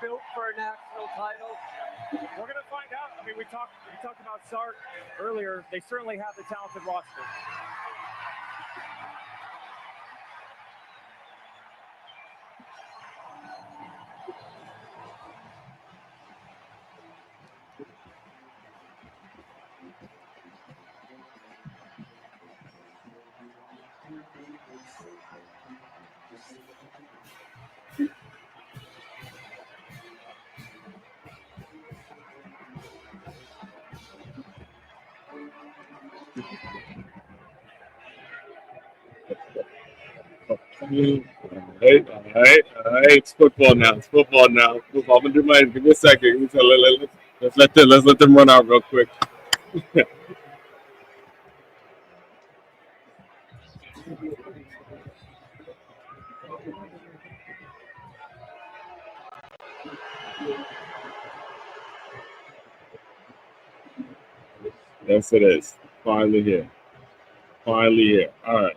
built for a national title? We're going to find out. I mean, we talked about Sark earlier. They certainly have the talented roster. All right. It's football now. Football. I'm gonna do mine. Give me a second. Let's let them run out real quick. Yes, it is. Finally here. All right.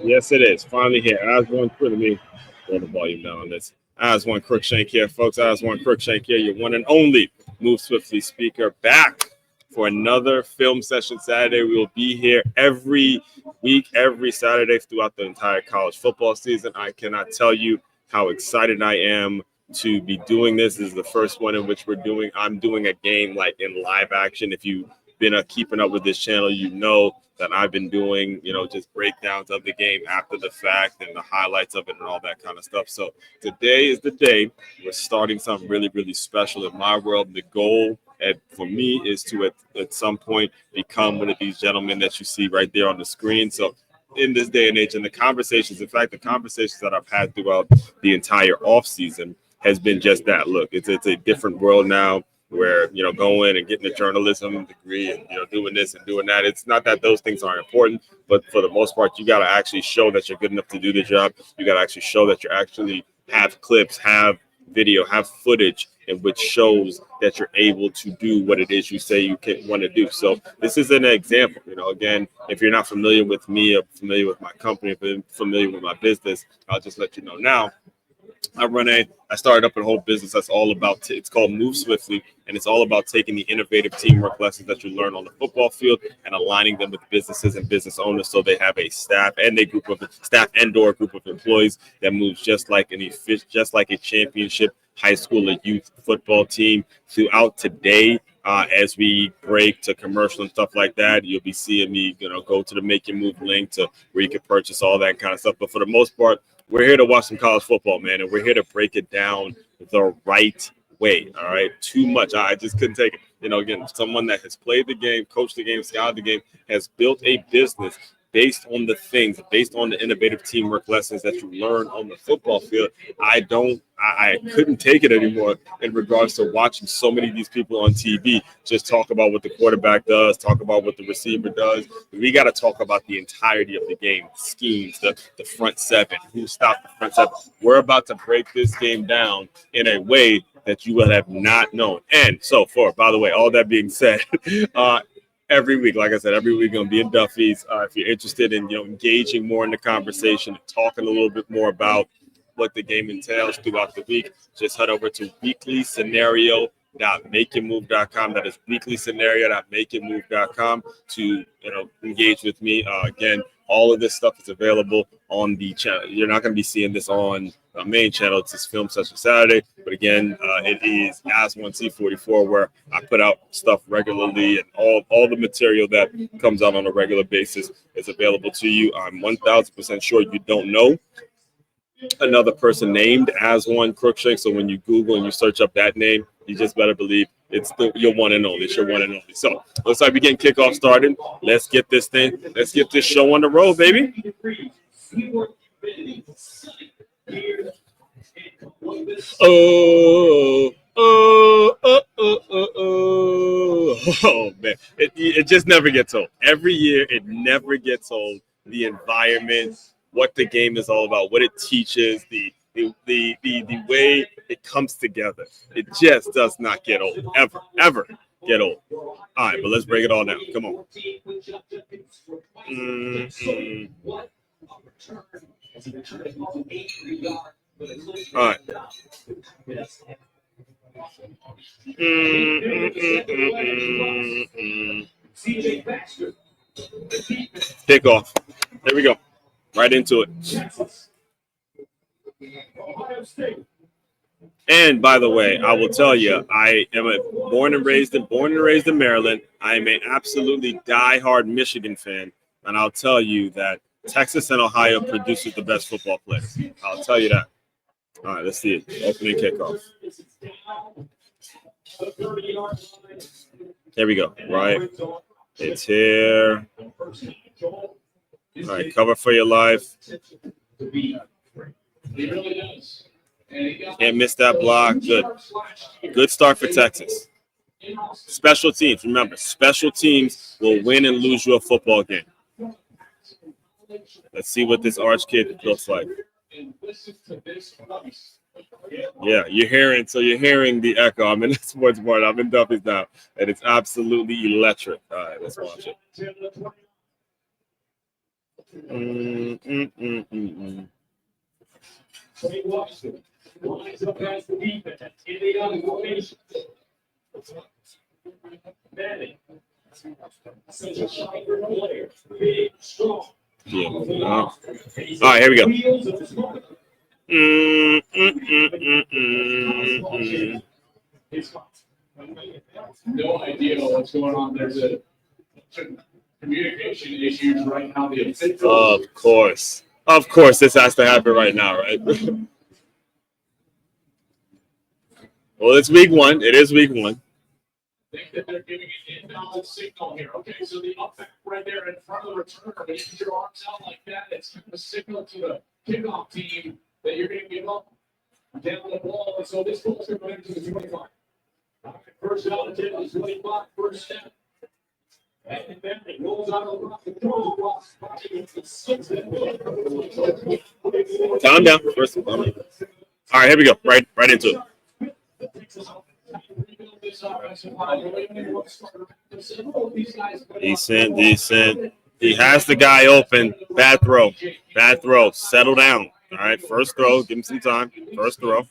Yes, it is. Finally here. As one quick, let me roll the volume down on this. As one Crookshank here, folks. As one Crookshank here, your one and only Move Swiftly speaker, back for another film session Saturday. We will be here every week, every Saturday throughout the entire college football season. I cannot tell you how excited I am to be doing this. This is the first one in which I'm doing a game like in live action. If you've been keeping up with this channel, you know that I've been doing, just breakdowns of the game after the fact and the highlights of it and all that kind of stuff. So today is the day we're starting something really, really special in my world. The goal for me is to at some point become one of these gentlemen that you see right there on the screen. So in this day and age, and the conversations that I've had throughout the entire off season has been just that. Look, it's a different world now, where going and getting a journalism degree and doing this and doing that. It's not that those things aren't important, but for the most part, you got to actually show that you're good enough to do the job. You got to actually show that you actually have clips, have video, have footage in which shows that you're able to do what it is you say you want to do. So this is an example. Again, if you're not familiar with me or familiar with my company, if you're familiar with my business, I'll just let you know now. I started up a whole business that's all about, it's called Move Swiftly, and it's all about taking the innovative teamwork lessons that you learn on the football field and aligning them with businesses and business owners so they have a staff and a group of employees that moves just like a championship high school or youth football team throughout today. As we break to commercial and stuff like that, you'll be seeing me, go to the Make Your Move link to where you can purchase all that kind of stuff. But for the most part, we're here to watch some college football, man, and we're here to break it down the right way. All right, too much. I just couldn't take it. Again, someone that has played the game, coached the game, scouted the game, has built a business based on the innovative teamwork lessons that you learn on the football field. I couldn't take it anymore in regards to watching so many of these people on TV just talk about what the quarterback does, talk about what the receiver does. We got to talk about the entirety of the game, schemes, the front seven, who stopped the front seven. We're about to break this game down in a way that you would have not known. And so by the way, all that being said, every week, like I said, every week going to be in Duffy's. If you're interested in engaging more in the conversation, talking a little bit more about what the game entails throughout the week, just head over to weeklyscenario.makeitmove.com. That is weeklyscenario.makeitmove.com to engage with me. Again, all of this stuff is available on the channel. You're not going to be seeing this on the main channel. It's this film session Saturday. But again, it is As1C44 where I put out stuff regularly, and all the material that comes out on a regular basis is available to you. I'm 1,000% sure you don't know another person named As One Crookshank. So when you Google and you search up that name, you just better believe it's your one and only. It's your one and only. So looks like we're getting kickoff started. Let's get this show on the road, baby. Oh man, it just never gets old. Every year, it never gets old. The environment, what the game is all about, what it teaches, the way it comes together. It just does not get old, ever get old. All right, but let's break it all down. Come on. All right. Kickoff. There we go. Right into it. And by the way, I will tell you, I am born and raised in Maryland. I am an absolutely diehard Michigan fan, and I'll tell you that Texas and Ohio produces the best football players. I'll tell you that. All right, let's see it. Opening kickoff. Here we go. Right. It's here. All right, cover for your life. Can't miss that block. Good. Good start for Texas. Special teams. Remember, special teams will win and lose you a football game. Let's see what this Arch kid looks like. Yeah, you're hearing the echo. I'm in the sports board. I'm in Duffy's now, and it's absolutely electric. All right, let's watch it. Yeah. All right, here we go. No idea what's going on. There's a communication issues right now. Of course, this has to happen right now, right? Well, it's week one. It is week one. I think that they're giving an invalid signal here. Okay, so the up back right there in front of the returner, but if you get your arms out like that, it's a signal to the kickoff team that you're going to give up down the ball. And so this ball's going to go into the 25. All right, first down and 10 is 25, first step. And then it rolls out of the rock and throws across. Calm down. First, all right, here we go. Right into it. Decent. He has the guy open. Bad throw. Settle down. All right, first throw. Give him some time. First throw.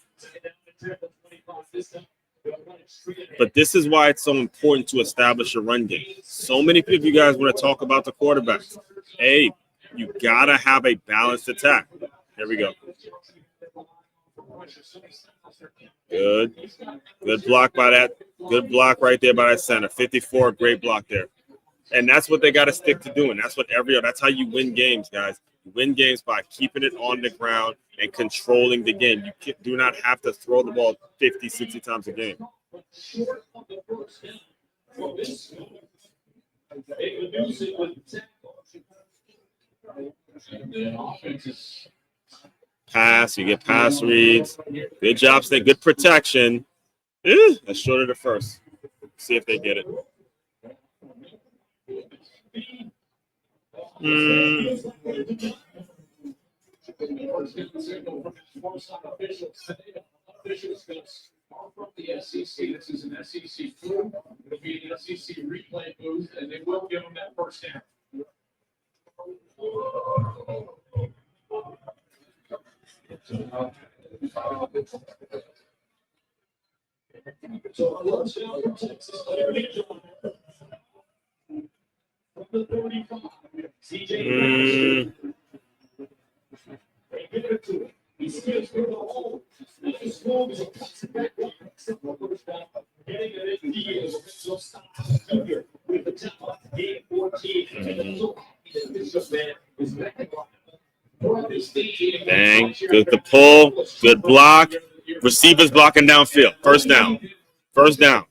But this is why it's so important to establish a run game. So many people, you guys want to talk about the quarterbacks. Hey, you got to have a balanced attack. Here we go. Good block by that. Good block right there by that center. 54, great block there. And that's what they got to stick to doing. That's how you win games, guys. You win games by keeping it on the ground and controlling the game. You do not have to throw the ball 50, 60 times a game. Pass, you get pass reads. Good job, stay good protection. That's short of the first. See if they get it. From the SEC, this is an SEC flu. It'll be an SEC replay booth, and they will give them that first down. So a touchdown from Texas. From the 35, CJ. They give it to him. He skips for the hole. As long as he cuts it back, except for first down. Getting it in, he is so stop here with the tempo. Game 14. And so happy that this man is back. Dang, good the pull, good block. Receivers blocking downfield. First down.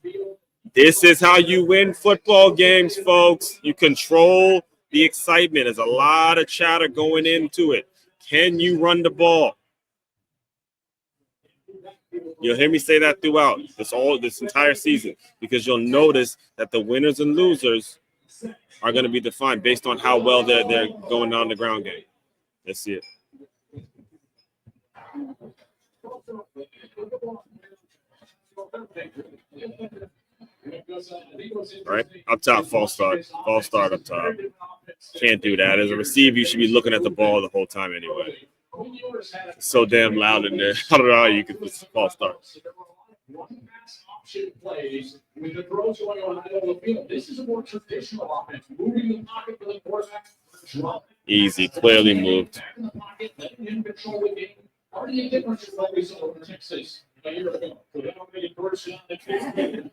This is how you win football games, folks. You control the excitement. There's a lot of chatter going into it. Can you run the ball? You'll hear me say that throughout this entire season, because you'll notice that the winners and losers are going to be defined based on how well they're going down the ground game. Let's see it. All right, up top, false start up top. Can't do that. As a receiver, you should be looking at the ball the whole time anyway. It's so damn loud in there. I don't know how you could just false start. One pass option plays with the throws going on the field. This is a more traditional offense, moving the pocket for the quarterback. Easy, clearly moved. Back in the pocket, letting him control the game. Already a difference in what we saw in Texas a year ago. So now maybe first down the 15,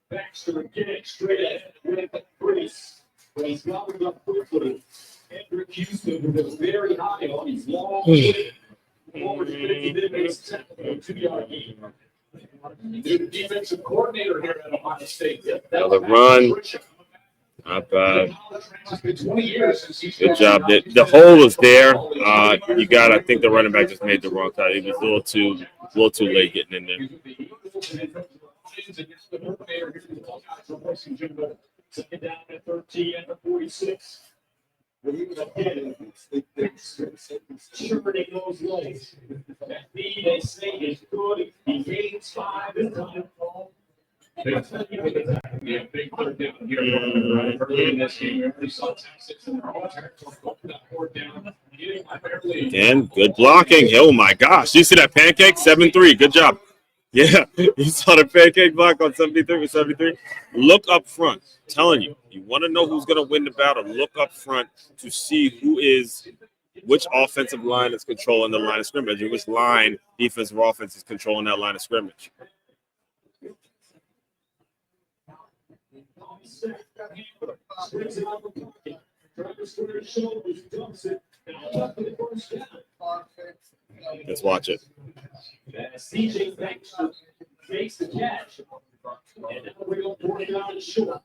Baxter getting straight ahead with the crease. But he's gobbling up quickly. Hendrick Houston with a very high on his long over the 2-yard gain. New defensive coordinator here at Ohio State. Another run. Not bad. Good job. The hole was there. I think the running back just made the wrong cut. He was a little too late getting in there. Second down at 13 and 46. Churning those legs. That lead, they say, is good. He gains 5 this time. Big third down here. Early in this game, we saw Texas and their offense that fourth down. Dan, good blocking. Oh my gosh. Do you see that pancake? 7-3. Good job. Yeah, you saw the pancake block on 73. Look up front. I'm telling you, you want to know who's going to win the battle. Look up front to see which offensive line is controlling the line of scrimmage and which line defensive offense is controlling that line of scrimmage. Let's watch it. CJ makes the catch. And now we're going to pour it down short.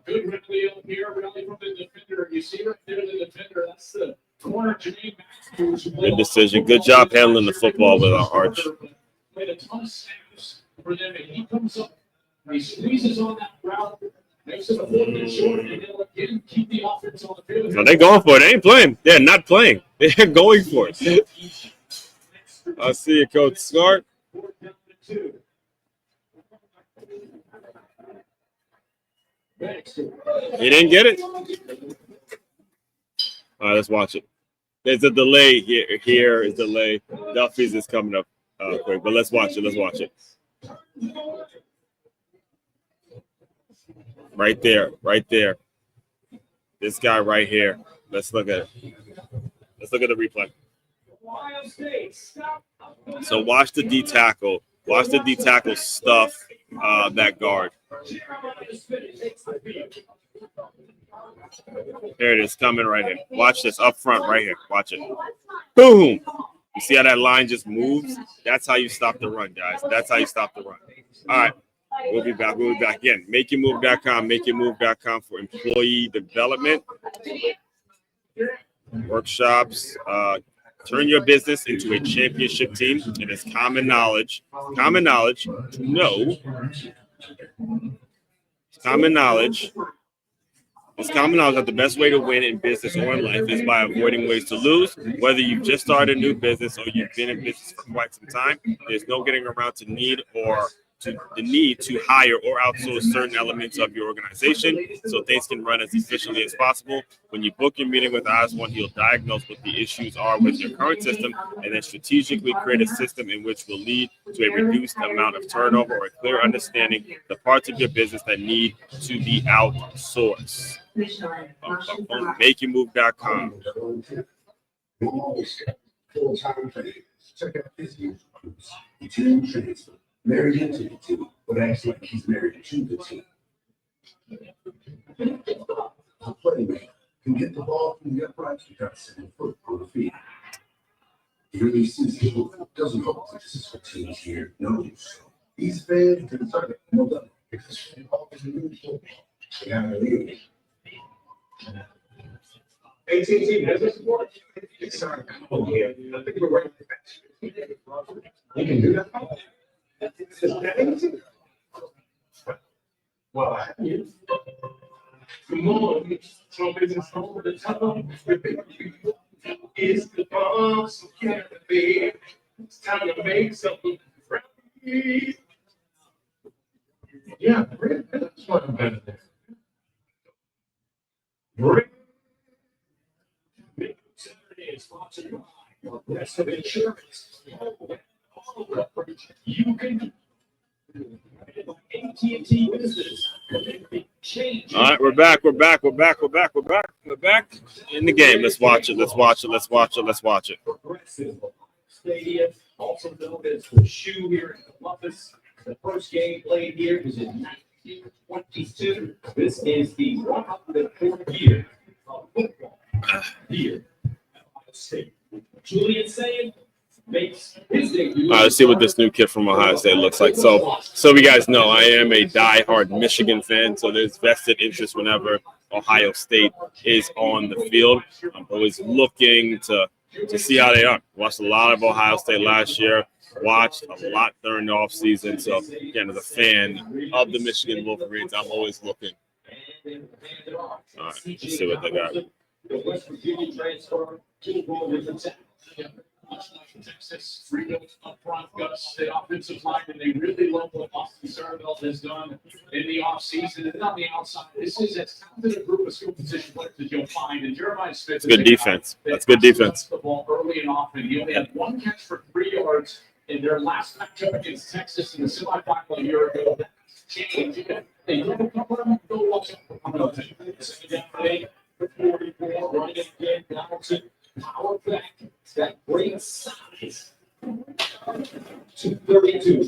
Good rally up here, rally from the defender. You see right there the defender. That's the corner, Jermaine Maxwell. Good decision. Good job handling the football with our arch. Played a ton of snaps for them, and he comes up. He squeezes on that route. Makes it a little bit short, and they'll again keep the offense on the field. No, they're going for it. They ain't playing. They're not playing. They're going for it. I see you, Coach Smart. He didn't get it. All right, let's watch it. There's a delay here. Here is delay. Duffy's is coming up quick, but let's watch it. Let's watch it. Right there, right there. This guy right here. Let's look at it. Let's look at the replay. So watch the D tackle. Watch the D tackle stuff that guard. There it is, coming right here. Watch this up front right here. Watch it. Boom. You see how that line just moves? That's how you stop the run, guys. That's how you stop the run. All right. We'll be back. We'll be back again. MakeYourMove.com. MakeYourMove.com for employee development, workshops. Turn your business into a championship team. It is common knowledge to know. Common knowledge. It's common knowledge that the best way to win in business or in life is by avoiding ways to lose. Whether you've just started a new business or you've been in business for quite some time, there's no getting around to the need to hire or outsource certain elements of your organization so things can run as efficiently as possible. When you book your meeting with us, he'll diagnose what the issues are with your current system and then strategically create a system in which will lead to a reduced amount of turnover or a clear understanding the parts of your business that need to be outsourced. MakeYourMove.com. Check out his YouTube. Married into the team, but acts like he's married to the team. A playmaker can get the ball from the upright without setting foot on the field. He really sees he doesn't hope that this is for teams here. No, these fans can start to know them because they always lose football. They have to leave. AT&T business support. It's not coming here. I think we're right back. You can do that. Well, come on, somebody's over the top. It's the boss who can't be. It's time to make something right. Yeah, that's what I'm better than. Saturday is sponsored by Progressive Insurance. You can AT&T Business. Change. All right, we're back in the game. Let's watch it. Progressive Stadium, also known as the Shoe here in Columbus. The first game played here was in 1922. This is the 104th year of football here at Ohio State. Julian Sayin makes his debut. All right, let's see what this new kid from Ohio State looks like. So you guys know, I am a diehard Michigan fan, so there's vested interest whenever Ohio State is on the field. I'm always looking to see how they are. Watched a lot of Ohio State last year, watched a lot during the offseason. So, again, as a fan of the Michigan Wolverines, I'm always looking. All right, let's see what they got. The West Virginia transfer to Wilmington. Much like Texas, rebuilt up front, Gus, the offensive line, and they really love what Austin Sarabelt has done in the offseason. And on the outside, this is as talented a group of skill position players that you'll find. And Jeremiah Smith is good defense. That's good defense. The ball early and often. He only had one catch for 3 yards in their last matchup against Texas in the semifinal a year ago. That's changed. They have a couple of them go watch out. Second down, 44, running it again, Donaldson. Power back, that great size. 232.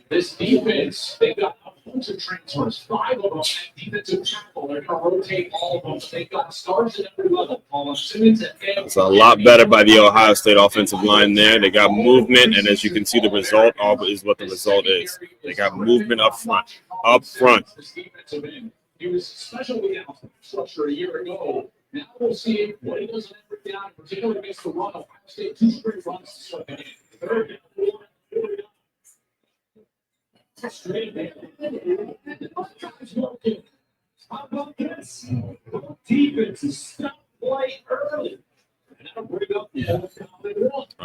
This defense, they got a bunch of transfers. 5 of them at defensive tackle. They're going to rotate all of them. They've got stars at every level. Paul Simmons and It's a lot better by the Ohio State offensive line there. They got movement, and as you can see, the result is what the result is. They got movement up front. He was special with the structure a year ago. Now we'll see what he does on every down, particularly against the run. Ohio State 2 straight runs to start the game. Third and 4. Straight man. How about this? Defense is stopped play early. And that'll bring up the all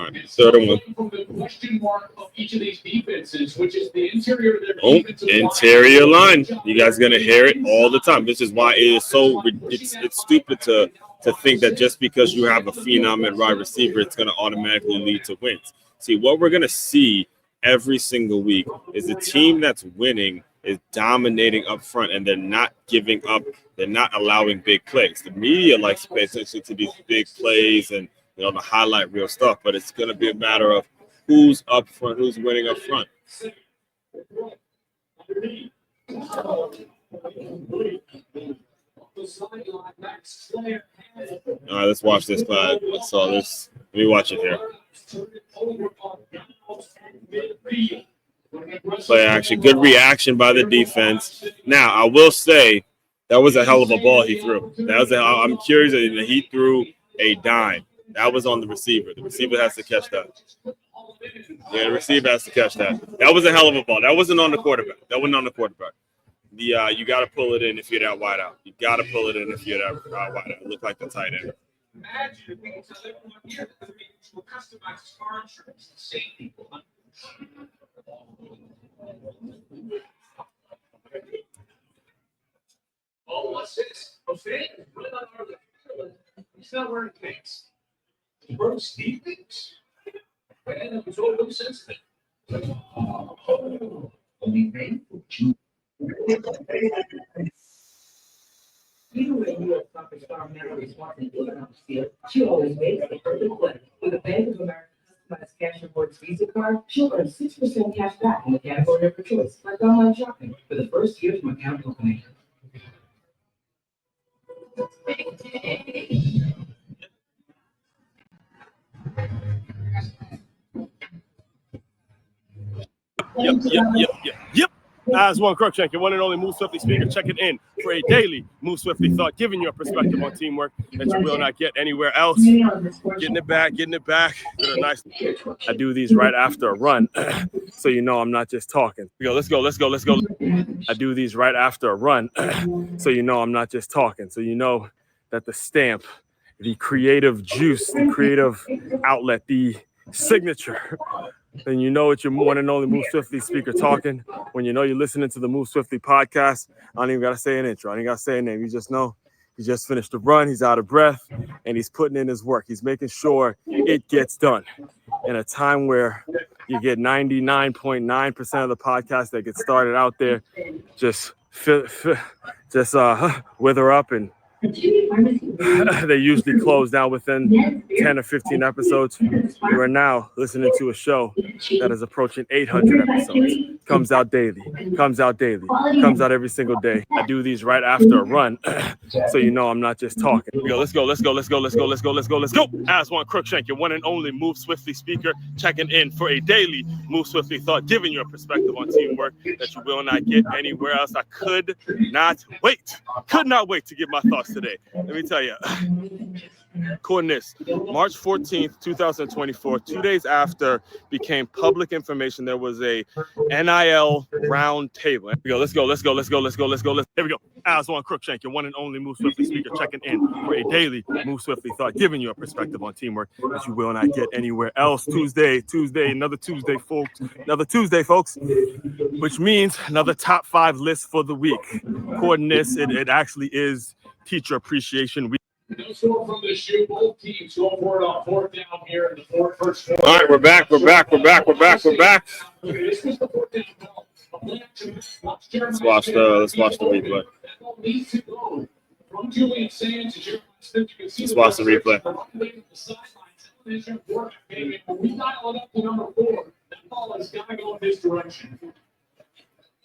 right, third and 1. From the question mark of each of these defenses, which is the interior of their interior line. You guys are going to hear it all the time. This is why it is so it's stupid to think that just because you have a phenom at wide receiver, it's going to automatically lead to wins. See, what we're going to see every single week is the team that's winning is dominating up front, and they're not giving up. They're not allowing big plays. The media likes to pay attention to these big plays and the highlight reel stuff, but it's going to be a matter of who's up front, who's winning up front. All right, let's watch this, Clyde. Let me watch it here. Play action. Good reaction by the defense. Now, I will say that was a hell of a ball he threw. I'm curious that he threw a dime. That was on the receiver. The receiver has to catch that. Yeah, the receiver has to catch that. That was a hell of a ball. That wasn't on the quarterback. You got to pull it in if you're that wide out. You got to pull it in if you're that wide out. It looked like the tight end. Imagine if we can tell everyone here that we will customize car insurance and save people. Oh, what's this? A fan? He's not wearing pants. Bro, Stevens? Man, it was all sensitive. Only painful. Even when U.S. soccer star Melody Swanson was on the field, she always makes the perfect play. With a Bank of America customized cash rewards Visa card, she'll earn 6% cash back in the category of her choice, like online shopping, for the first year from account opening. Yep. As one Crookshank, your one and only Move Swiftly speaker, checking in for a daily Move Swiftly thought, giving you a perspective on teamwork that you will not get anywhere else. Getting it back. Nice. I do these right after a run, so you know I'm not just talking. Let's go. I do these right after a run, so you know I'm not just talking. So you know that the stamp, the creative juice, the creative outlet, the signature. And you know it's your one and only Move Swiftly speaker talking. When you know you're listening to the Move Swiftly podcast, I don't even got to say an intro. I ain't got to say a name. You just know He just finished a run. He's out of breath, and he's putting in his work. He's making sure it gets done. In a time where you get 99.9% of the podcasts that get started out there just wither up, and they usually close down within 10 or 15 episodes. You are now listening to a show that is approaching 800 episodes. Comes out daily, comes out every single day. I do these right after a run, so you know I'm not just talking. Let's go. As one Crookshank, your one and only Move Swiftly speaker, checking in for a daily Move Swiftly thought, giving you a perspective on teamwork that you will not get anywhere else. I could not wait to give my thoughts today. Let me tell you. According to this, March 14th, 2024, 2 days after became public information, there was a NIL round table. Here we go. Let's go. Here we go. As one Crookshank, your one and only Move Swiftly speaker, checking in for a daily Move Swiftly thought, giving you a perspective on teamwork that you will not get anywhere else. Tuesday, another Tuesday, folks. Which means another top 5 list for the week. According to this, it actually is Teacher Appreciation Week. No score from the shoe. Both teams go for it on 4th down here in the first quarter. All right, we're back. Okay, this was the 4th down ball. Let's watch the replay. Needs to go from Julian Sayin to Julian Sayin. You can see Let's watch the replay. We dial it up to number 4. That ball has got to go in this direction.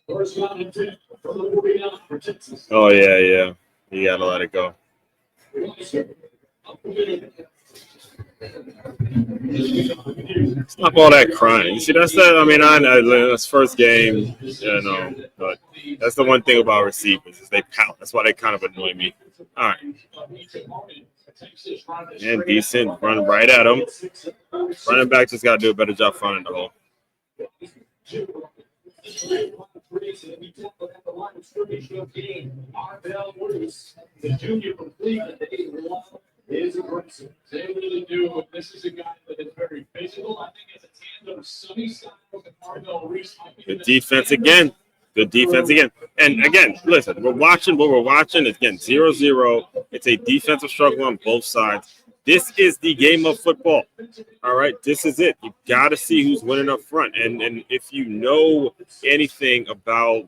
First down and 10 from the 49 for Texas. Oh yeah. You gotta let it go. Stop all that crying. You see, that's that. I mean, I know that's first game, you know, but that's the one thing about receivers is they pout. That's why they kind of annoy me. All right. And decent run right at him. Running back just got to do a better job finding the hole. The junior from Cleveland is aggressive. They really do. This is a guy that is very physical. I think it's a tandem sunny side with Carnell Tate. Good defense again. And again, listen, we're watching what we're watching. Again, 0-0. It's a defensive struggle on both sides. This is the game of football. All right, this is it. You got to see who's winning up front. And if you know anything about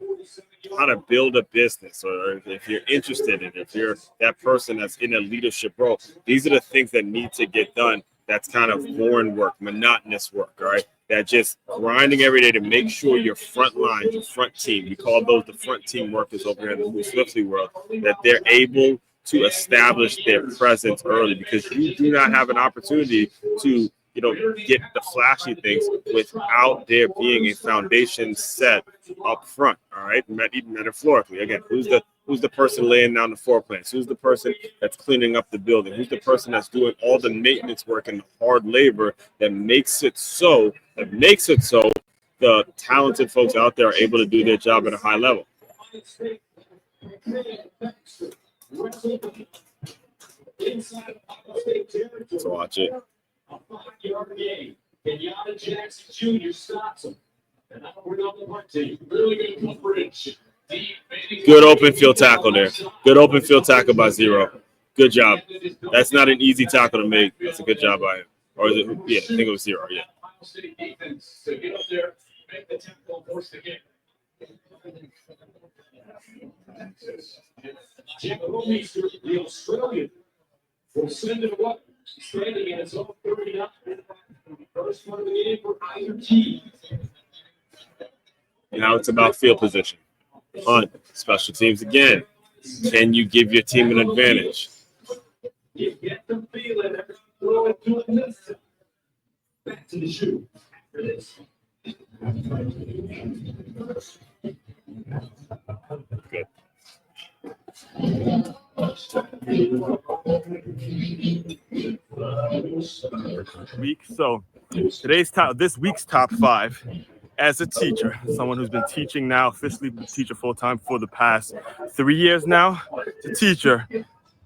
how to build a business, or if you're interested in it, if you're that person that's in a leadership role, these are the things that need to get done. That's kind of boring work, monotonous work, all right? That just grinding every day to make sure your front line, your front team, we call those the front team workers over here in the Move Swiftly world, that they're able to establish their presence early, because you do not have an opportunity to, you know, get the flashy things without there being a foundation set up front. All right, even metaphorically. Again, who's the person laying down the floor plans? Who's the person that's cleaning up the building? Who's the person that's doing all the maintenance work and the hard labor that makes it so the talented folks out there are able to do their job at a high level? Let's watch it. A 5-yard gain. Kenyatta Jackson Jr. stops him. And now we're on the punt team. Really good coverage. Good open field tackle there. Good open field tackle by Zero. Good job. That's not an easy tackle to make. That's a good job by him. Or is it? Yeah, I think it was Zero. Yeah. State defense to get up there, make the tackle, force the kick. Jack Romister, the Australian, will send it up, standing at his own 39. First one of the game for either team. Now it's about field position. Punt, special teams again. Can you give your team an advantage? You get the feeling every throw it to it. Back to the shoe. Good. So this week's top 5. As a teacher, someone who's been teaching now, officially been a teacher full-time for the past 3 years now, as a teacher,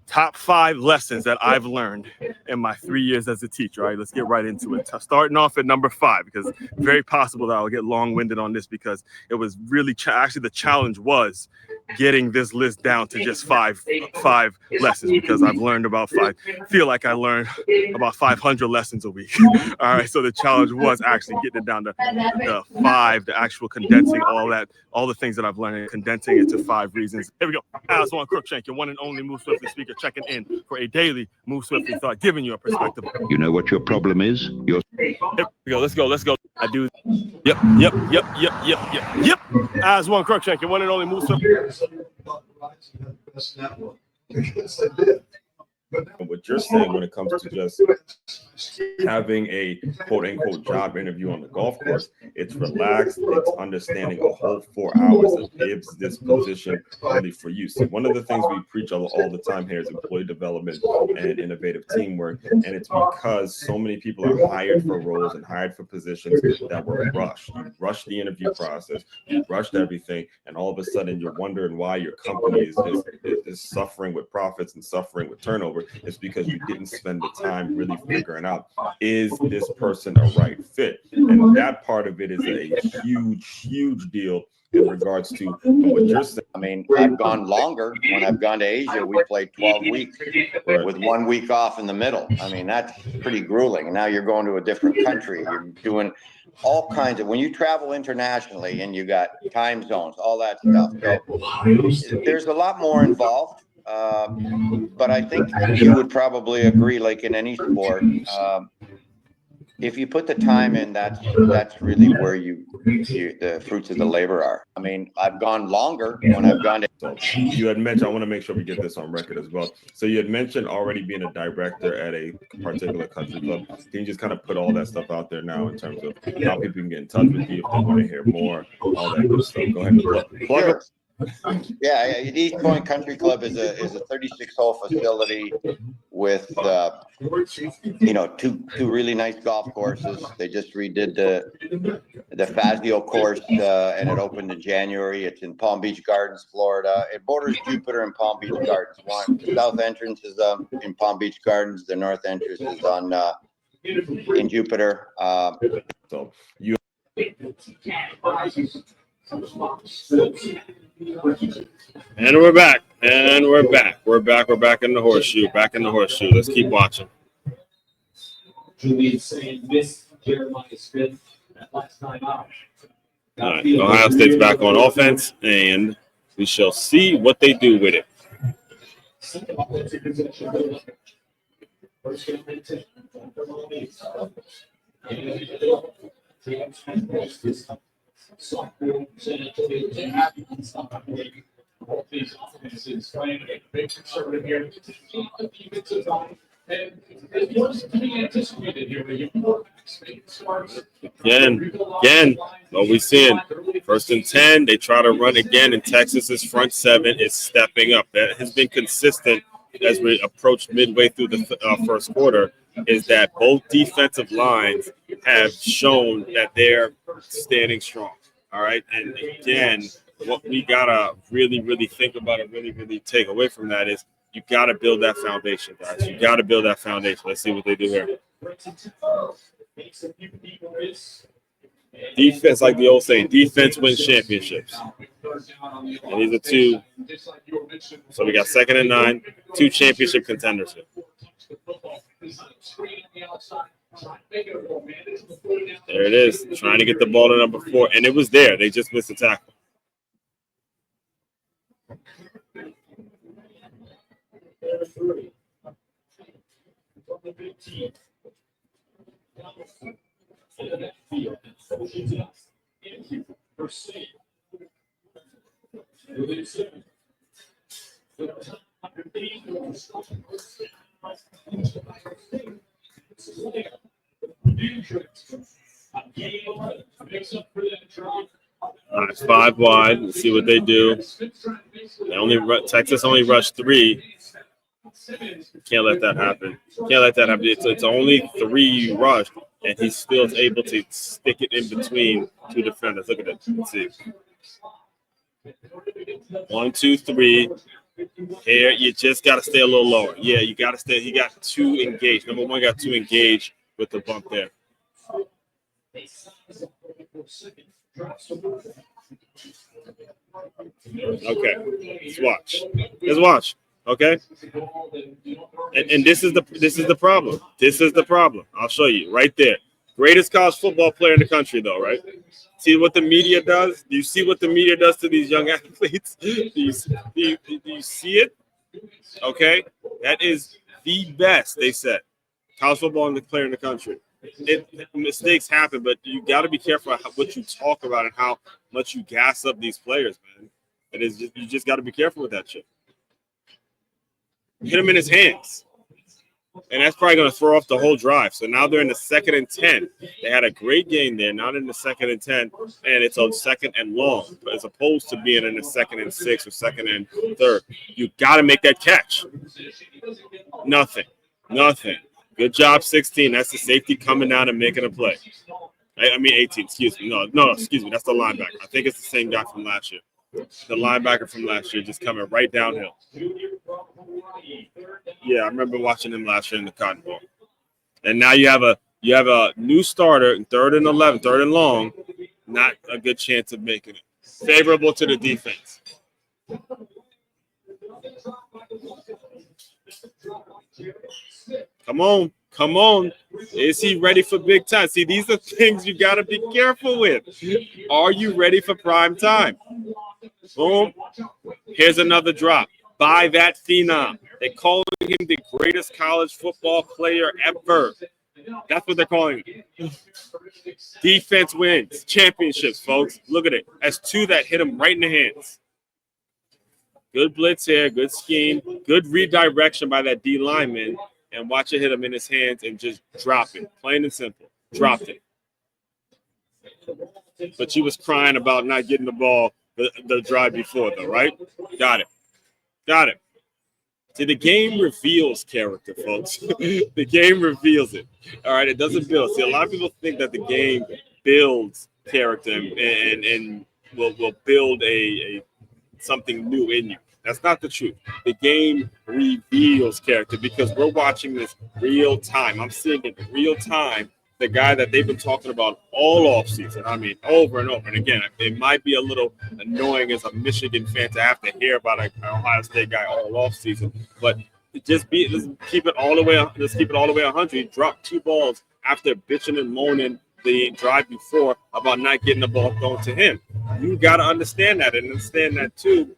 top 5 lessons that I've learned in my 3 years as a teacher. All right, let's get right into it. Starting off at number 5, because it's very possible that I'll get long-winded on this, because it was really, actually the challenge was getting this list down to just five lessons, because I've learned feel like I learned about 500 lessons a week. All right, so the challenge was actually getting it down to the 5, the actual condensing all the things that I've learned and condensing it to 5 reasons. Here we go. As one Crookshank, your one and only Move Swiftly speaker, checking in for a daily Move Swiftly thought, giving you a perspective. You know what your problem is? Here we go. Let's go. I do. Yep. As one Crookshank, your one and only Move Swiftly. What you're saying when it comes to just having a quote-unquote job interview on the golf course, it's relaxed, it's understanding a whole 4 hours of this position only for you. So one of the things we preach all the time here is employee development and innovative teamwork, and it's because so many people are hired for roles and hired for positions that were rushed. You rushed the interview process, you rushed everything, and all of a sudden you're wondering why your company is suffering with profits and suffering with turnover. It's because you didn't spend the time really figuring out, is this person a right fit? And that part of it is a huge deal in regards to what you're saying. I mean, I've gone longer. When I've gone to Asia, we played 12 weeks with 1 week off in the middle. I mean, that's pretty grueling. And now you're going to a different country. You're doing all kinds of, when you travel internationally and you got time zones, all that stuff. So there's a lot more involved. But I think you would probably agree, like in any sport, if you put the time in, that's really where the fruits of the labor are. I mean, I've gone longer when I've gone to. So you had mentioned, I want to make sure we get this on record as well. So you had mentioned already being a director at a particular country club. Can you just kind of put all that stuff out there now in terms of how people can get in touch with you if they want to hear more, all that good stuff? Go ahead and plug it. Yeah, East Point Country Club is a 36-hole facility with two really nice golf courses. They just redid the Fazio course and it opened in January. It's in Palm Beach Gardens, Florida. It borders Jupiter and Palm Beach Gardens. The south entrance is in Palm Beach Gardens. The north entrance is in Jupiter. So you. And we're back. We're back in the horseshoe. Let's keep watching. Julian Sayin missed Jeremiah Smith that last time out. All right, Ohio State's back on offense, and we shall see what they do with it. Softball, San Antonio, both these offenses playing a big conservative here. Defensive line, and it wasn't to be anticipated here. But you starts again. What we seeing? 1st and 10. They try to run again, and Texas's front 7 is stepping up. That has been consistent as we approach midway through the first quarter. Is that both defensive lines have shown that they're standing strong. All right. And again, what we got to really think about and really take away from that is you got to build that foundation, guys. You got to build that foundation. Let's see what they do here. Defense, like the old saying, defense wins championships. And these are 2. So we got 2nd and 9, 2 championship contenders here. There it is, trying to get the ball to number 4, and it was there. They just missed the tackle. All right, 5 wide. Let's see what they do. Texas only rushed 3. Can't let that happen. It's only 3 rushed, and he's still able to stick it in between 2 defenders. Look at that. Let's see. 1, 2, 3. Here, you just got to stay a little lower. Yeah, you got to stay. He got 2 engaged. Number 1 got 2 engaged with the bump there. Okay, let's watch. Let's watch. Okay, and this is the problem. This is the problem. I'll show you right there. Greatest college football player in the country, though, right? See what the media does? Do you see what the media does to these young athletes? Do you see it? Okay, that is the best, they said. College football player in the country. Mistakes happen, but you got to be careful what you talk about and how much you gas up these players, man. You just got to be careful with that shit. Hit him in his hands. And that's probably going to throw off the whole drive. So now they're in the 2nd and 10. They had a great game there, not in the 2nd and 10, and it's on 2nd and long, as opposed to being in the 2nd and 6 or 2nd and 3rd. You got to make that catch. Nothing. Good job, 16. That's the safety coming down and making a play. I mean, 18. Excuse me. No, excuse me. That's the linebacker. I think it's the same guy from last year. The linebacker from last year just coming right downhill. Yeah, I remember watching him last year in the Cotton Bowl. And now you have a new starter in 3rd and 11, 3rd and long. Not a good chance of making it. Favorable to the defense. Come on. Is he ready for big time? See, these are things you got to be careful with. Are you ready for prime time? Boom. Here's another drop by that phenom. They're calling him the greatest college football player ever. That's what they're calling him. Defense wins championships, folks. Look at it. That's 2 that hit him right in the hands. Good blitz here, good scheme, good redirection by that D lineman, and watch it hit him in his hands and just drop it. Plain and simple. Dropped it. But she was crying about not getting the ball the drive before, though, right? Got it. See, the game reveals character, folks. The game reveals it. All right, it doesn't build. See, a lot of people think that the game builds character and will build a something new in you. That's not the truth. The game reveals character because we're watching this real time. I'm seeing it real time. The guy that they've been talking about all offseason. I mean, over and over. And again, it might be a little annoying as a Michigan fan to have to hear about an Ohio State guy all offseason. But let's keep it all the way 100. He dropped 2 balls after bitching and moaning the drive before about not getting the ball thrown to him. You got to understand that and understand that too.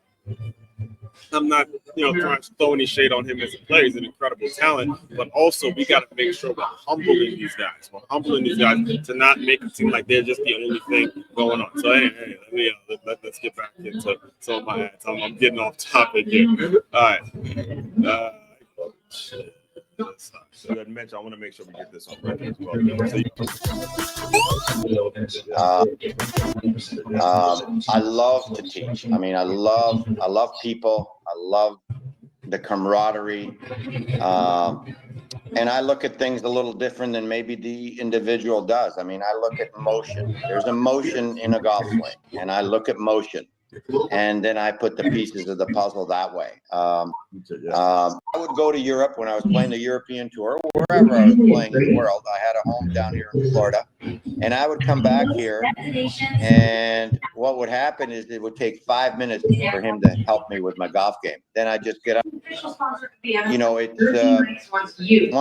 I'm not, trying to throw any shade on him as a player. He's an incredible talent, but also we got to make sure we're humbling these guys. We're humbling these guys to not make it seem like they're just the only thing going on. So, let's get back into some of my ads. I'm getting off topic here. All right. So you had mentioned, I want to make sure we get this on record as well. I love to teach. I mean, I love people. I love the camaraderie. And I look at things a little different than maybe the individual does. I mean, I look at motion. There's a motion in a golf swing, and I look at motion. And then I put the pieces of the puzzle that way. I would go to Europe when I was playing the European Tour, wherever I was playing in the world. I had a home down here in Florida, and I would come back here, and what would happen is it would take 5 minutes for him to help me with my golf game. Then I just get up. It's one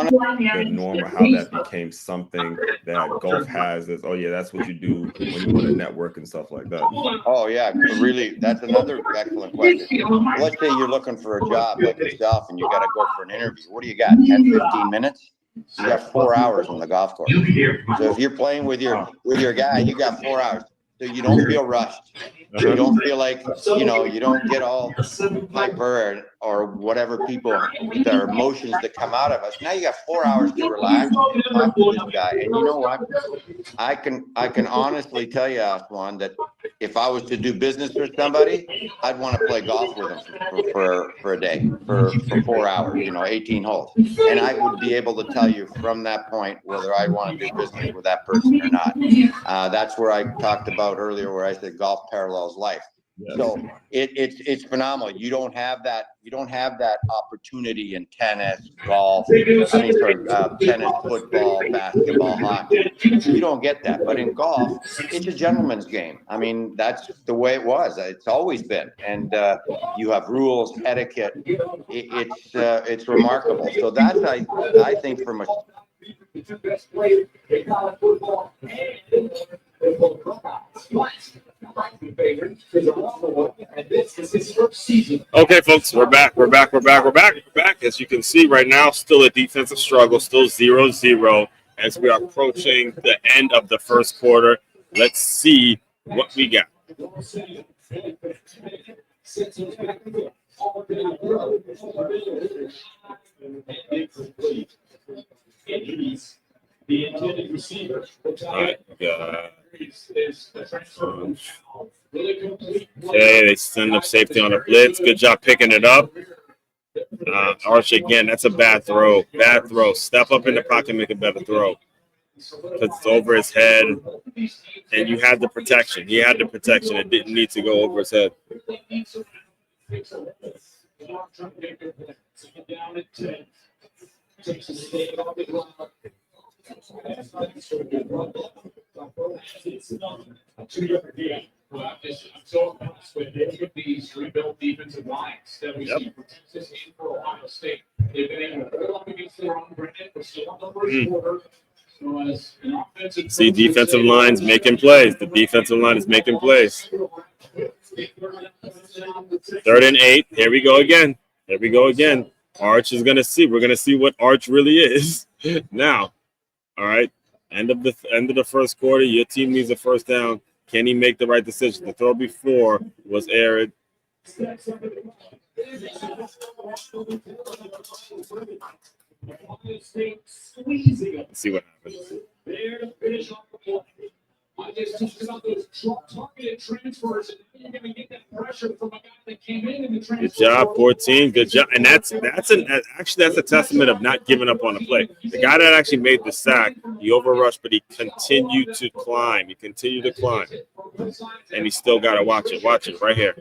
of the norm or how that became something that golf has is, that's what you do when you want to network and stuff like that. Oh, yeah, really. That's another excellent question. Let's say you're looking for a job like yourself and you got to go for an interview. What do you got, 10, 15 minutes? You got 4 hours on the golf course. So if you're playing with your guy, you got 4 hours. So you don't feel rushed. You don't feel like, you don't get all hyper or whatever their emotions that come out of us. Now you got 4 hours to relax and talk to this guy. And you know what? I can honestly tell you, Aswan, that if I was to do business with somebody, I'd want to play golf with them for a day, for 4 hours, 18 holes. And I would be able to tell you from that point whether I want to do business with that person or not. That's where I talked about earlier where I said golf parallels life. Yes. So it's phenomenal. You don't have that opportunity in tennis, golf, tennis, football, basketball, hockey. You don't get that. But in golf, it's a gentleman's game. I mean, that's the way it was. It's always been. And you have rules, etiquette. It's remarkable. So that's I think from a Okay, folks, we're back. We're back. As you can see right now, still a defensive struggle, still 0-0 as we are approaching the end of the first quarter. Let's see what we got. The intended receiver. Okay, they send up safety on a blitz. Good job picking it up. Arch again, that's a bad throw. Bad throw. Step up in the pocket and make a better throw. Because it's over his head. And you had the protection. He had the protection. It didn't need to go over his head. I'm so impressed with these rebuilt defensive lines that we see for Texas and for Ohio State. They've been able to hold up against their own granted. We're still on the first quarter. So as an offensive See defensive lines making plays. The defensive line is making plays. 3rd and 8. Here we go again. Arch is going to see. We're going to see what Arch really is now. All right. End of the first quarter. Your team needs a first down. Can he make the right decision? The throw before was aired. Let's see what happens. I just talked about those targeted transfers, and you're going to get that pressure from a guy that came in the transfer. Good job, 14. Good job, and that's a testament of not giving up on the play. The guy that actually made the sack, he overrushed, but he continued to climb. And he still got to watch it. Watch it right here.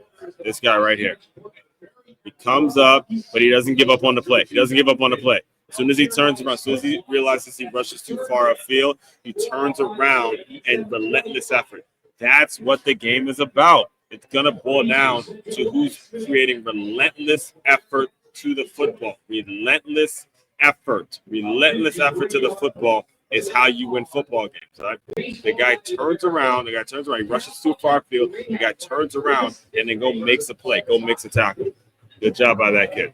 This guy right here. He comes up, but he doesn't give up on the play. As soon as he turns around, as soon as he realizes he rushes too far upfield, he turns around and relentless effort. That's what the game is about. It's going to boil down to who's creating relentless effort to the football. Relentless effort to the football is how you win football games. Right? The guy turns around, he rushes too far upfield, the guy turns around and then makes a play, makes a tackle. Good job by that kid.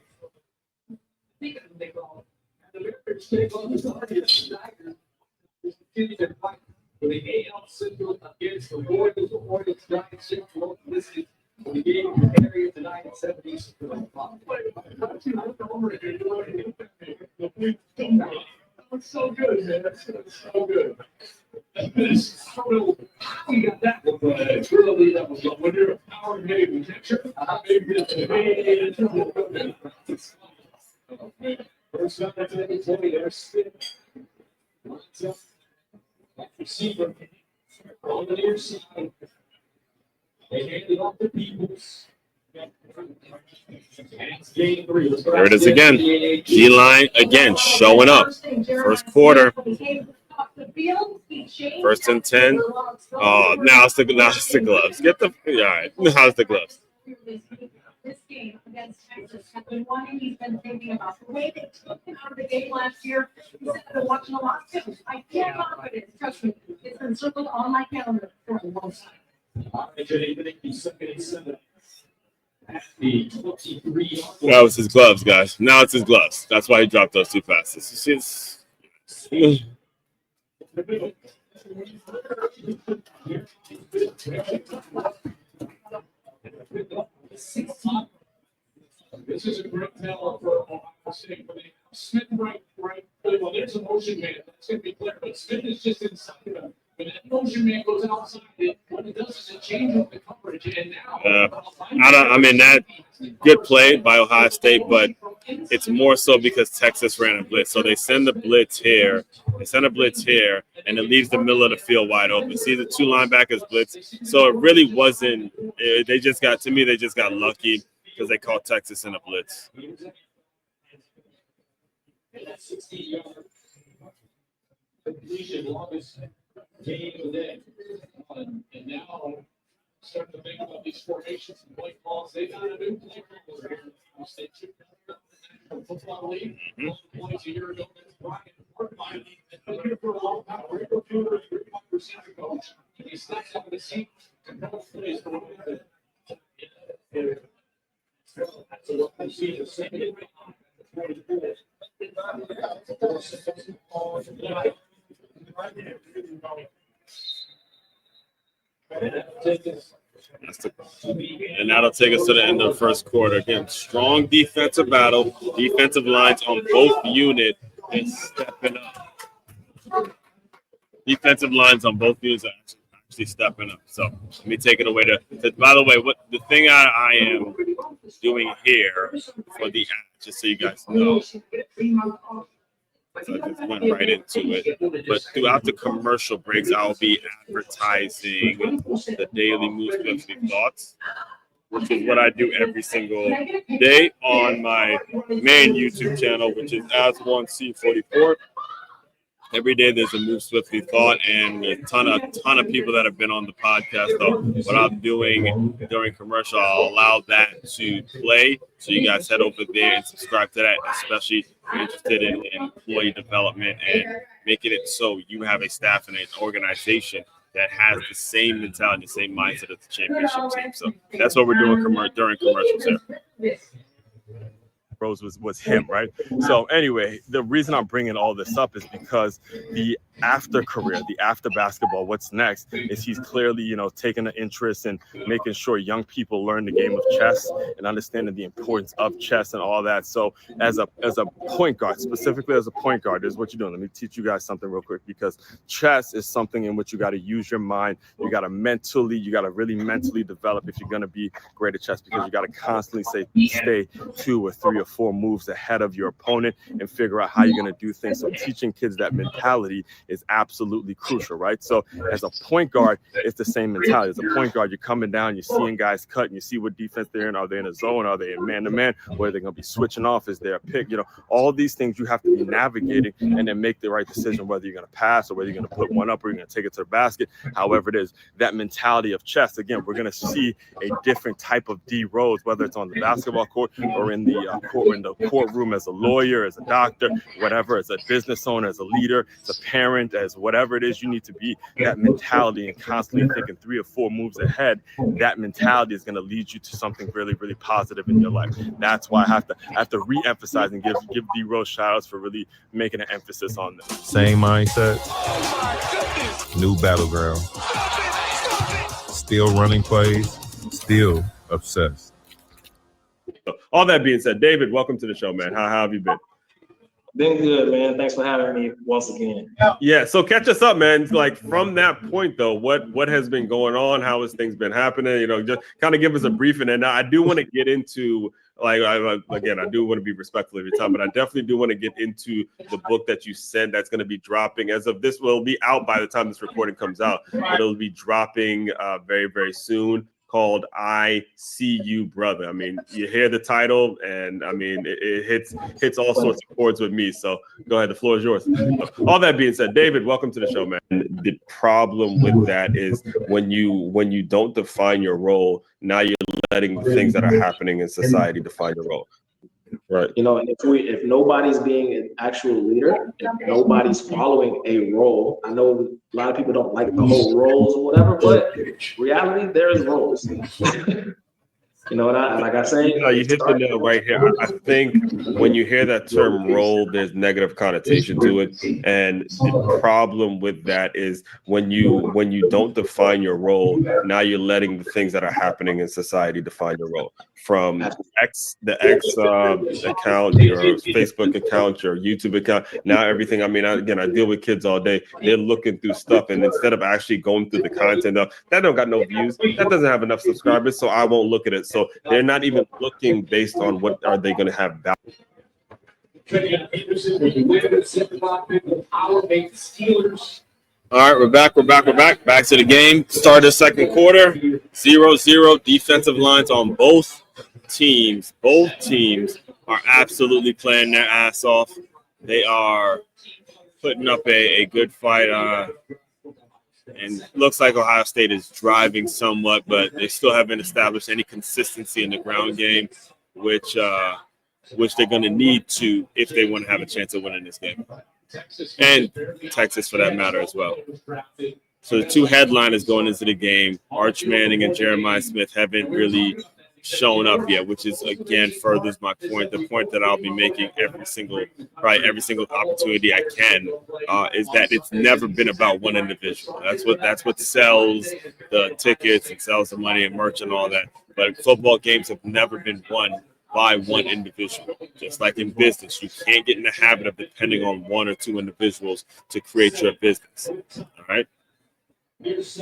The AL Central against the Warriors Giants Central listed for the game in the area tonight at 70s. That's so good, man. That's so good. We got that one. It's really that was when you're a power game. First up, that's an 20 there. Receiver on the near side. They hand it off to Peoples. There it is again. G-line again showing up. First quarter. 1st and 10. Oh, now it's the gloves. Get the all right. Now it's the gloves. This game against Texas has been one he's been thinking about. The way they took him out of the game last year, he said, I've been watching a lot too. I can't confidence. Trust me, it's been circled on my calendar for a long time. That was his gloves, guys. Now it's his gloves. That's why he dropped those 2 passes. This is a great tell for Ohio State. Smith right. Well, there's a motion man. That's going to be clear. But Smith is just inside of him. When that motion man goes outside, what it does is it changes up the coverage. And now, that good play by Ohio State, but it's more so because Texas ran a blitz. So they send the blitz here, They send a blitz here, and it leaves the middle of the field wide open. See the two linebackers blitz. So it really wasn't. They just got lucky because they called Texas in a blitz. Completion, longest game of the day. And now starting to think about these formations and play calls. They got a new play caller here. State Football League. Points a year ago. That's Brian Portline. And been here for a long time. We're going to do receiver coach. He steps up the seat to coach plays for the that's what we see the second. And that'll take us to the end of the first quarter. Again, strong defensive battle. Defensive lines on both units is stepping up. Defensive lines on both units are actually stepping up. So let me take it away by the way, what the thing I am doing here for the app, just so you guys know. So I just went right into it. But throughout the commercial breaks, I'll be advertising the Daily Moose 50 Thoughts, which is what I do every single day on my main YouTube channel, which is As1C44. Every day there's a Move Swiftly thought, and a ton of people that have been on the podcast. So what I'm doing during commercial, I'll allow that to play. So you guys head over there and subscribe to that, especially if you're interested in employee development and making it so you have a staff and an organization that has the same mentality, the same mindset as the championship team. So that's what we're doing during commercials here. Rose was him, right? So anyway, the reason I'm bringing all this up is because the after career, the after basketball, what's next is he's clearly, taking an interest in making sure young people learn the game of chess and understanding the importance of chess and all that. So as a point guard, specifically as a point guard, is what you're doing. Let me teach you guys something real quick, because chess is something in which you got to use your mind. You got to really mentally develop if you're going to be great at chess, because you got to constantly stay 2 or 3 or 4 moves ahead of your opponent and figure out how you're going to do things. So teaching kids that mentality is absolutely crucial, right? So as a point guard, it's the same mentality. As a point guard, you're coming down, you're seeing guys cut, and you see what defense they're in. Are they in a zone? Are they in man-to-man? Where they're going to be switching off? Is there a pick? All these things you have to be navigating and then make the right decision, whether you're going to pass or whether you're going to put one up or you're going to take it to the basket. However it is, that mentality of chess, again, we're going to see a different type of D Rose, whether it's on the basketball court or in the courtroom as a lawyer, as a doctor, whatever, as a business owner, as a leader, as a parent, as whatever it is you need to be. That mentality and constantly thinking 3 or 4 moves ahead, that mentality is going to lead you to something really, really positive in your life. That's why I have to re-emphasize and give D Rose shout outs for really making an emphasis on this. Same mindset, new battleground, still running plays, still obsessed. All that being said, David, welcome to the show, man. How have you been? Been good, man. Thanks for having me once again. Yeah, so catch us up, man. Like, from that point, though, what has been going on? How has things been happening? Just kind of give us a briefing. And I do want to get into, I do want to be respectful of your time, but I definitely do want to get into the book that you sent that's going to be dropping. As of this, will be out by the time this recording comes out, but it'll be dropping very, very soon, called I See You, Brother. I mean, you hear the title, and I mean, it hits all sorts of chords with me. So go ahead, the floor is yours. All that being said, David, welcome to the show, man. The problem with that is when you don't define your role, now you're letting the things that are happening in society define your role. Right. If nobody's being an actual leader, if nobody's following a role, I know a lot of people don't like the whole roles or whatever, but reality, there's roles. And like I say, you hit the nail right here. I think when you hear that term role, there's negative connotation to it. And the problem with that is when you don't define your role, now you're letting the things that are happening in society define your role. From the X account, your Facebook account, your YouTube account, now everything. I mean, I deal with kids all day. They're looking through stuff, and instead of actually going through the content of that don't got no views, that doesn't have enough subscribers, so I won't look at it. So they're not even looking based on what are they going to have value. Anderson with the win at 7 o'clock pick with Power Make Steelers. All right, we're back. Back to the game. Start of the second quarter. 0-0 defensive lines on both teams. Both teams are absolutely playing their ass off. They are putting up a good fight. And looks like Ohio State is driving somewhat, but they still haven't established any consistency in the ground game, which they're going to need to if they want to have a chance of winning this game. And Texas, for that matter, as well. So the two headliners going into the game, Arch Manning and Jeremiah Smith, haven't really shown up yet, which is, again, furthers my point. The point that I'll be making every single opportunity I can is that it's never been about one individual. That's what sells the tickets and sells the money and merch and all that. But football games have never been won by one individual. Just like in business, you can't get in the habit of depending on one or two individuals to create your business. All right? It's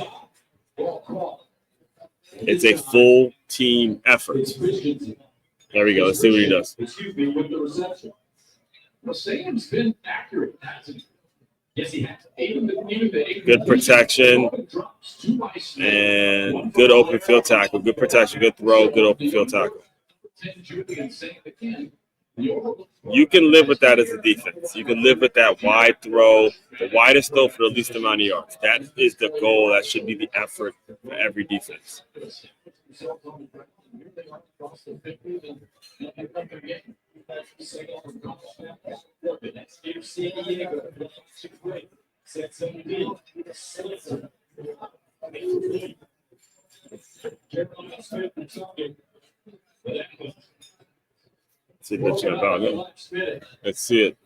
a full team effort. There we go. Let's see what he does. Excuse me, with the reception. Well, Sayin's been accurate, hasn't he? Yes, he has. Good protection and good open field tackle. Good protection, good throw, good open field tackle. You can live with that as a defense. You can live with that wide throw, the widest throw for the least amount of yards. That is the goal. That should be the effort for every defense. See what you're about. Let's see it.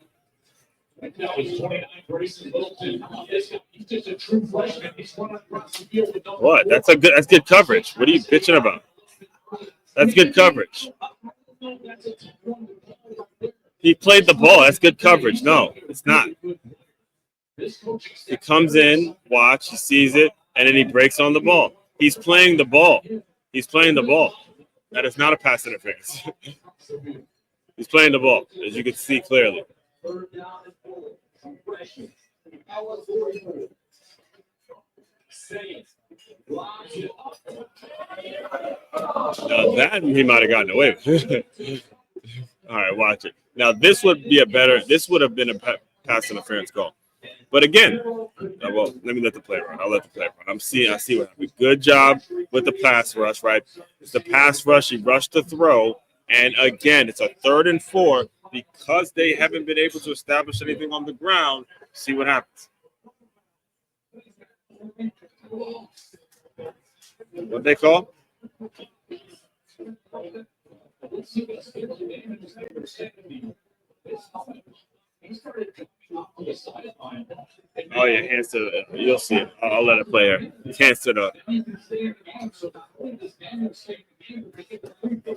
What? That's good coverage. What are you bitching about? That's good coverage. He played the ball. That's good coverage. No, it's not. He comes in, watch, he sees it, and then he breaks on the ball. He's playing the ball. He's playing the ball. That is not a pass interference. He's playing the ball, as you can see clearly. Now that he might have gotten away with. All right, watch it. Now this would have been a pass interference call. But again, well, let me let the play run. I'll let the play run. I see what happened. Good job with the pass rush, right? It's the pass rush. He rushed the throw. And again, it's a 3rd and 4 because they haven't been able to establish anything on the ground. See what happens. What they call? Oh yeah, hands to the. You'll see it. I'll let it play here. Hands to the.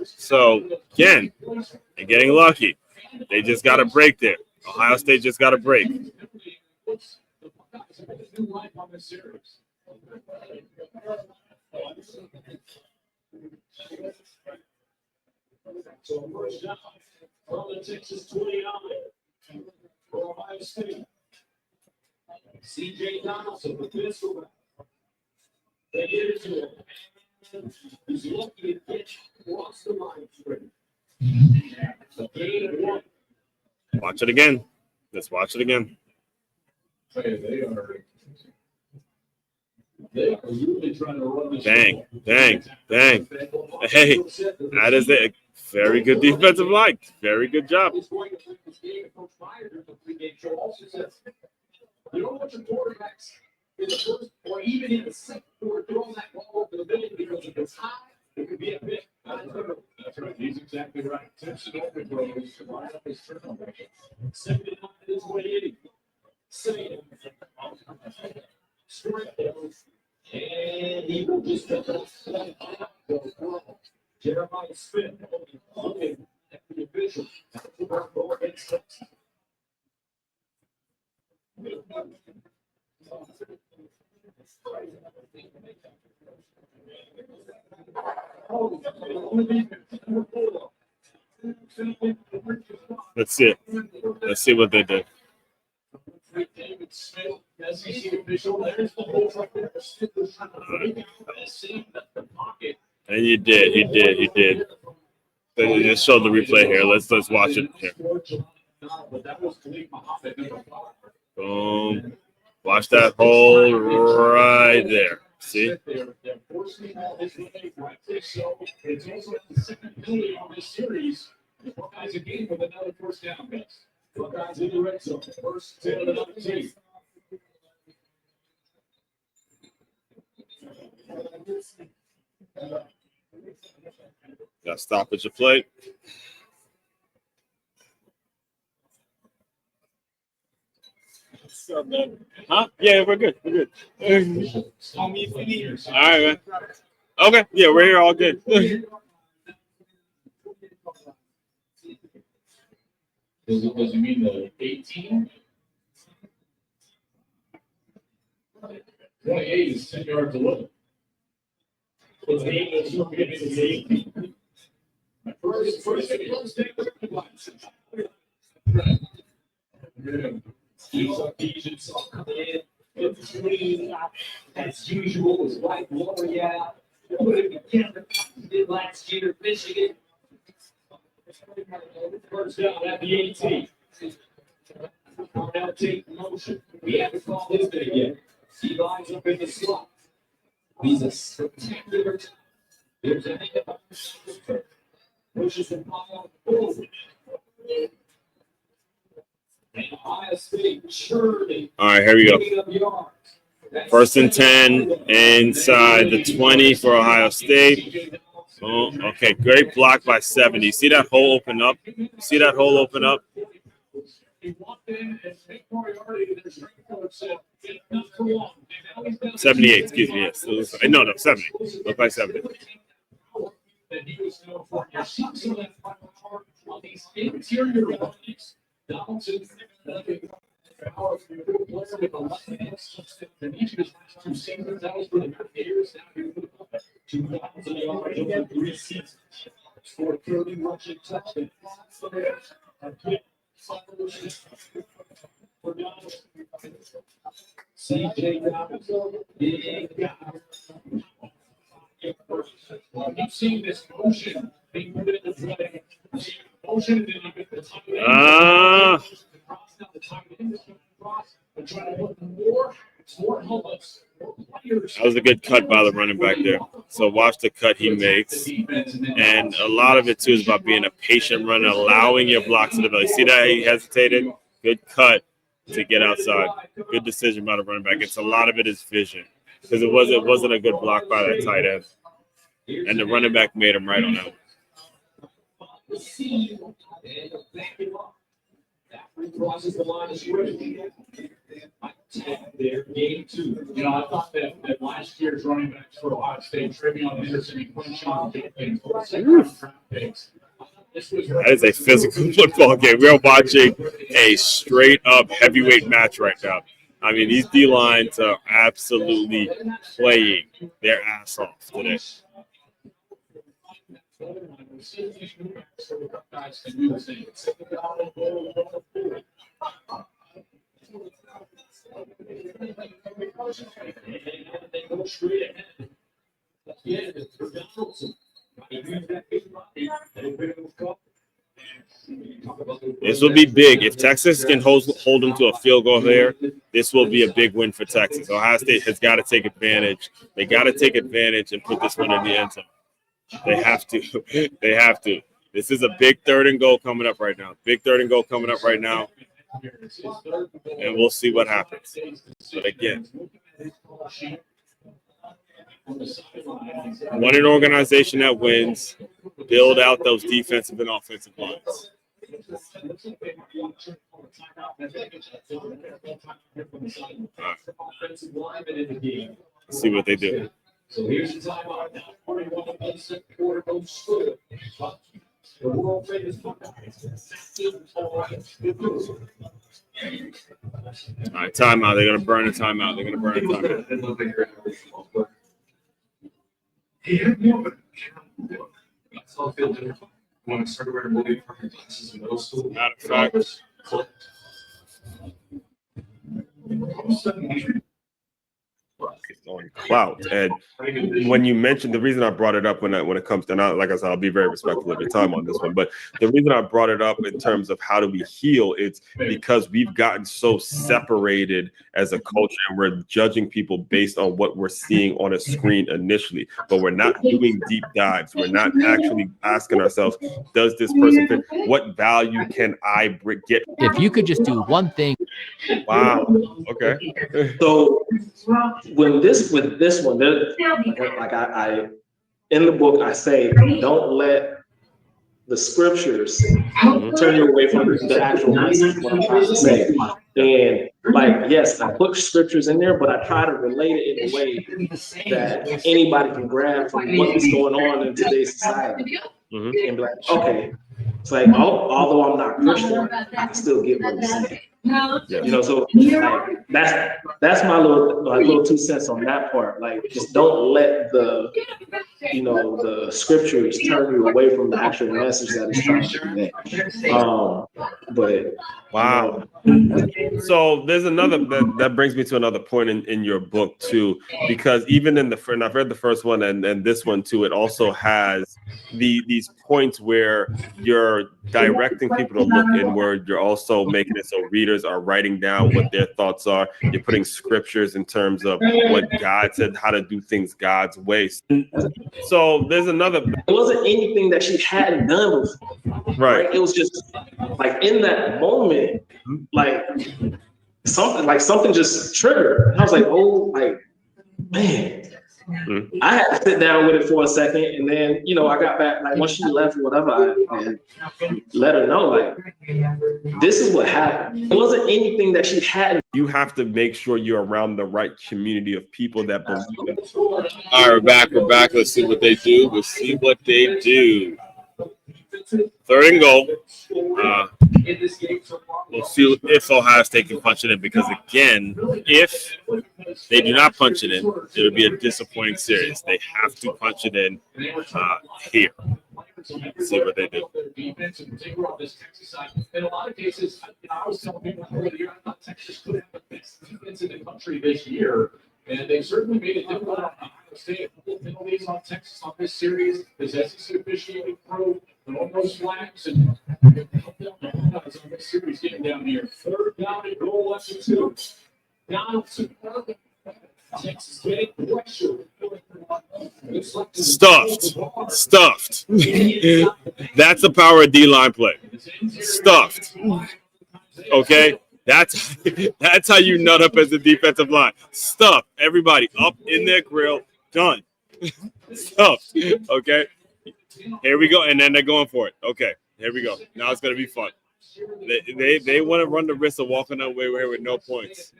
So again, they're getting lucky. They just got a break there. Ohio State just got a break. So first down from the Texas 29 for Ohio State. C.J. Donaldson with this one. They get it to him. He's lucky to get across the line straight. Watch it again. Let's watch it again. They are really trying to run this. Dang. Hey, that is a very good defensive line. Very good job. You don't want your quarterbacks in the first or even in the second quarter throwing that ball over the middle because if it's high, it could be a pick. That's right. He's exactly right. Second and 9 is way in. Sayin. And he will just Jeremiah Smith looking at the official. Let's see it. Let's see what they did. David Smith, SEC official. There's the whole pocket. And he did. They just showed the replay here. Let's watch it here. Boom. Watch that hole right there. See? It's also the second penalty on this series. Buckeyes again with another first down pass. Buckeyes in the red zone. First to another team. Got stoppage of play. Huh? Yeah, we're good. All right, man. Okay. Yeah, we're here all good. Does it mean the 18? 28 is 10 yards away. It's the 18. As usual, was like L'Oreal. Put it together. Did last year, Michigan. First down at the 18. Carnell Tate in motion. We haven't called this day yet. He lines up in the slot. He's a spectacular. There's a pushes the ball forward. And Ohio State surely. All right, here we go. First and 10 inside the 20 for Ohio State. Oh, okay, great block by 70. See that hole open up? 78, excuse me. Yes. No, 70. Look like 70. You've seen this motion being put into play. Motion that was a good cut by the running back there. So watch the cut he makes. And a lot of it, too, is about being a patient runner, allowing your blocks to develop. See that he hesitated? Good cut to get outside. Good decision by the running back. A lot of it is vision because it wasn't a good block by that tight end. And the running back made him right on that. Crosses the line of scrimmage. There, game 2. You know, I thought that last year's running backs for Ohio State, Trevion Henderson and Quinn Sean, that is a physical football game. We are watching a straight-up heavyweight match right now. I mean, these D-lines are absolutely playing their ass off today. This will be big. If Texas can hold them to a field goal here, this will be a big win for Texas. Ohio State has got to take advantage. They got to take advantage and put this one in the end zone. They have to. They have to. This is a big 3rd and goal coming up right now. And we'll see what happens. But again, want an organization that wins, build out those defensive and offensive lines. Let's see what they do. So here's the timeout now. 41 in the second quarter goes through. The world famous Buckeyes. All right, timeout. They're going to burn a timeout. when I started wearing blue parking glasses in middle school. Matter of fact, it's on clout. And when you mentioned, the reason I brought it up when it comes to, not like I said, I'll be very respectful of your time on this one, but the reason I brought it up in terms of how do we heal, it's because we've gotten so separated as a culture, and we're judging people based on what we're seeing on a screen initially, but we're not doing deep dives. We're not actually asking ourselves, does this person fit? What value can I get? If you could just do one thing. Wow. Okay. So with this one, like I in the book I say, don't let the scriptures turn you away from the actual message. What I'm trying to say, and like yes, I put scriptures in there, but I try to relate it in a way that anybody can grab from what's going on in today's society, and be like, okay, it's like although I'm not Christian, I can still get what he's saying. You know, so like that's my little 2 cents on that part. Like, just don't let the scriptures turn you away from the actual message that it's trying to convey. But wow. So there's another that brings me to another point in your book too, because even in and I've read the first one and this one too, it also has these points where you're directing people to look inward. You're also making it so readers are writing down what their thoughts are. You're putting scriptures in terms of what God said, how to do things God's way. So there's another. It wasn't anything that she hadn't done before. Right. It was just like in that moment, like something just triggered. And I was like, oh, like, man. I had to sit down with it for a second, and then I got back. Like once she left, or whatever, I let her know, like, this is what happened. It wasn't anything that she hadn't. You have to make sure you're around the right community of people that believe in. All right, we're back. Let's see what they do. We'll see what they do. 3rd and goal. We'll see if Ohio State can punch it in, because again, if they do not punch it in, it'll be a disappointing series. They have to punch it in here. Let's see what they do. In a lot of cases, I was telling people earlier, I thought Texas could have the best defense in the country this year. And they certainly made it difficult on Ohio State. Penalties on Texas on this series. This SEC officiating pro, no those flags, and on this series getting down here. 3rd down and goal, less than 2. Donaldson. Texas getting pressure. Stuffed. That's the power of D-line play. Stuffed. Okay? That's how you nut up as a defensive line. Stuff. Everybody up in their grill. Done. Stuffed. Okay? Here we go. And then they're going for it. Okay. Here we go. Now it's going to be fun. They want to run the risk of walking away with no points.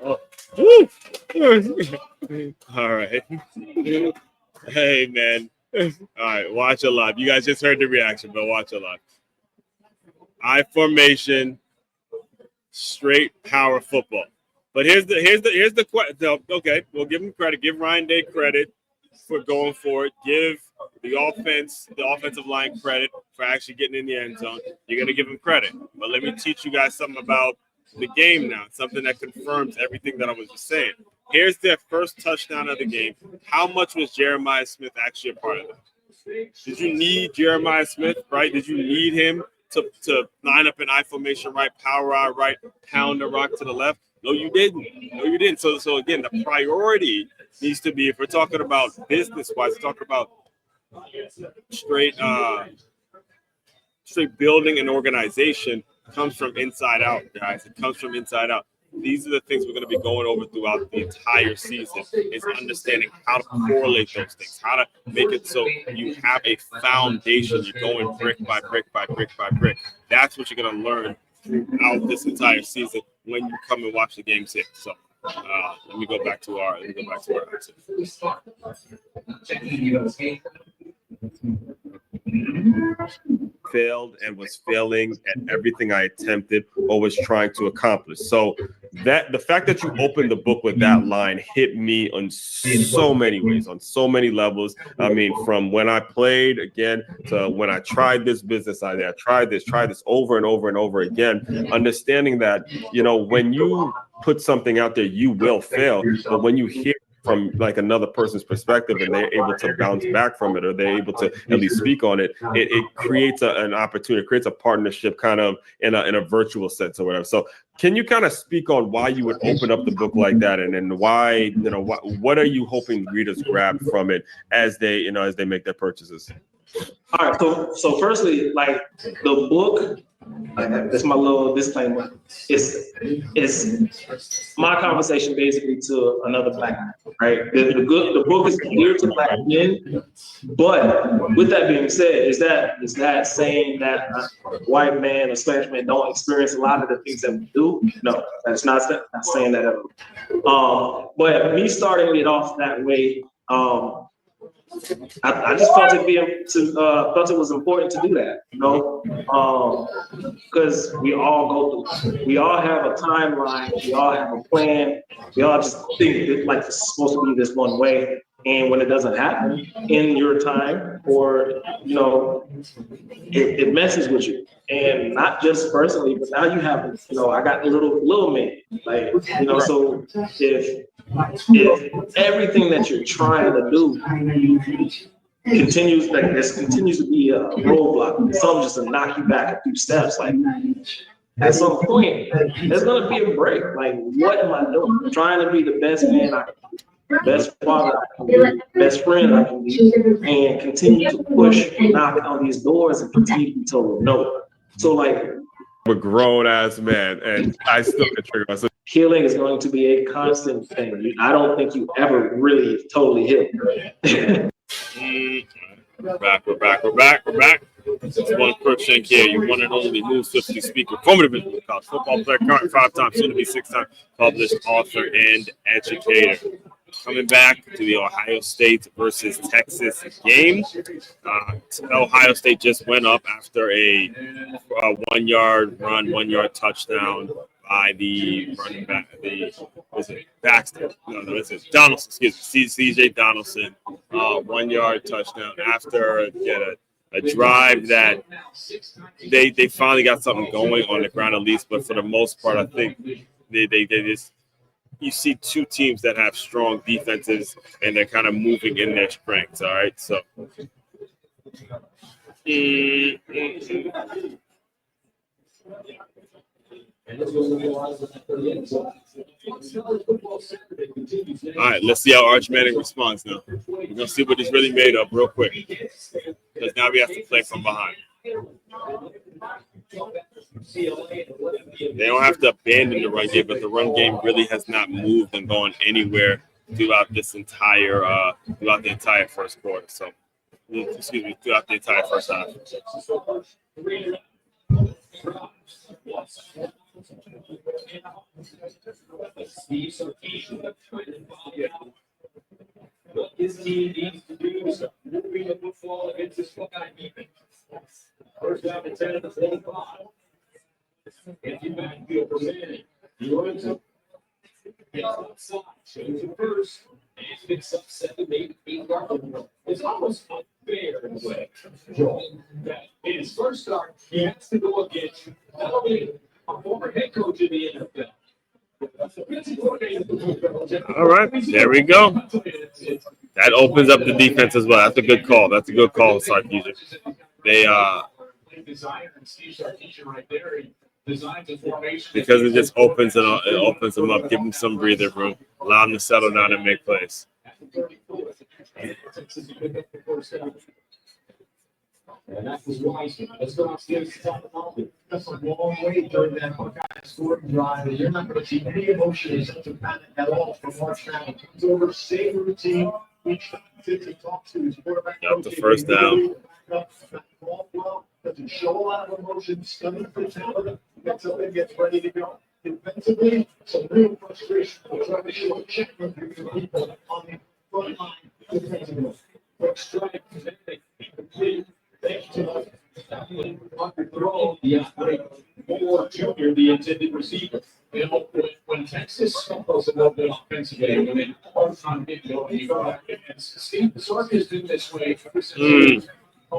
Oh. Woo. All right. Hey, man. All right, watch it live. You guys just heard the reaction, but watch it live. I formation, straight power football. But here's the question. Okay, we'll give him credit. Give Ryan Day credit for going for it. Give the offensive line credit for actually getting in the end zone. You're gonna give him credit. But let me teach you guys something about the game now. Something that confirms everything that I was just saying. Here's their first touchdown of the game. How much was Jeremiah Smith actually a part of that? Did you need Jeremiah Smith, right? Did you need him to line up an I formation right, power out right, pound the rock to the left? No, you didn't. So again, the priority needs to be, if we're talking about business-wise, we're talking about straight building an organization, comes from inside out, guys. It comes from inside out. These are the things we're going to be going over throughout the entire season, is understanding how to correlate those things, how to make it so you have a foundation. You're going brick by brick by brick by brick. That's what you're going to learn throughout this entire season when you come and watch the games here. So let me go back to our answer. failed and was failing at everything I attempted or was trying to accomplish. So that the fact that you opened the book with that line hit me on so many ways, on so many levels. I mean, from when I played again to when I tried this business idea, I tried this over and over and over again, understanding that, you know, when you put something out there, you will fail. But when you hear from like another person's perspective and they're able to bounce back from it, or they're able to at least speak on it, it creates an opportunity, it creates a partnership kind of in a virtual sense or whatever. So can you kind of speak on why you would open up the book like that, and then why, you know, what are you hoping readers grab from it as they, you know, as they make their purchases? All right, so firstly, like the book, that's my little disclaimer. It's my conversation basically to another Black man, right? The book is geared to Black men, but with that being said, is that saying that a white man or Spanish man don't experience a lot of the things that we do? No, that's not saying that at all. But me starting it off that way, I just felt it was important to do that, you know, because we all go through, we all have a timeline, we all have a plan, we all just think that like it's supposed to be this one way, and when it doesn't happen in your time, or you know, it messes with you, and not just personally, but now you have, you know, I got little man, like, you know, so if everything that you're trying to do continues to be a roadblock, something just to knock you back a few steps, like at some point there's gonna be a break. Like, what am I doing? I'm trying to be the best man I can be, best father I can be, best friend I can be, and continue to push and knock on these doors and continue to be told no. So like, I'm a grown ass man, and I still get triggered myself. Healing is going to be a constant thing. I don't think you ever really totally heal. We're back. It's one Crook Shank here, your one and only Move Swiftly speaker, former division college football player, current 5-time, soon to be 6-time published author and educator. Coming back to the Ohio State versus Texas game. Ohio State just went up after a 1-yard run, 1-yard touchdown by the running back, Baxter? No, it's Donaldson, excuse me, C.J. Donaldson. 1-yard touchdown after a drive that they finally got something going on the ground at least, but for the most part, I think they just, you see two teams that have strong defenses and they're kind of moving in their strengths. All right, so. All right, let's see how Arch Manning responds now. We're going to see what he's really made of real quick, because now we have to play from behind. They don't have to abandon the run game, but the run game really has not moved and gone anywhere throughout the entire first quarter. So, throughout the entire first half. What his team needs to do is moving the football against this Buckeye defense. First down and 10 at the 45. If you backfield for Manning, he runs up. Gets outside, shows him first, and picks up 7, 8 yards. It's almost unfair in a way, Joel, that in his first start, he has to go against not only a former head coach in the NFL. All right, there we go. That opens up the defense as well. That's a good call. Sarkisian. Because it just opens them up, give them some breather room, allow them to settle down and make plays. And that was wise. Let's go upstairs to talk about it. That's a long way during that Buckeye scoring drive. You're not going to see any emotions at all from March Manning. It's over, same routine. Each time to talk to his quarterback. Got the first down. Doesn't show a lot of emotion. Studies the talent. Gets up and gets ready to go. Defensively, some real frustration. Trying to show a check with people on the front line. Defensively. Quick strike. Complete. Thank you. Carnell Tate Jr., the intended receiver. You know, when Texas stumbles a little bit offensively, when they hard time getting going, you go back and Steve Sark has been this way ever since. I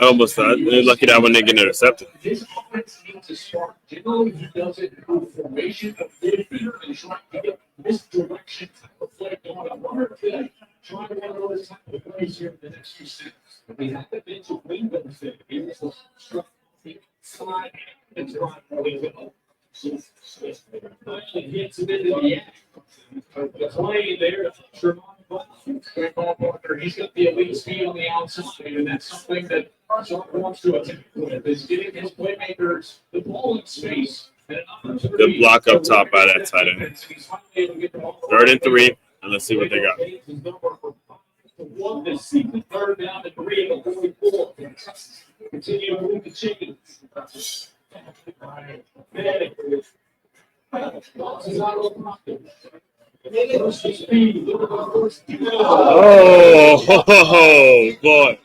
almost thought they're lucky that one didn't get intercepted. His offense needs a spark. Generally, he does it through formation of midfield and trying to get misdirection type of play going. I wonder if they try to run all this type of plays here in the next few seconds. We have the mental wing benefit. Here's the slide and try to win it up. Finally hits it into the act. The play there, he's got the elite speed on the outside, and that's something that Sark wants to attack with, is getting his playmakers the ball in space. Good block up top by that tight end. 3rd and 3, and let's see what they got. One this season, 3rd down and 3 and 44. Continue to move the chains. Oh, boy.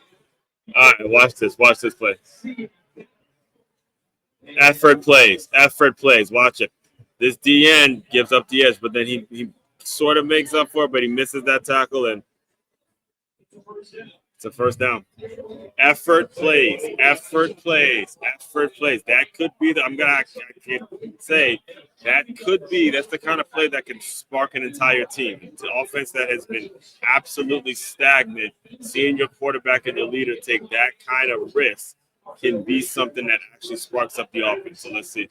All right, watch this play. Effort plays, watch it. This DN gives up the edge, but then he sort of makes up for it, but he misses that tackle, and it's a 1st down. Effort plays. That could be I can't say that could be. That's the kind of play that can spark an entire team. It's an offense that has been absolutely stagnant. Seeing your quarterback and your leader take that kind of risk can be something that actually sparks up the offense. So let's see.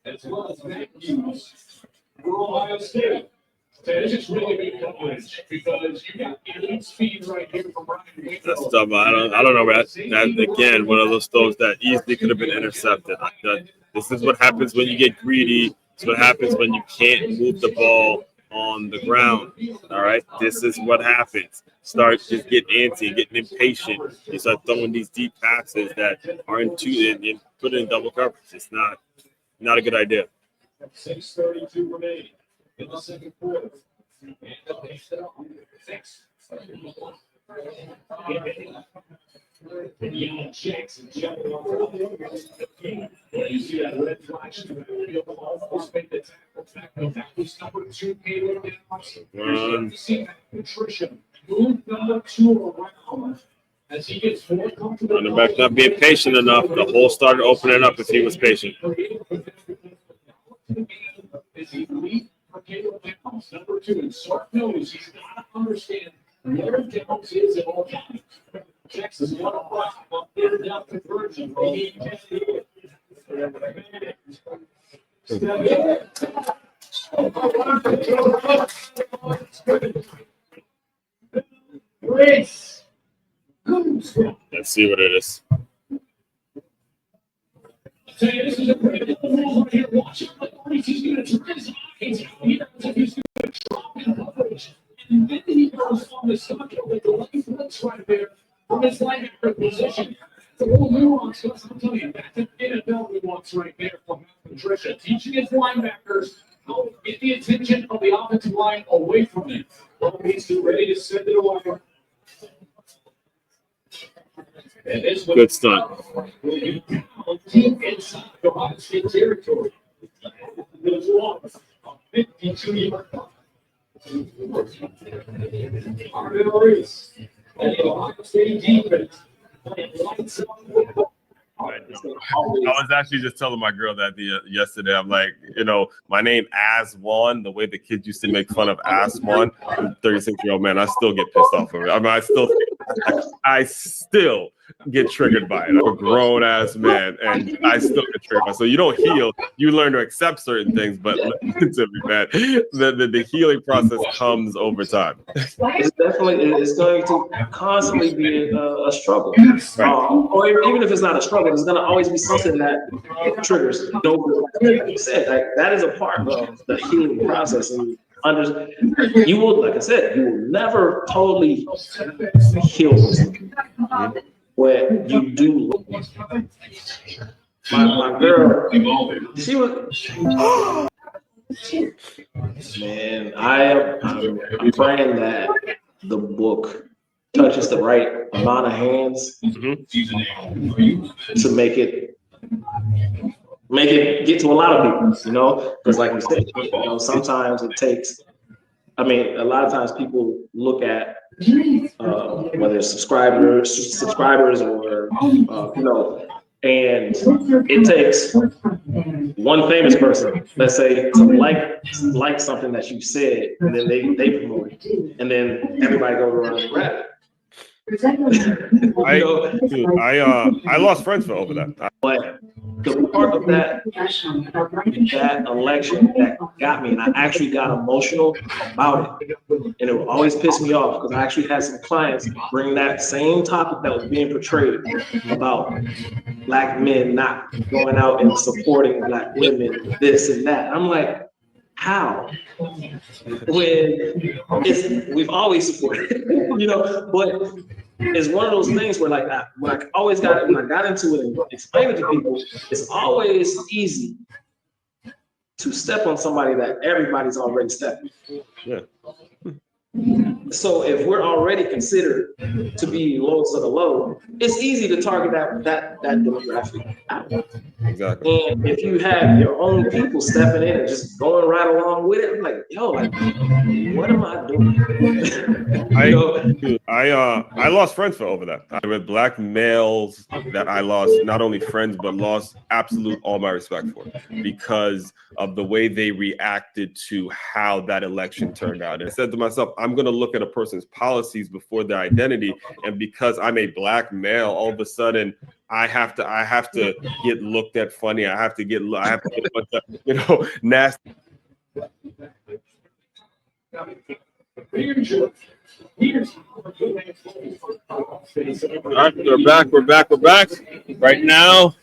As well as Matthews for Ohio State. So this is really big coverage because you got elite speed right here from Ryan. That's tough. I don't know. That again, one of those throws that easily could have been intercepted. This is what happens when you get greedy. It's what happens when you can't move the ball on the ground. All right, this is what happens. Just get antsy, getting impatient. You start throwing these deep passes that aren't too and put it in double coverage. It's not a good idea. 6:32 remaining in the second quarter. Jackson jumping you see that red flash almost made the tackle. That was number 2, Caleb. You see that Patricia move number 2 around as he gets more comfortable. Running back not being patient enough. The hole started opening up if he was patient. Is he lead for Caleb Downs, number 2, and Sark knows he's got to understand where Downs is at all times. Texas won a block on 3rd down conversion. Grace. Let's see what it is. Tell you, this is a great ball right here. Watch him. He's going to turn his eyes out here. He's going to drop in coverage. And then he goes on the stomach with the left foot right there from his linebacker position. It's a little nuance. I'm telling you, that's an NFL nuance right there from Patricia. Teaching his linebackers how to get the attention of the offensive line away from them. He's ready to send it away. Good stunt. Deep inside the Ohio State territory. 52-yard punt. Carnell Reese and the Ohio State defense playing lights out. I was actually just telling my girl that yesterday. I'm like, my name Aswan, the way the kids used to make fun of Aswan, 36-year-old man, I still get pissed off of it. I mean, I still get triggered by it. I'm a grown ass man, and I still get triggered by it. So you don't heal, you learn to accept certain things, but listen to me, man. The healing process comes over time. It's going to constantly be a struggle. Or even if it's not a struggle, there's going to always be something that triggers. Like you said, that is a part of the healing process. And you will, like I said, you will never totally heal something. When you do, my girl, she was. Man, I'm praying that the book touches the right amount of hands to make it get to a lot of people, you know, because like you said, you know, sometimes it takes. I mean, a lot of times people look at whether it's subscribers or you know, and it takes one famous person, let's say, to like something that you said, and then they promote it, and then everybody goes around and grab it. I lost friends for over that. But the part of that election that got me, and I actually got emotional about it, and it would always piss me off because I actually had some clients bring that same topic that was being portrayed about Black men not going out and supporting Black women, this and that. I'm like, how? When we've always supported, you know, but it's one of those things where when I got into it and explained it to people, it's always easy to step on somebody that everybody's already stepping. Yeah. So if we're already considered to be lowest of the low, it's easy to target that demographic out. Exactly. And if you have your own people stepping in and just going right along with it, I'm like, yo, like, what am I doing? I lost friends for over that. I read Black males that I lost not only friends but lost absolute all my respect for because of the way they reacted to how that election turned out. And I said to myself, I'm going to look at a person's policies before their identity, and because I'm a Black male, all of a sudden I have to get looked at funny. I have to get you know, nasty. All right, we're back. Right now,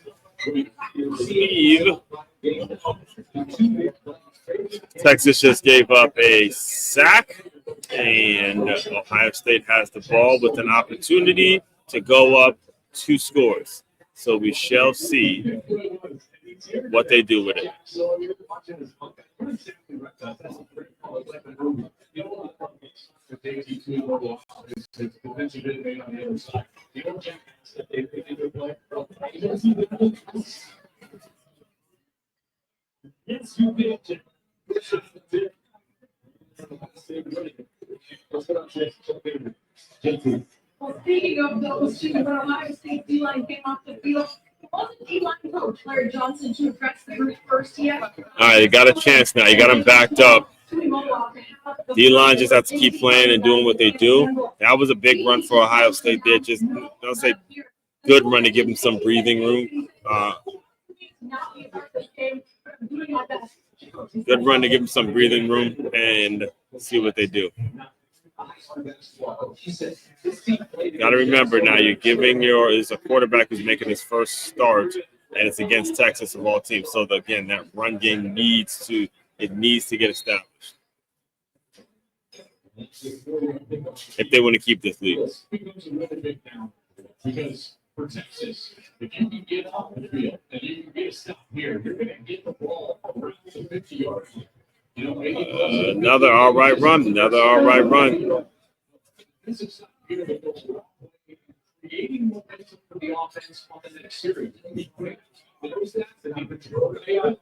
Texas just gave up a sack, and Ohio State has the ball with an opportunity to go up 2 scores. So we shall see what they do with it. Well, speaking of those two, when Ohio State D-line came off the field, wasn't D-line coach Larry Johnson to address the group first yet? All right, you got a chance now. You got them backed up. D-line just have to keep playing and doing what they do. That was a big run for Ohio State. They're just, don't say good run to give them some breathing room. Good run to give them some breathing room and see what they do. Got to remember now, you're giving is a quarterback who's making his first start, and it's against Texas of all teams. So again, that run game needs to get established if they want to keep this lead. Because for Texas, if you can get off the field and you can get a stop here, you're going to get the ball around the 50 yards. You know, Another all right run. This is beautiful. Creating momentum for the offense on the next series. Those that have been thrown out,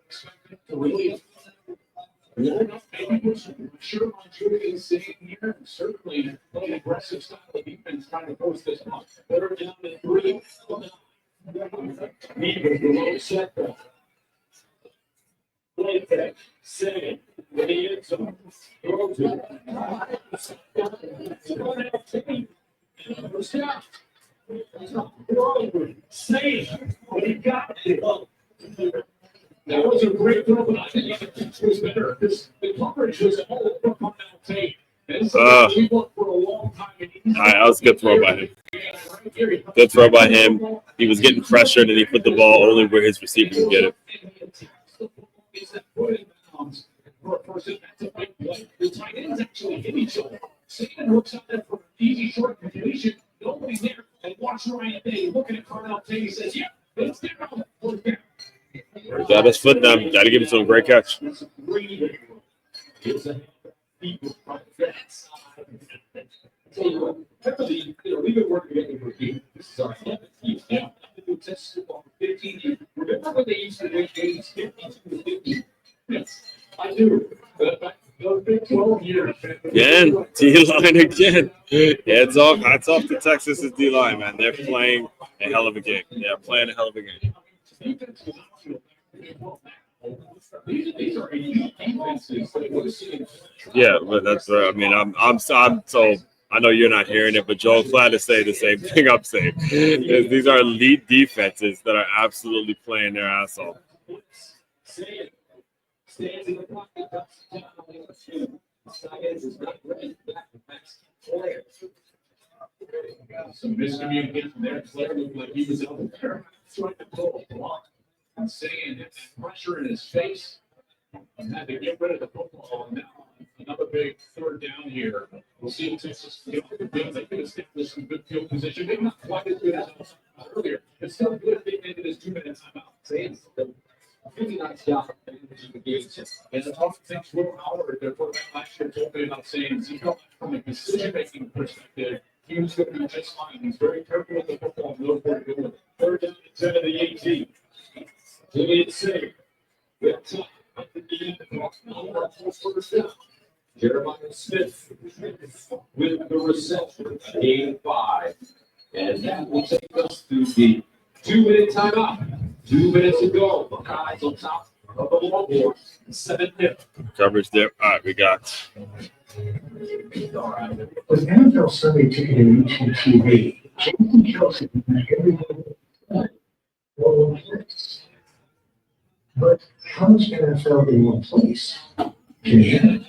expected to really maybe sure on Julian Sayin here, certainly an aggressive style of defense trying to post this one. Better down than 3. Even below setback. Play tech, Sayin, in the end zone. Throws it. Sayin, when he got it. That was a great throw, but I think it was better because the coverage was all from Carnell Tate. We worked for a long time. All right, that was a good throw by him. Good throw by him. He was getting pressured, and he put the ball only where his receiver could get it. The tight ends actually hit each other. Sayin hooks up there for an easy short completion. Nobody there. And watch Ryan Day looking at Carnell Tate. He says, yeah, it's down. Got his foot down. Got to give it to him. Great catch. We've been working together for years. This is our 7th year. For 15 years. Remember when they used to win games 52 to 50? Yes, I do. Those big 12 years. Again, D-line again. Hats off to Texas's D-line, man. They're playing a hell of a game. They're playing a hell of a game. These are elite defenses that we're seeing. Yeah, but that's I mean, I'm so I know you're not hearing it, but Joel glad to say the same thing I'm saying. These are elite defenses that are absolutely playing their ass off. Some miscommunication there. Player looked like he was out there trying to pull a block. And saying that pressure in his face and had to get rid of the football. And now another big third down here. We'll see if Texas can get the field. They could establish some good field position. Maybe not quite as good as earlier. It's still good if they made it as 2-minute timeout. Saying really nice job. And the top things Will Howard, their quarterback last year, told me about saying he felt from a decision-making perspective, he was going to be just fine. He's very careful with the football and knows where to go with it. Third down and 10 of the 18. Julian Sayin. Good time at the end. Jeremiah Smith with the reception. Game 5. And that will take us to the 2-minute timeout. 2 minutes to go. Buckeyes on top of the Longhorns. 7-0. Coverage there. All right, we got. With NFL Sunday Ticket and YouTube TV, Jason Kelsey has everything all in place. But how much NFL in one place can you have?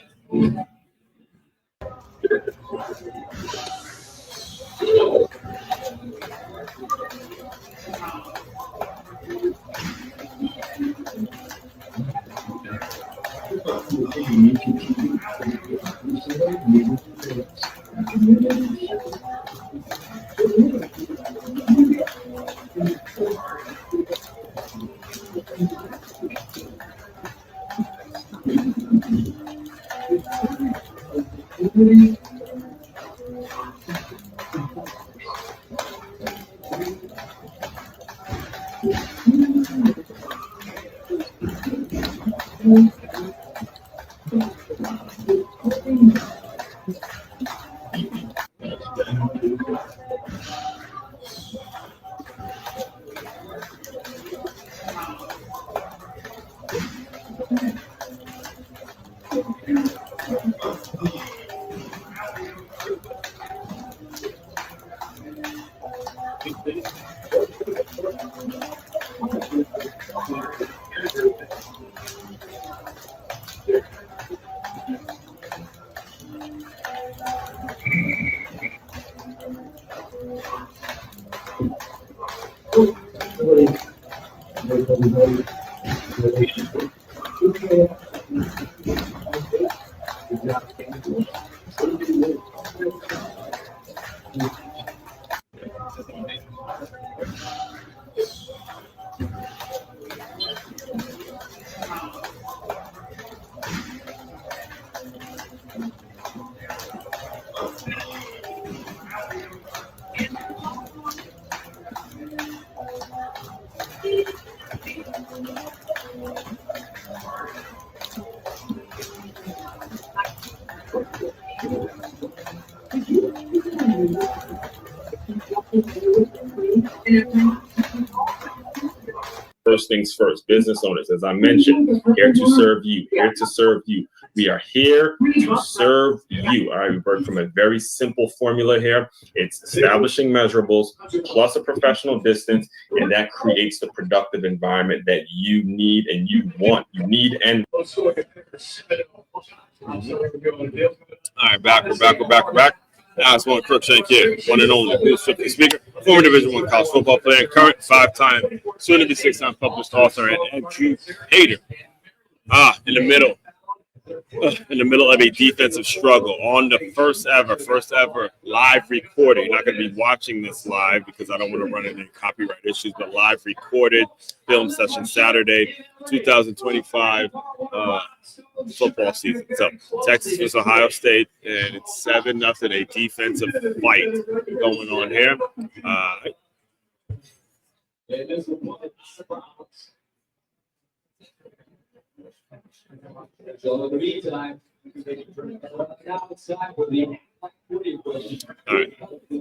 First things first, business owners, as I mentioned, here to serve you, here to serve you. We are here to serve you. All right, we work from a very simple formula here. It's establishing measurables plus a professional distance, and that creates the productive environment that you need and you want. You need and. All right, we're back. Now it's one Crookshank here, one and only Bill Swiftly speaker, former Division I college football player, current 5-time, soon to be 6-time published author, and educator. In the middle in the middle of a defensive struggle on the first ever live recording. You're not going to be watching this live because I don't want to run into copyright issues, but live recorded film session Saturday, 2025 football season. So Texas vs. Ohio State, and it's 7-0, a defensive fight going on here. So in the meantime, outside with the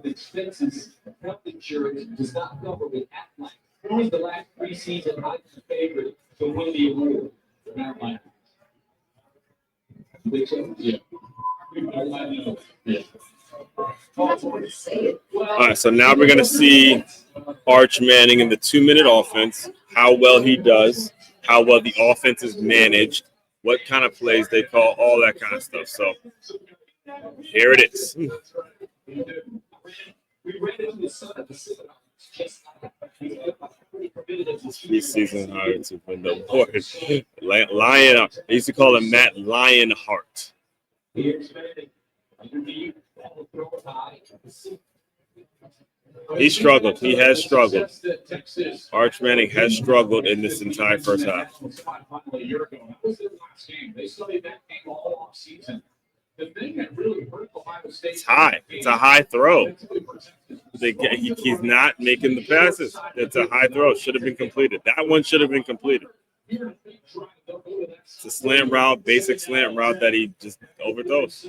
expenses, health insurance does not cover with Aflac. Only the last preseason Heisman favorite to win the award. Aflac. All right, so now we're going to see Arch Manning in the 2-minute offense, how well he does, how well the offense is managed, what kind of plays they call, all that kind of stuff. So here it is. Preseason hire to win the award. Lion, I used to call him Matt Lionheart. He struggled. He has struggled. Arch Manning has struggled in this entire first half. It's high. It's a high throw. He's not making the passes. It's a high throw. Should have been completed. That one should have been completed. It's a slant route, basic slant route that he just overthrows.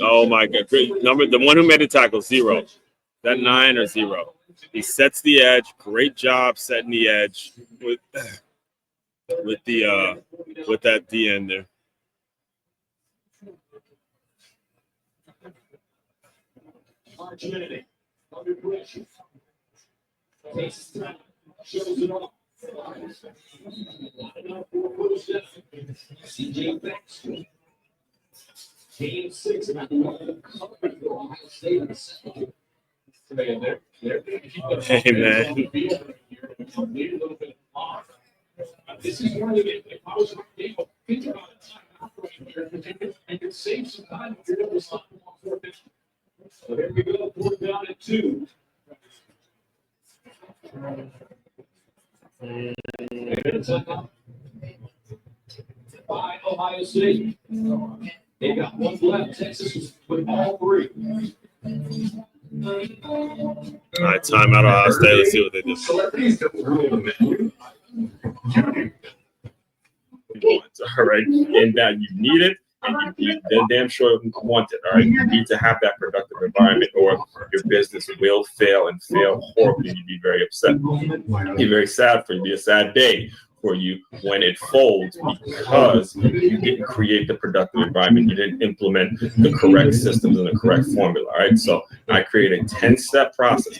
Oh my God! Great number. The one who made the tackle, 0. That 9 or 0. He sets the edge. Great job setting the edge with that D end there. Under pressure. Takes time. Shows it off. CJ Baxter. Game 6 and Ohio State. Hey, man. This is one of the if I was able to think about it, I could save some time if you're able to stop them on 4th down. So here we go, 4th down at 2. By Ohio State. They got one left. Texas was with all 3. All right, timeout Ohio State. Let's see what they do. All right, and that you need it, and you damn sure want it. All right, you need to have that productive environment, or your business will fail and fail horribly. You'd be very upset. Be very sad for you. Be a sad day for you when it folds because you didn't create the productive environment. You didn't implement the correct systems and the correct formula. All right. So I create a 10-step process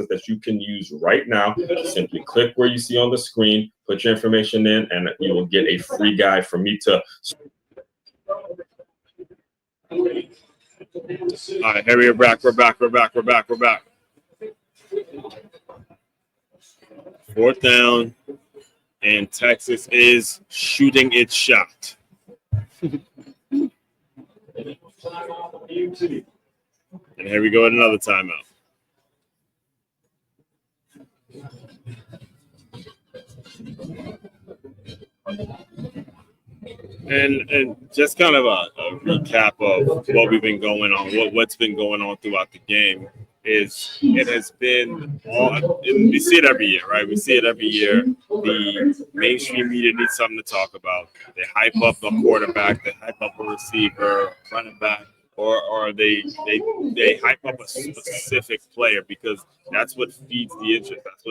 that you can use right now. Simply click where you see on the screen, put your information in, and you will get a free guide from me to. All right, here we are back. We're back. 4th down. And Texas is shooting its shot. And here we go at another timeout. And just kind of a recap of what we've been going on, what's been going on throughout the game. Is it has been we see it every year, right? We see it every year. The mainstream media needs something to talk about. They hype up a quarterback, they hype up a receiver, running back, or they hype up a specific player because that's what feeds the interest. That's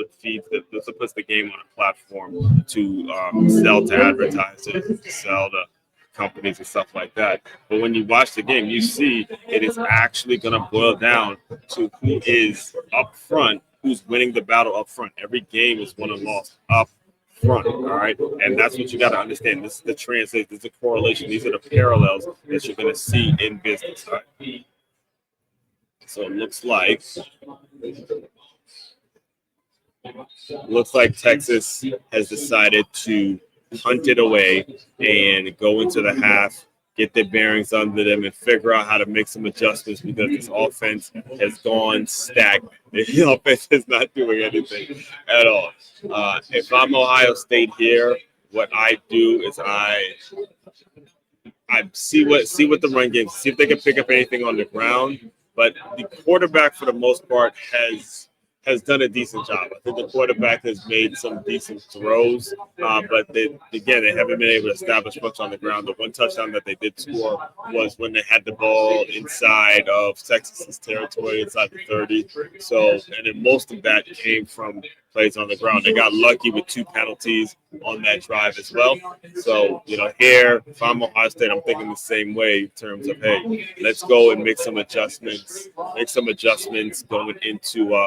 what puts the game on a platform to sell to advertisers, to sell to companies and stuff like that. But when you watch the game, you see it is actually going to boil down to who is up front, who's winning the battle up front. Every game is won and lost up front, all right? And that's what you got to understand. This is the translate, this is the correlation. These are the parallels that you're going to see in business, all right? So it looks like Texas has decided to punt it away and go into the half, get their bearings under them, and figure out how to make some adjustments because this offense has gone stagnant. The offense is not doing anything at all. If I'm Ohio State here, what I do is I see what the run game, see if they can pick up anything on the ground. But the quarterback, for the most part, has done a decent job. I think the quarterback has made some decent throws, but they haven't been able to establish much on the ground. The one touchdown that they did score was when they had the ball inside of Texas's territory, inside the 30. So, and then most of that came from plays on the ground. They got lucky with 2 penalties on that drive as well. So, here, if I'm Ohio State, I'm thinking the same way in terms of, hey, let's go and make some adjustments going into the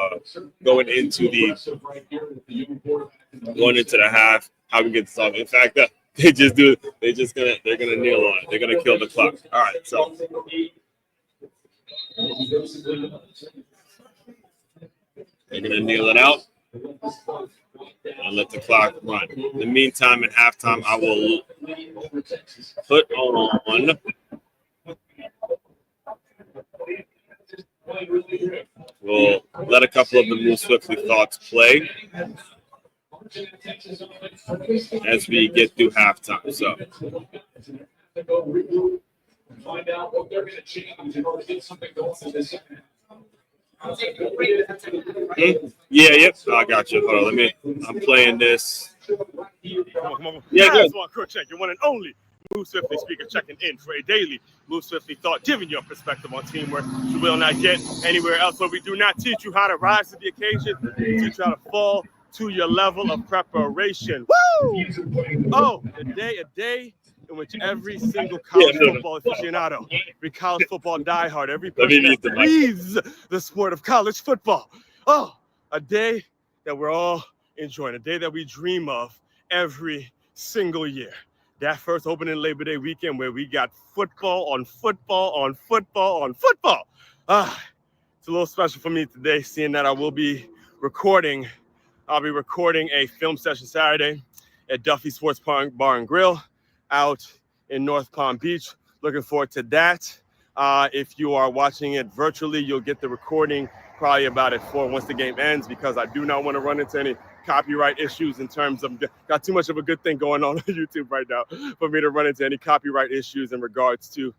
half. How we get this off? In fact, they're gonna kneel on it. They're gonna kill the clock. All right, so. They're gonna kneel it out and let the clock run. In the meantime, at halftime, I will put on. We'll let a couple of the Move Swiftly thoughts play as we get through halftime. So. Find out what they're going to change in order to get something going in this. Yeah, yep. I got you. Hold on, I'm playing this. Come on. Yeah, good. One Crook Check, your one and only Move Swiftly speaker checking in for a daily Move Swiftly thought, giving your perspective on teamwork you will not get anywhere else. Where we do not teach you how to rise to the occasion, we teach you how to fall to your level of preparation. Woo! Oh, a day in which every single college football aficionado, every college football diehard, every person that breathes the sport of college football. Oh, a day that we're all enjoying, a day that we dream of every single year. That first opening Labor Day weekend where we got football on football on football on football. It's a little special for me today, seeing that I'll be recording a film session Saturday at Duffy Sports Bar and Grill out in North Palm Beach. Looking forward to that. If you are watching it virtually, you'll get the recording probably about at 4 once the game ends, because I do not want to run into any copyright issues in terms of, got too much of a good thing going on YouTube right now for me to run into any copyright issues in regards to,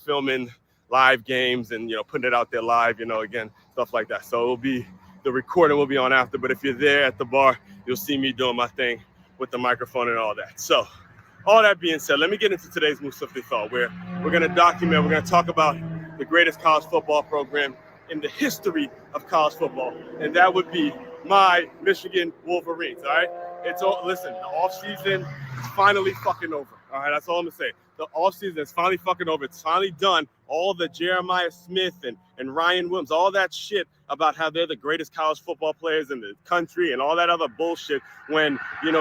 filming live games and, putting it out there live, again, stuff like that. So the recording will be on after, but if you're there at the bar, you'll see me doing my thing with the microphone and all that. So all that being said, let me get into today's Move Swiftly Thought, where we're going to talk about the greatest college football program in the history of college football, and that would be my Michigan Wolverines, all right? Listen, the offseason is finally fucking over, all right? That's all I'm going to say. The offseason is finally fucking over. It's finally done. All the Jeremiah Smith and Ryan Williams, all that shit about how they're the greatest college football players in the country and all that other bullshit, when, we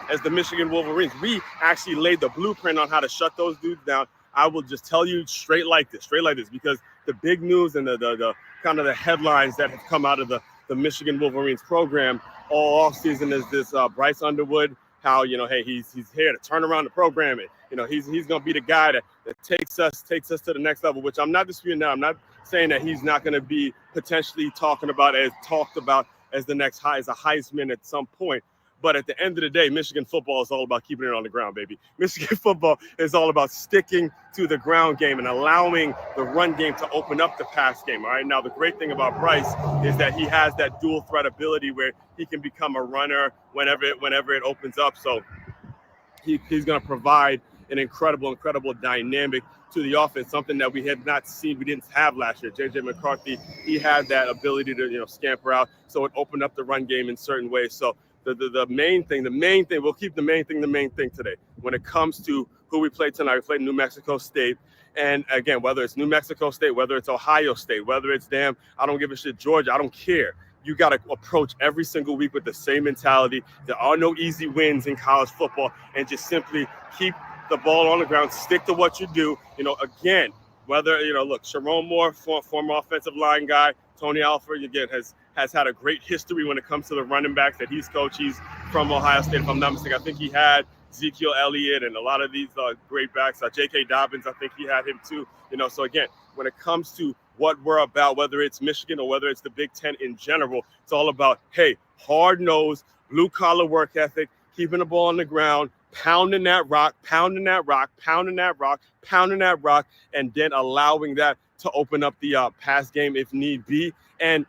as the Michigan Wolverines, we actually laid the blueprint on how to shut those dudes down. I will just tell you straight like this, because the big news and the kind of the headlines that have come out of the Michigan Wolverines program all offseason is this Bryce Underwood, how, hey, he's here to turn around the program, and, he's going to be the guy that takes us to the next level, which I'm not disputing that. I'm not saying that he's not going to be potentially talked about as the next as a Heisman at some point. But at the end of the day, Michigan football is all about keeping it on the ground, baby. Michigan football is all about sticking to the ground game and allowing the run game to open up the pass game. All right. Now, the great thing about Bryce is that he has that dual threat ability where he can become a runner whenever it opens up. So he's going to provide an incredible dynamic to the offense, something that we had not seen, we didn't have last year. JJ McCarthy, he had that ability to, scamper out. So it opened up the run game in certain ways. So the main thing, we'll keep the main thing today. When it comes to who we played tonight, we played New Mexico State. And again, whether it's New Mexico State, whether it's Ohio State, whether it's I don't give a shit, Georgia, I don't care. you got to approach every single week with the same mentality. There are no easy wins in college football, and just simply keep the ball on the ground, stick to what you do. Again, whether, look, Sharon Moore, former offensive line guy, Tony Alford, again, has had a great history when it comes to the running backs that he's coached. He's from Ohio State, if I'm not mistaken. I think he had Ezekiel Elliott and a lot of these great backs. J.K. Dobbins, I think he had him too. So again, when it comes to what we're about, whether it's Michigan or whether it's the Big Ten in general, it's all about, hey, hard-nosed, blue-collar work ethic, keeping the ball on the ground, pounding that rock, and then allowing that to open up the pass game if need be. And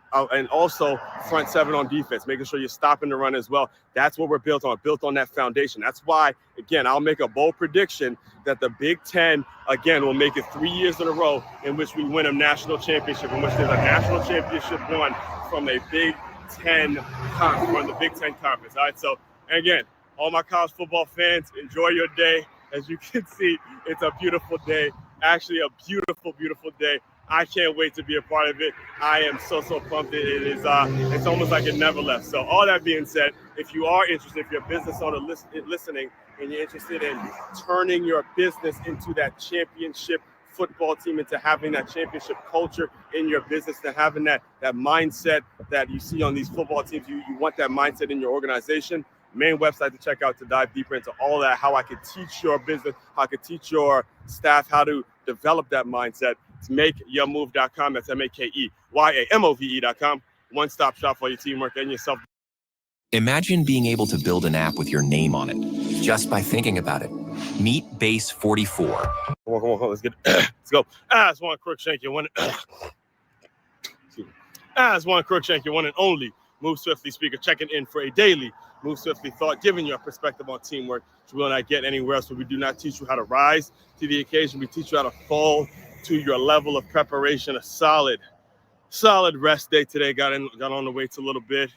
also front seven on defense, making sure you're stopping the run as well. That's what we're built on that foundation. That's why, again, I'll make a bold prediction that the Big Ten, again, will make it 3 years in a row in which we win a national championship, in which there's a national championship won from a Big Ten conference, from the Big Ten conference. All right, so, and again, all my college football fans, enjoy your day. As you can see, it's a beautiful day. Actually, a beautiful, beautiful day. I can't wait to be a part of it. I am so pumped. It is, it's almost like it never left. So all that being said, if you are interested, if you're a business owner listening and you're interested in turning your business into that championship football team, into having that championship culture in your business, to having that mindset that you see on these football teams, you want that mindset in your organization. Main website to check out to dive deeper into all that, how I could teach your business, how I could teach your staff how to develop that mindset. It's makeyourmove.com. That's MakeYamove.com. One-stop shop for your teamwork and yourself. Imagine being able to build an app with your name on it just by thinking about it. Meet Base 44. Come on, let's get it. Let's go. It's one Crookshank, your one. It's one Crookshank, your one and only Move Swiftly speaker, checking in for a daily Move Swiftly thought, giving you a perspective on teamwork which you will not get anywhere else. But we do not teach you how to rise to the occasion. We teach you how to fall to your level of preparation. A solid rest day today. Got on the weights a little bit.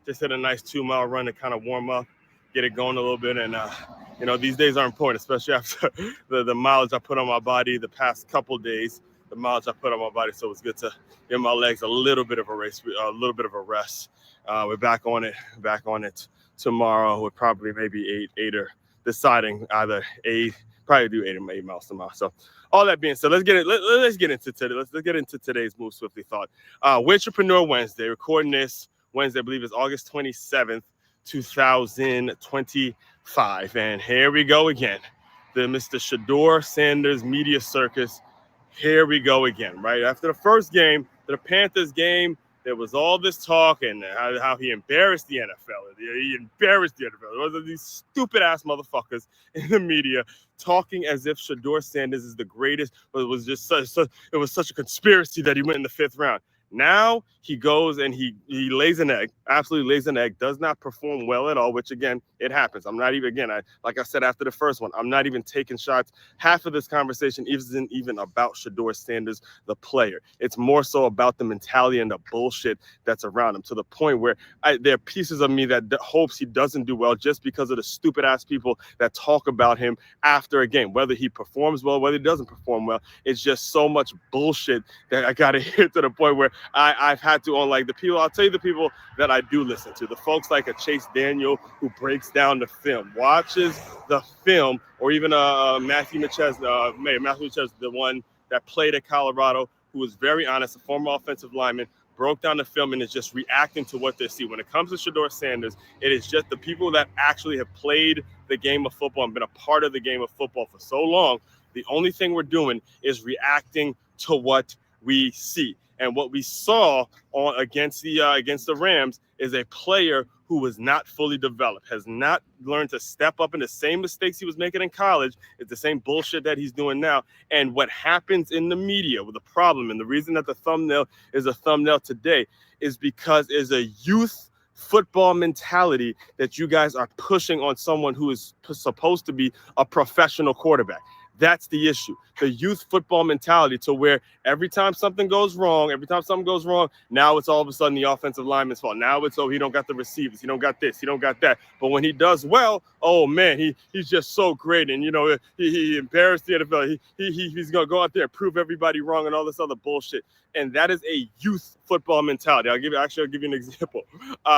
Just hit a nice 2-mile run to kind of warm up, get it going a little bit. And these days are important, especially after the mileage I put on my body the past couple days. The mileage I put on my body, so it's good to give my legs a little bit of a rest. We're back on it tomorrow. We're probably maybe eight or deciding either 8, probably do 8 miles tomorrow. So all that being said, let's get into today. Let's get into today's Move Swiftly thought. Wintrepreneur Wednesday. Recording this Wednesday, I believe is August 27th, 2025. And here we go again. The Mr. Shedeur Sanders media circus. Here we go again, right? After the first game, the Panthers game, there was all this talk and how he embarrassed the NFL. He embarrassed the NFL. There was these stupid-ass motherfuckers in the media talking as if Shedeur Sanders is the greatest, but it was just it was such a conspiracy that he went in the 5th round. Now he goes and he lays an egg, absolutely lays an egg, does not perform well at all, which again, it happens. I'm not even, like I said after the first one, I'm not even taking shots. Half of this conversation isn't even about Shedeur Sanders, the player. It's more so about the mentality and the bullshit that's around him, to the point where there are pieces of me that hopes he doesn't do well just because of the stupid ass people that talk about him after a game, whether he performs well, whether he doesn't perform well. It's just so much bullshit that I got to hit to the point where I've had to, on like the people, I'll tell you the people that I do listen to, the folks like a Chase Daniel who breaks down the film, watches the film, or even Matthew Michez, the one that played at Colorado, who was very honest, a former offensive lineman, broke down the film and is just reacting to what they see. When it comes to Shedeur Sanders, it is just the people that actually have played the game of football and been a part of the game of football for so long. The only thing we're doing is reacting to what we see. And what we saw against the Rams is a player who was not fully developed, has not learned to step up in the same mistakes he was making in college. It's the same bullshit that he's doing now. And what happens in the media with the problem, and the reason that the thumbnail is a thumbnail today, is because there's a youth football mentality that you guys are pushing on someone who is supposed to be a professional quarterback. That's the issue. The youth football mentality, to where every time something goes wrong, now it's all of a sudden the offensive lineman's fault. Now it's, he don't got the receivers. He don't got this. He don't got that. But when he does well, oh, man, he's just so great. And, he embarrassed the NFL. He's going to go out there and prove everybody wrong and all this other bullshit. And that is a youth football mentality. I'll give you an example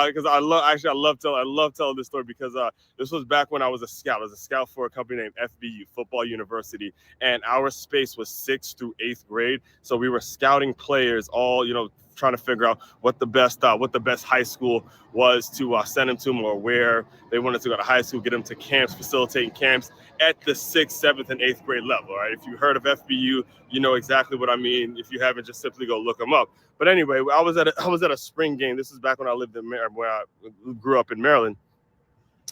because I love telling this story because this was back when I was a scout. I was a scout for a company named FBU, Football University, and our space was 6th through 8th grade. So we were scouting players, all trying to figure out what the best high school was to send them to them, or where they wanted to go to high school, get them to camps, facilitating camps at the 6th, 7th, and 8th grade level. Right? If you heard of FBU, you know exactly what I mean. If you haven't, just simply go look them up. But anyway, I was at a spring game. This is back when I lived in where I grew up in Maryland.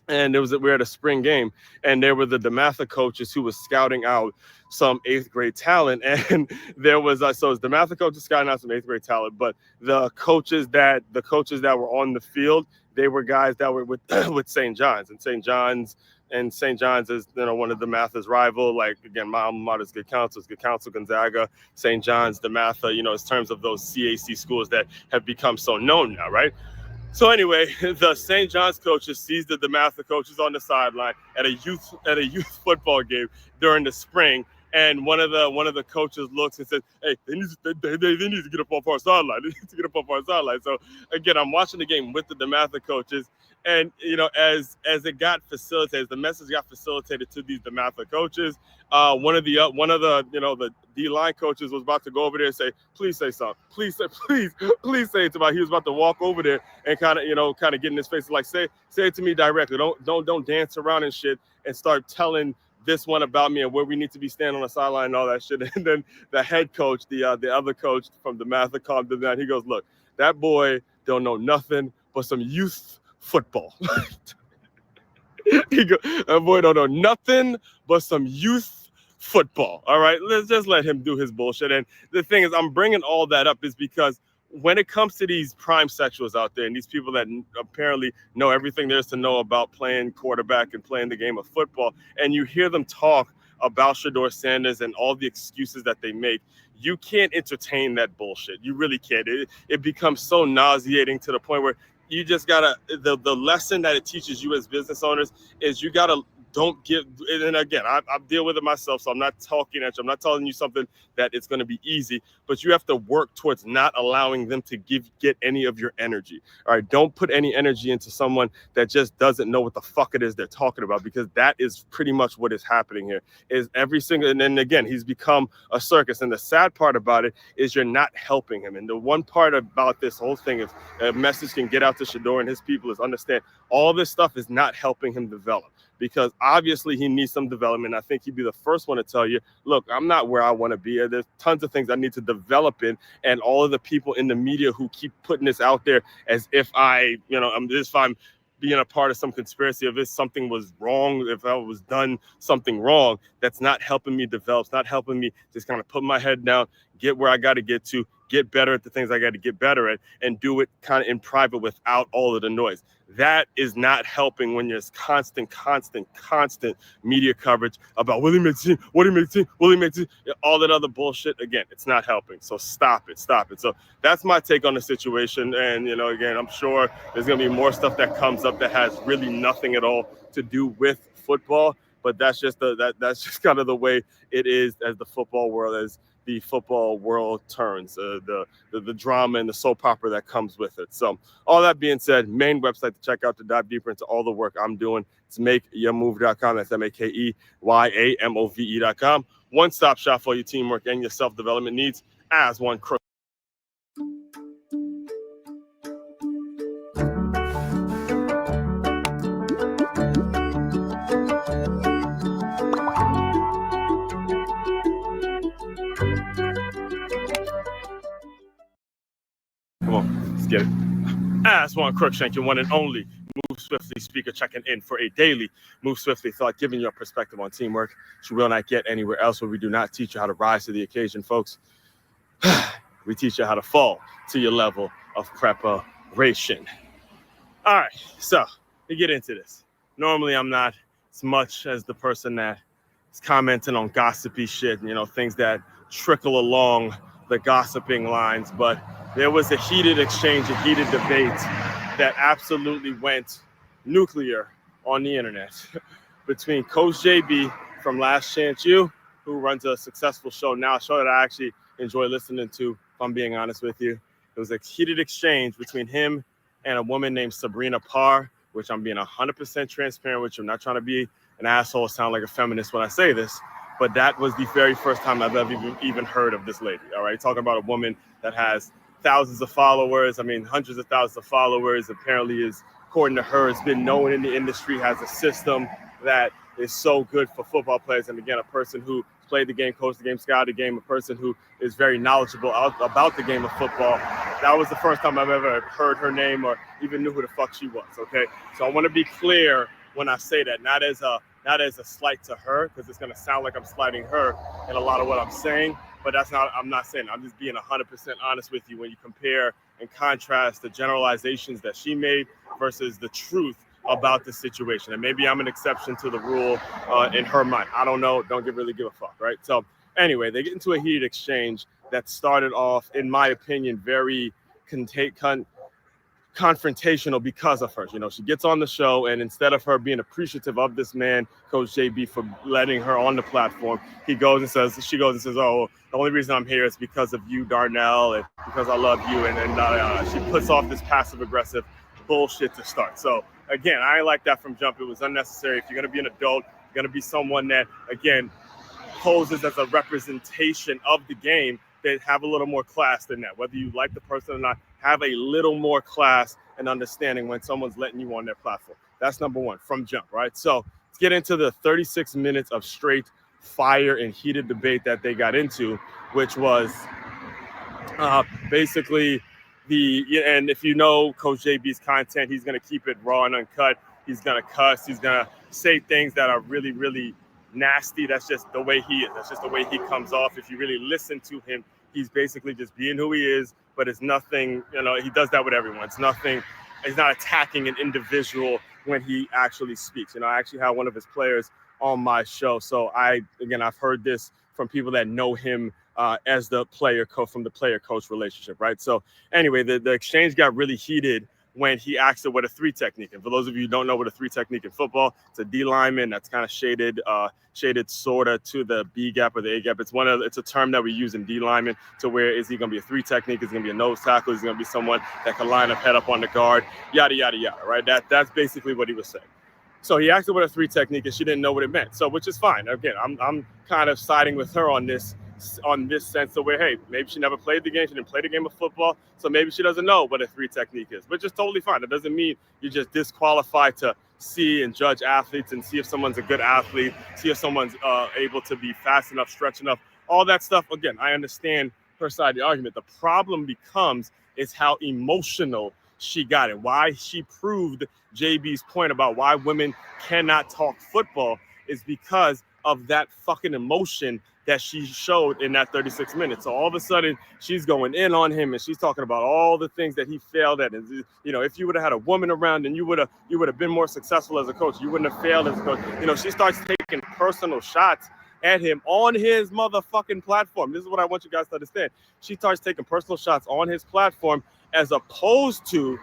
And we were at a spring game, and there were the DeMatha coaches who was scouting out some 8th grade talent. And there was so it's DeMatha coaches scouting out some 8th grade talent, but the coaches that were on the field, they were guys that were with St. John's, and St. John's is one of DeMatha's rival. Like again, my alma mater is Good Counsel Gonzaga, St. John's, DeMatha. In terms of those CAC schools that have become so known now, right? So anyway, the St. John's coaches sees the DeMatha coaches on the sideline at a youth football game during the spring, and one of the coaches looks and says, "Hey, they need to get up off our sideline. They need to get up off our sideline." So again, I'm watching the game with the DeMatha coaches, and as it got facilitated, the message got facilitated to these DeMatha coaches. One of the D-line coaches was about to go over there and say, "Please say something. Please say it to me." He was about to walk over there and kind of get in his face, like say it to me directly. Don't dance around and shit and start telling this one about me and where we need to be standing on the sideline and all that shit. And then the head coach, the other coach from DeMatha, calmed him down. He goes, "Look, that boy don't know nothing but some youth football." That boy don't know nothing but some youth football. All right, let's just let him do his bullshit. And the thing is, I'm bringing all that up is because when it comes to these prime sexuals out there and these people that apparently know everything there is to know about playing quarterback and playing the game of football, and you hear them talk about Shedeur Sanders and all the excuses that they make, you can't entertain that bullshit. You really can't. It becomes so nauseating to the point where you just gotta, the lesson that it teaches you as business owners is you gotta don't give, and again, I deal with it myself, so I'm not talking at you. I'm not telling you something that it's going to be easy, but you have to work towards not allowing them to get any of your energy. All right, don't put any energy into someone that just doesn't know what the fuck it is they're talking about, because that is pretty much what is happening here. Is every single, and then again, he's become a circus, and the sad part about it is you're not helping him. And the one part about this whole thing, if a message can get out to Shedeur and his people, is understand all this stuff is not helping him develop. Because obviously he needs some development. I think he'd be the first one to tell you, look, I'm not where I want to be. There's tons of things I need to develop in. And all of the people in the media who keep putting this out there as if I'm being a part of some conspiracy, if something was wrong, if I was done something wrong, that's not helping me develop. It's not helping me just kind of put my head down, get where I got to get to, get better at the things I got to get better at, and do it kind of in private without all of the noise. That is not helping when there's constant media coverage about will he make team, all that other bullshit. Again, it's not helping. So stop it. So that's my take on the situation. And, again, I'm sure there's going to be more stuff that comes up that has really nothing at all to do with football. But that's just that's just kind of the way it is as the football world turns, the drama and the soap opera that comes with it. So all that being said, main website to check out to dive deeper into all the work I'm doing, it's makeyourmove.com. That's makeyourmove.com. One-stop shop for your teamwork and your self-development needs as one crook. Come on, let's get it. As one Crookshank, your one and only Move Swiftly speaker, checking in for a daily Move Swiftly thought, giving you a perspective on teamwork which you will not get anywhere else, where we do not teach you how to rise to the occasion, folks. We teach you how to fall to your level of preparation. All right, so to get into this. Normally, I'm not as much as the person that is commenting on gossipy shit, things that trickle along the gossiping lines, but there was a heated exchange, a heated debate that absolutely went nuclear on the internet between Coach JB from Last Chance U, who runs a successful show now, a show that I actually enjoy listening to if I'm being honest with you. It was a heated exchange between him and a woman named Sabrina Parr, which I'm being 100% transparent with you. I'm not trying to be an asshole, sound like a feminist when I say this, but that was the very first time I've ever even heard of this lady, all right? Talking about a woman that has thousands of followers, hundreds of thousands of followers, apparently is, according to her, has been known in the industry, has a system that is so good for football players. And again, a person who played the game, coached the game, scouted the game, a person who is very knowledgeable about the game of football. That was the first time I've ever heard her name or even knew who the fuck she was, okay? So I want to be clear when I say that, not as a slight to her, because it's going to sound like I'm slighting her in a lot of what I'm saying, but I'm not saying. I'm just being 100% honest with you when you compare and contrast the generalizations that she made versus the truth about the situation. And maybe I'm an exception to the rule in her mind. I don't know. Don't really give a fuck, right? So anyway, they get into a heated exchange that started off, in my opinion, very confrontational because of her. You know, she gets on the show, and instead of her being appreciative of this man, Coach JB, for letting her on the platform, she goes and says, oh, the only reason I'm here is because of you, Darnell, and because I love you. And she puts off this passive aggressive bullshit to start. So again, I ain't like that from jump. It was unnecessary. If you're going to be an adult, you're going to be someone that, again, poses as a representation of the game, that have a little more class than that. Whether you like the person or not, have a little more class and understanding when someone's letting you on their platform. That's number one from jump, right? So let's get into the 36 minutes of straight fire and heated debate that they got into, which was basically and if you know Coach JB's content, he's going to keep it raw and uncut. He's going to cuss. He's going to say things that are really, really nasty. That's just the way he is. That's just the way he comes off. If you really listen to him, he's basically just being who he is, but it's nothing, he does that with everyone. It's nothing, he's not attacking an individual when he actually speaks. I actually had one of his players on my show. So I've heard this from people that know him as the player coach, from the player coach relationship, right? So anyway, the exchange got really heated when he asked her what a three technique. And for those of you who don't know what a three technique in football, it's a D lineman that's kind of shaded sort of to the B gap or the A gap. It's a term that we use in D lineman to where is he going to be a three technique? Is he going to be a nose tackle? Is he going to be someone that can line up, head up on the guard? Yada, yada, yada, right? That's basically what he was saying. So he asked her what a three technique, and she didn't know what it meant. So, which is fine. Again, I'm kind of siding with her on this sense of where, hey, maybe she never played the game. She didn't play the game of football. So maybe she doesn't know what a three technique is, which is totally fine. It doesn't mean you're just disqualified to see and judge athletes and see if someone's a good athlete, see if someone's able to be fast enough, stretch enough, all that stuff. Again, I understand her side of the argument. The problem becomes is how emotional she got it. Why she proved JB's point about why women cannot talk football is because of that fucking emotion that she showed in that 36 minutes. So all of a sudden she's going in on him and she's talking about all the things that he failed at. And, if you would have had a woman around and you would have been more successful as a coach, you wouldn't have failed as a coach. She starts taking personal shots at him on his motherfucking platform. This is what I want you guys to understand. She starts taking personal shots on his platform as opposed to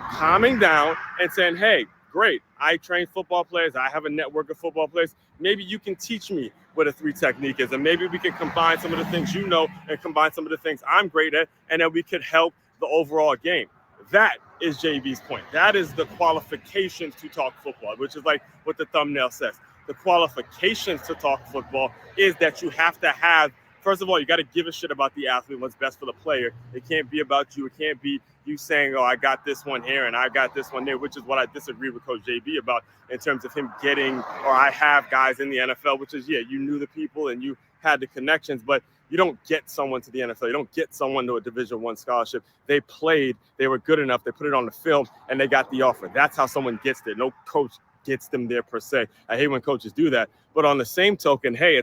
calming down and saying, hey, great, I train football players. I have a network of football players. Maybe you can teach me what a three technique is. And maybe we can combine some of the things you know and combine some of the things I'm great at. And then we could help the overall game. That is JB's point. That is the qualifications to talk football, which is like what the thumbnail says. The qualifications to talk football is that you have to have, first of all, you got to give a shit about the athlete, what's best for the player. It can't be about you. It can't be you saying, oh, I got this one here and I got this one there, which is what I disagree with Coach JB about in terms of him getting, or I have guys in the NFL, which is, yeah, you knew the people and you had the connections, but you don't get someone to the NFL. You don't get someone to a Division I scholarship. They played, they were good enough, they put it on the film, and they got the offer. That's how someone gets there. No coach gets them there per se. I hate when coaches do that. But on the same token, hey,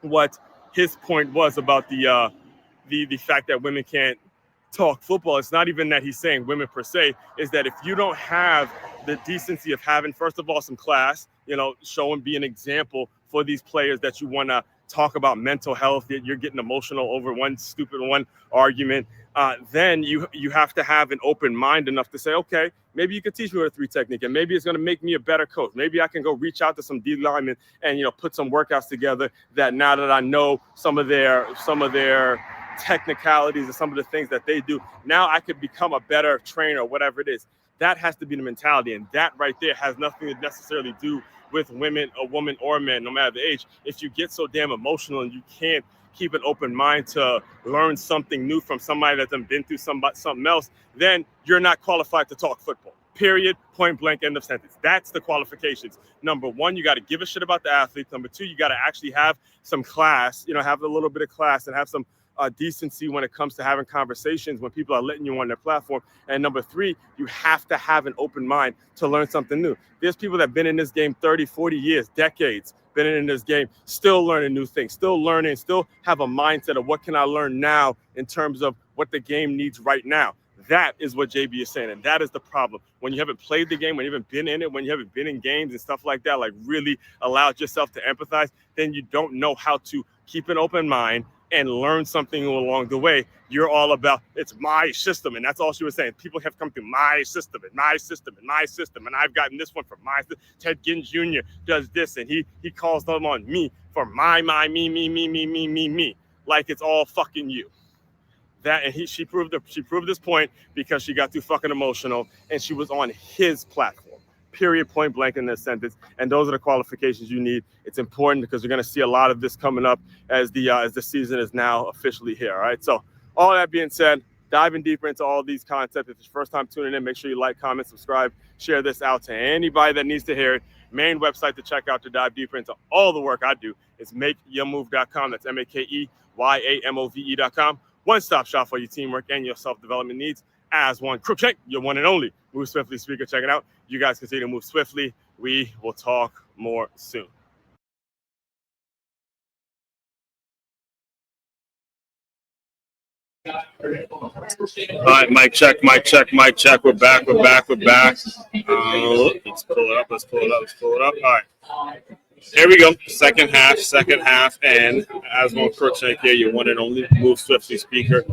what his point was about the fact that women can't talk football, it's not even that he's saying women per se, is that if you don't have the decency of having, first of all, some class, show and be an example for these players that you want to talk about mental health, you're getting emotional over one stupid argument, then you have to have an open mind enough to say, okay, maybe you can teach me what a three technique, and maybe it's going to make me a better coach. Maybe I can go reach out to some D linemen and put some workouts together that now that I know some of their technicalities and some of the things that they do. Now I could become a better trainer, whatever it is. That has to be the mentality. And that right there has nothing to necessarily do with women, a woman or men, no matter the age. If you get so damn emotional and you can't keep an open mind to learn something new from somebody that's been through something else, then you're not qualified to talk football. Period, point blank, end of sentence. That's the qualifications. Number one, you got to give a shit about the athletes. Number two, you got to actually have some class, have a little bit of class and have some decency when it comes to having conversations when people are letting you on their platform. And number three, you have to have an open mind to learn something new. There's people that have been in this game 30, 40 years, decades, been in this game, still learning new things, still learning, still have a mindset of what can I learn now in terms of what the game needs right now. That is what JB is saying, and that is the problem. When you haven't played the game, when you haven't been in it, when you haven't been in games and stuff like that, like really allowed yourself to empathize, then you don't know how to keep an open mind and learn something along the way. You're all about, it's my system, and that's all she was saying. People have come through my system, and my system, and my system, and I've gotten this one from my system. Ted Ginn Jr. does this, and he calls them on me for me, like it's all fucking you. That and she proved this point because she got too fucking emotional and she was on his platform. Period, point blank in this sentence. And those are the qualifications you need. It's important because you're going to see a lot of this coming up as the season is now officially here. All right. So all that being said, diving deeper into all these concepts. If it's your first time tuning in, make sure you like, comment, subscribe, share this out to anybody that needs to hear it. Main website to check out to dive deeper into all the work I do is makeyourmove.com. That's makeyourmove.com. One-stop shop for your teamwork and your self-development needs. As one Crookshank, your one and only Move Swiftly speaker. Check it out. You guys continue to move swiftly. We will talk more soon. All right, mic check. We're back. Let's pull it up. All right. Here we go. Second half. And as one Crookshank here, your one and only Move Swiftly speaker,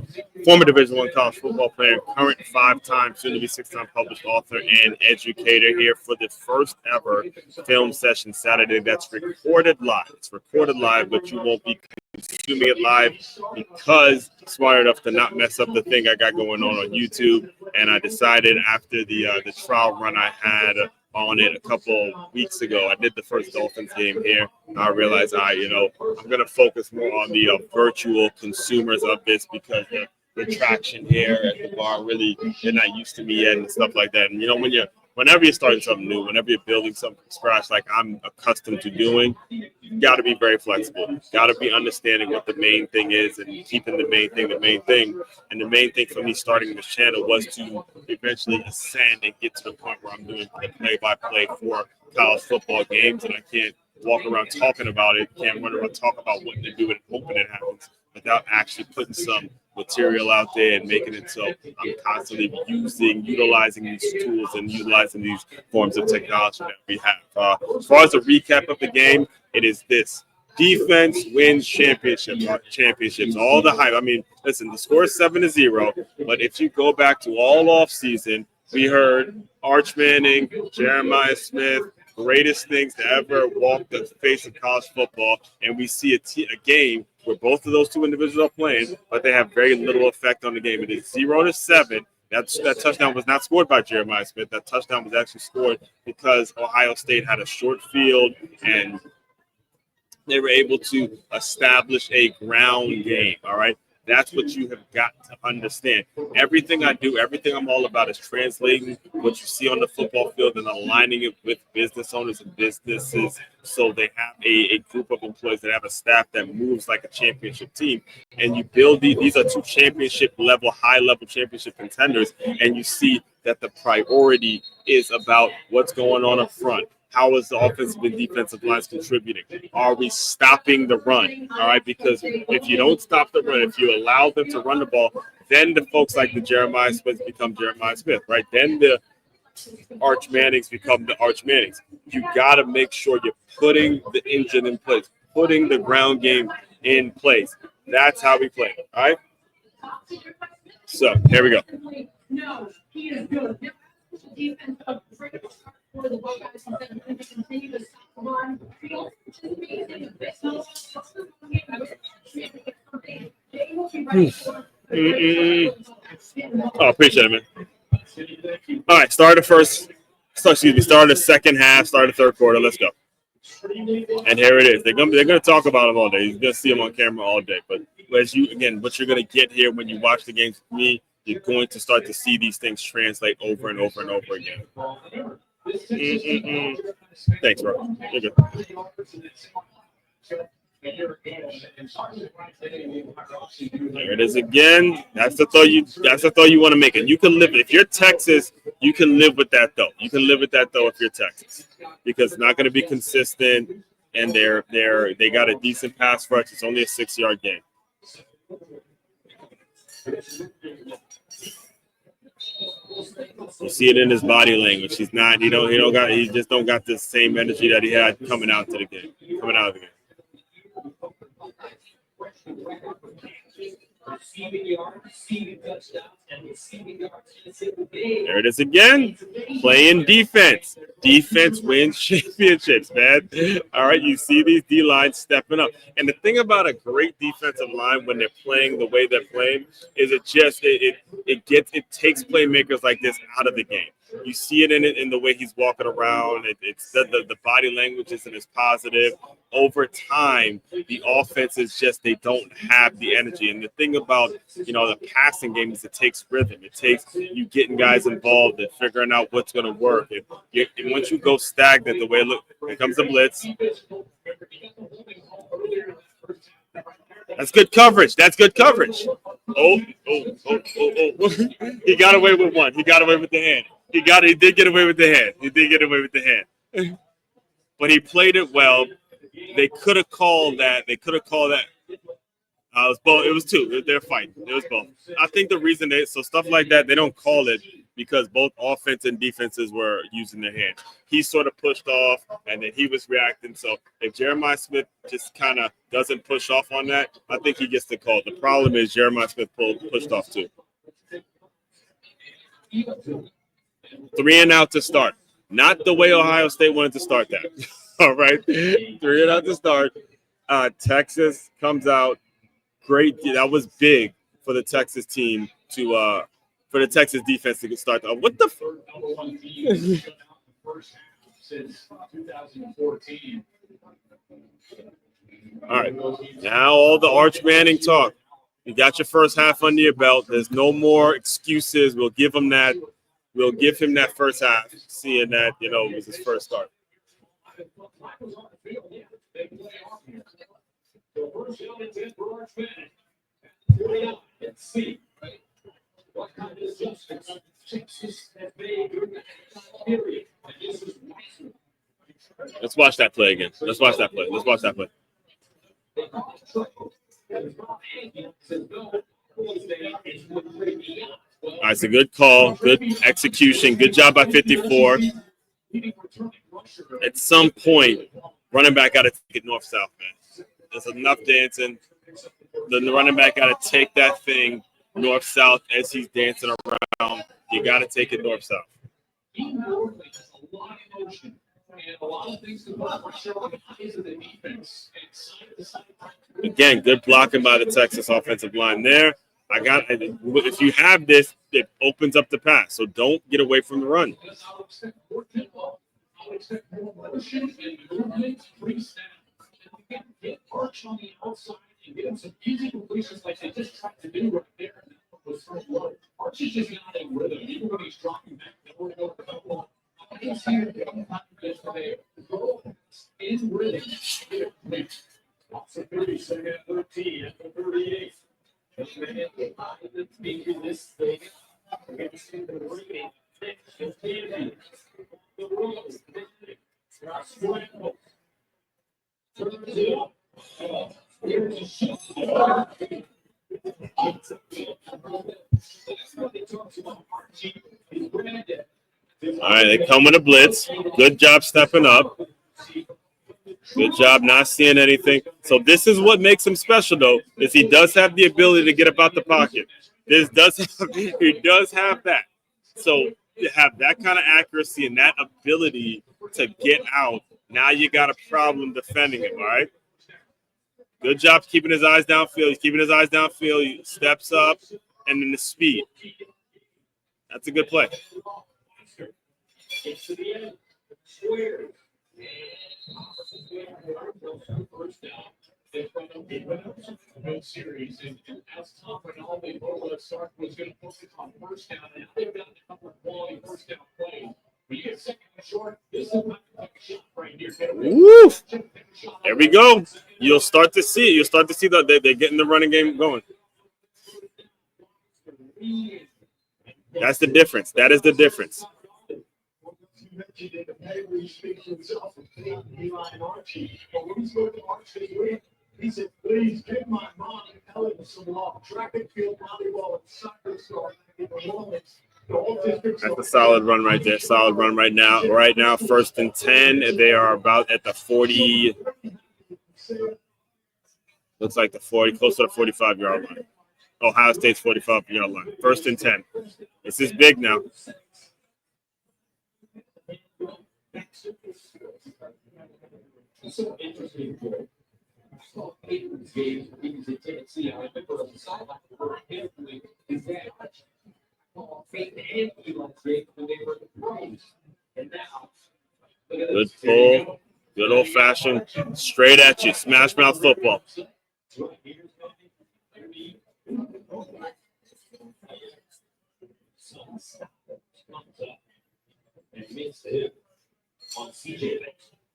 former Division I college football player, current 5-time, soon to be 6-time published author and educator here for the first ever film session Saturday that's recorded live. It's recorded live, but you won't be consuming it live because I'm smart enough to not mess up the thing I got going on YouTube. And I decided after the trial run I had on it a couple weeks ago, I did the first Dolphins game here. I realized I'm going to focus more on the virtual consumers of this because the traction here at the bar really, they're not used to me yet and stuff like that. And whenever you're starting something new, whenever you're building something from scratch, like I'm accustomed to doing, you got to be very flexible. Got to be understanding what the main thing is and keeping the main thing. And the main thing for me starting this channel was to eventually ascend and get to the point where I'm doing the play-by-play for college football games, and I can't walk around talking about it, can't run around talk about what to do and hoping it happens without actually putting some material out there and making it so I'm constantly utilizing these tools and utilizing these forms of technology that we have. As far as a recap of the game, it is this. Defense wins championships, all the hype. I mean, listen, the score is 7-0, but if you go back to all off season, we heard Arch Manning, Jeremiah Smith, greatest things to ever walk the face of college football, and we see a game where both of those two individuals are playing, but they have very little effect on the game. It is 0-7. That touchdown was not scored by Jeremiah Smith. That touchdown was actually scored because Ohio State had a short field and they were able to establish a ground game, all right? That's what you have got to understand. Everything I do, everything I'm all about is translating what you see on the football field and aligning it with business owners and businesses so they have a group of employees that have a staff that moves like a championship team. And you build these are two championship level, high level championship contenders, and you see that the priority is about what's going on up front. How is the offensive and defensive lines contributing? Are we stopping the run? All right, because if you don't stop the run, if you allow them to run the ball, then the folks like the Jeremiah Smith become Jeremiah Smith, right? Then the Arch Mannings become the Arch Mannings. You got to make sure you're putting the engine in place, putting the ground game in place. That's how we play, all right? So, here we go. No, he is good. Defense of for the Buckeyes to continue to stop the run. Field is amazing. Oh, appreciate it, man. All right, start the second half, start the third quarter. Let's go. And here it is. They're gonna talk about them all day. You're gonna see them on camera all day. But what you're gonna get here when you watch the games with me, you're going to start to see these things translate over and over and over again. Thanks, bro. You're good. There it is again. That's the throw you want to make. And you can live if you're Texas, you can live with that though. You can live with that though if you're Texas. Because it's not going to be consistent and they got a decent pass rush. It's only a 6-yard game. You see it in his body language. He just don't got the same energy that he had coming out of the game. There it is again. Playing defense. Defense wins championships, man. All right, you see these D-lines stepping up. And the thing about a great defensive line when they're playing the way they're playing is it takes playmakers like this out of the game. You see it in the way he's walking around. It's the body language isn't as positive. Over time, the offense is just they don't have the energy. And the thing about the passing game is it takes rhythm. It takes you getting guys involved and figuring out what's going to work. And once you go stagnant, the way here comes the blitz. That's good coverage. Oh. He got away with one. He got away with the hand. He did get away with the hand. But he played it well. They could have called that. It was both. It was two. They're fighting. It was both. I think the reason stuff like that, they don't call it because both offense and defenses were using their hand. He sort of pushed off, and then he was reacting. So if Jeremiah Smith just kind of doesn't push off on that, I think he gets the call. The problem is Jeremiah Smith pushed off too. 3 and out to start. Not the way Ohio State wanted to start that. All right. 3 and out to start. Texas comes out. Great. That was big for the Texas team for the Texas defense to start. What the first half since 2014. All right. Now all the Arch Manning talk. You got your first half under your belt. There's no more excuses. We'll give him that. We'll give him that first half, seeing that, it was his first start. Let's watch that play again. Let's watch that play. All right, it's a good call, good execution, good job by 54. At some point, running back got to take it north-south, man. There's enough dancing. The running back got to take that thing north-south as he's dancing around. You got to take it north-south. Again, good blocking by the Texas offensive line there. If you have this, it opens up the pass. So don't get away from the run. All right, they come with a blitz. Good job stepping up. Good job not seeing anything. So this is what makes him special, though, is he does have the ability to get about the pocket. He does have that. So you have that kind of accuracy and that ability to get out. Now you got a problem defending him, all right? Good job keeping his eyes downfield. He's keeping his eyes downfield. He steps up, and then the speed. That's a good play. Series and as Tom Rinaldi Stark was going to focus on first down, and they've got a couple of quality first down plays. When you get second and short, this is not a shot right here. Woo! There we go. You'll start to see it. You'll start to see that they're getting the running game going. That's the difference. That is the difference. He said, please give my mom and Helen some love. Track and field, volleyball, and soccer star. That's a solid run right there. Solid run right now. Right now, 1st and 10. And they are about at the 40. Looks like the 40, close to the 45-yard line. Ohio State's 45-yard line. 1st and 10. This is big now. So interesting. Patriots game in Tennessee. I remember on the sideline, is that Peyton and Elon Drake when they were the pros. And now, good pull, good old-fashioned, straight at you, smash mouth football. On CJ.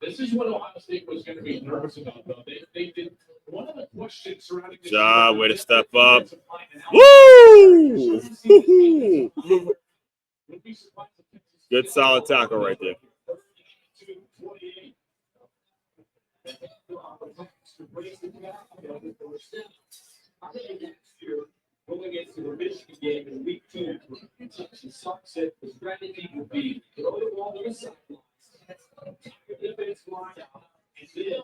This is what Ohio State was going to be nervous about, though. They did one of the questions surrounding this. Job, way to step up. Woo! Good solid tackle right there. Going into the Michigan game in week 2, Sark said the strategy would be throw the ball to the sideline. Here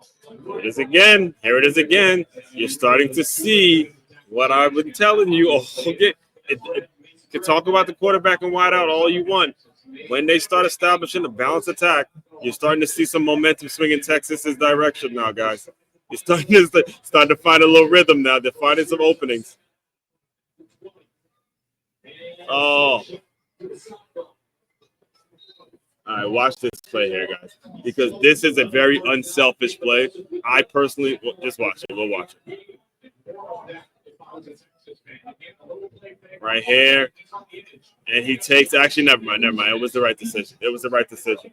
it is again. Here it is again. You're starting to see what I've been telling you. You can talk about the quarterback and wide out all you want. When they start establishing a balanced attack, you're starting to see some momentum swing in Texas's direction now, guys. You're starting to find a little rhythm now. They're finding some openings. Oh. All right, watch this play here, guys, because this is a very unselfish play. I personally, just watch it. We'll watch it. Right here. And he takes, actually, never mind. It was the right decision. It was the right decision.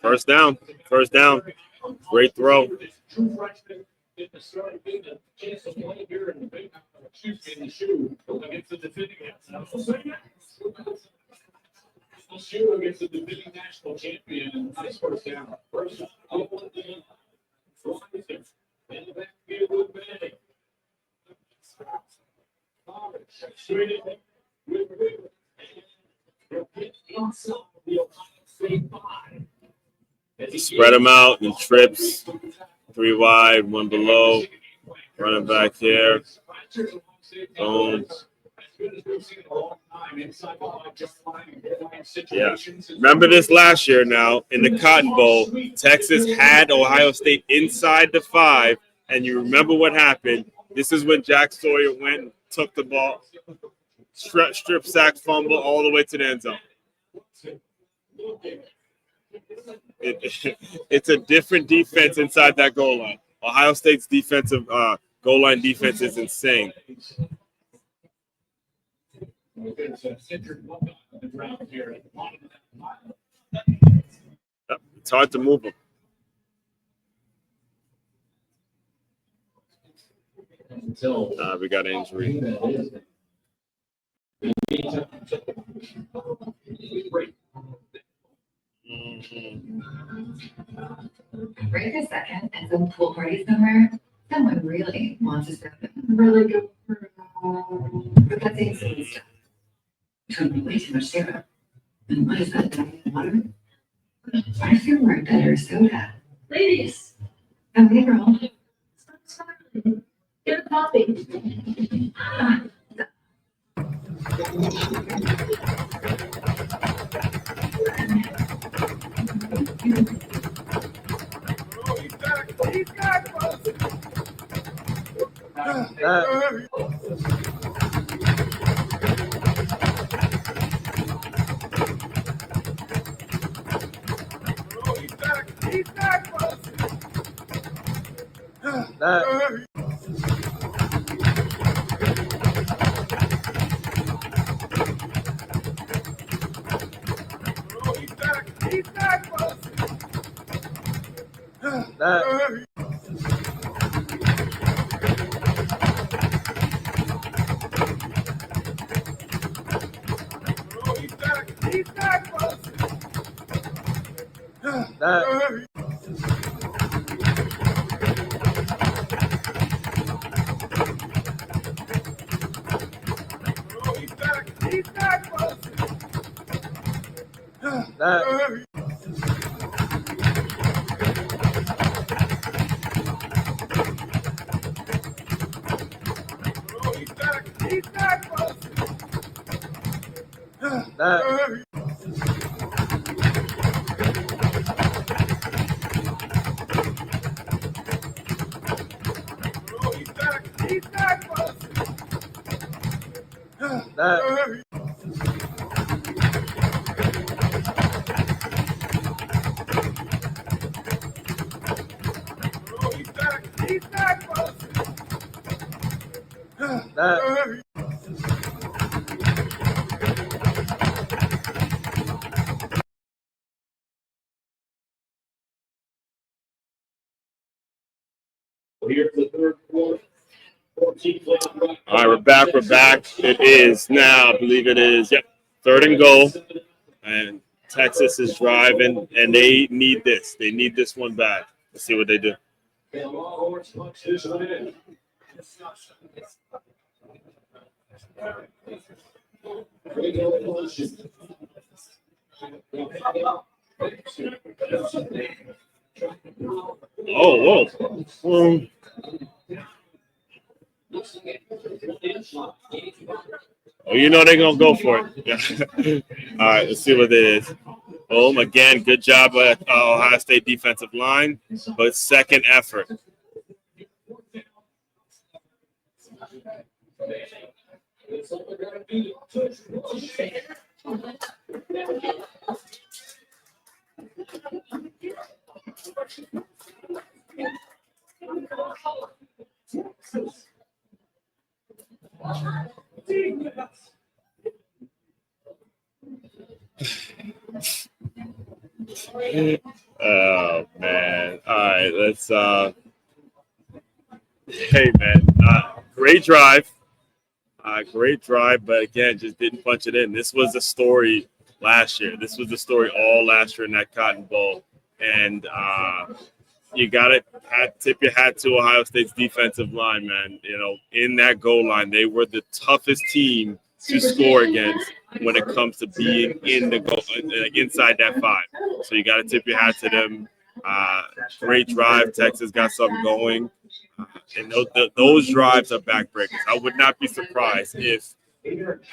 First down. First down. Great throw. Shoe against the defending national champion. Nice first down. First down. Spread them out and trips. 3 wide, 1 below. Running back here. Boom. Yeah. Remember this last year now in the Cotton Bowl, Texas had Ohio State inside the 5, and you remember what happened. This is when Jack Sawyer went and took the ball, strip sack fumble all the way to the end zone. It's a different defense inside that goal line. Ohio State's defensive goal line defense is insane. Yep, it's hard to move them. We got an injury. Break a second at some pool party somewhere. Someone really wants to step in. Really good for but that's insane stuff. Totally way too much syrup. And what is that, diet water? I feel like better soda. Ladies. Okay, girl. Stop smiling. Get a coffee. Here's the third quarter. 14 plays. All right, we're back. We're back. It is now, I believe it is, yep, 3rd and goal. And Texas is driving, and they need this. They need this one back. Let's see what they do. The Longhorns punch this one in. Oh, whoa. Oh, you know they're going to go for it. Yeah. All right, let's see what it is. Again, good job at Ohio State defensive line, but second effort. Oh man. All right, let's hey man. Great drive. Great drive, but again, just didn't punch it in. This was the story last year. This was the story all last year in that Cotton Bowl. And you got to tip your hat to Ohio State's defensive line, man. You know, in that goal line, they were the toughest team to score against when it comes to being in the goal, inside that 5. So you got to tip your hat to them. Great drive. Texas got something going. And those drives are backbreakers. I would not be surprised if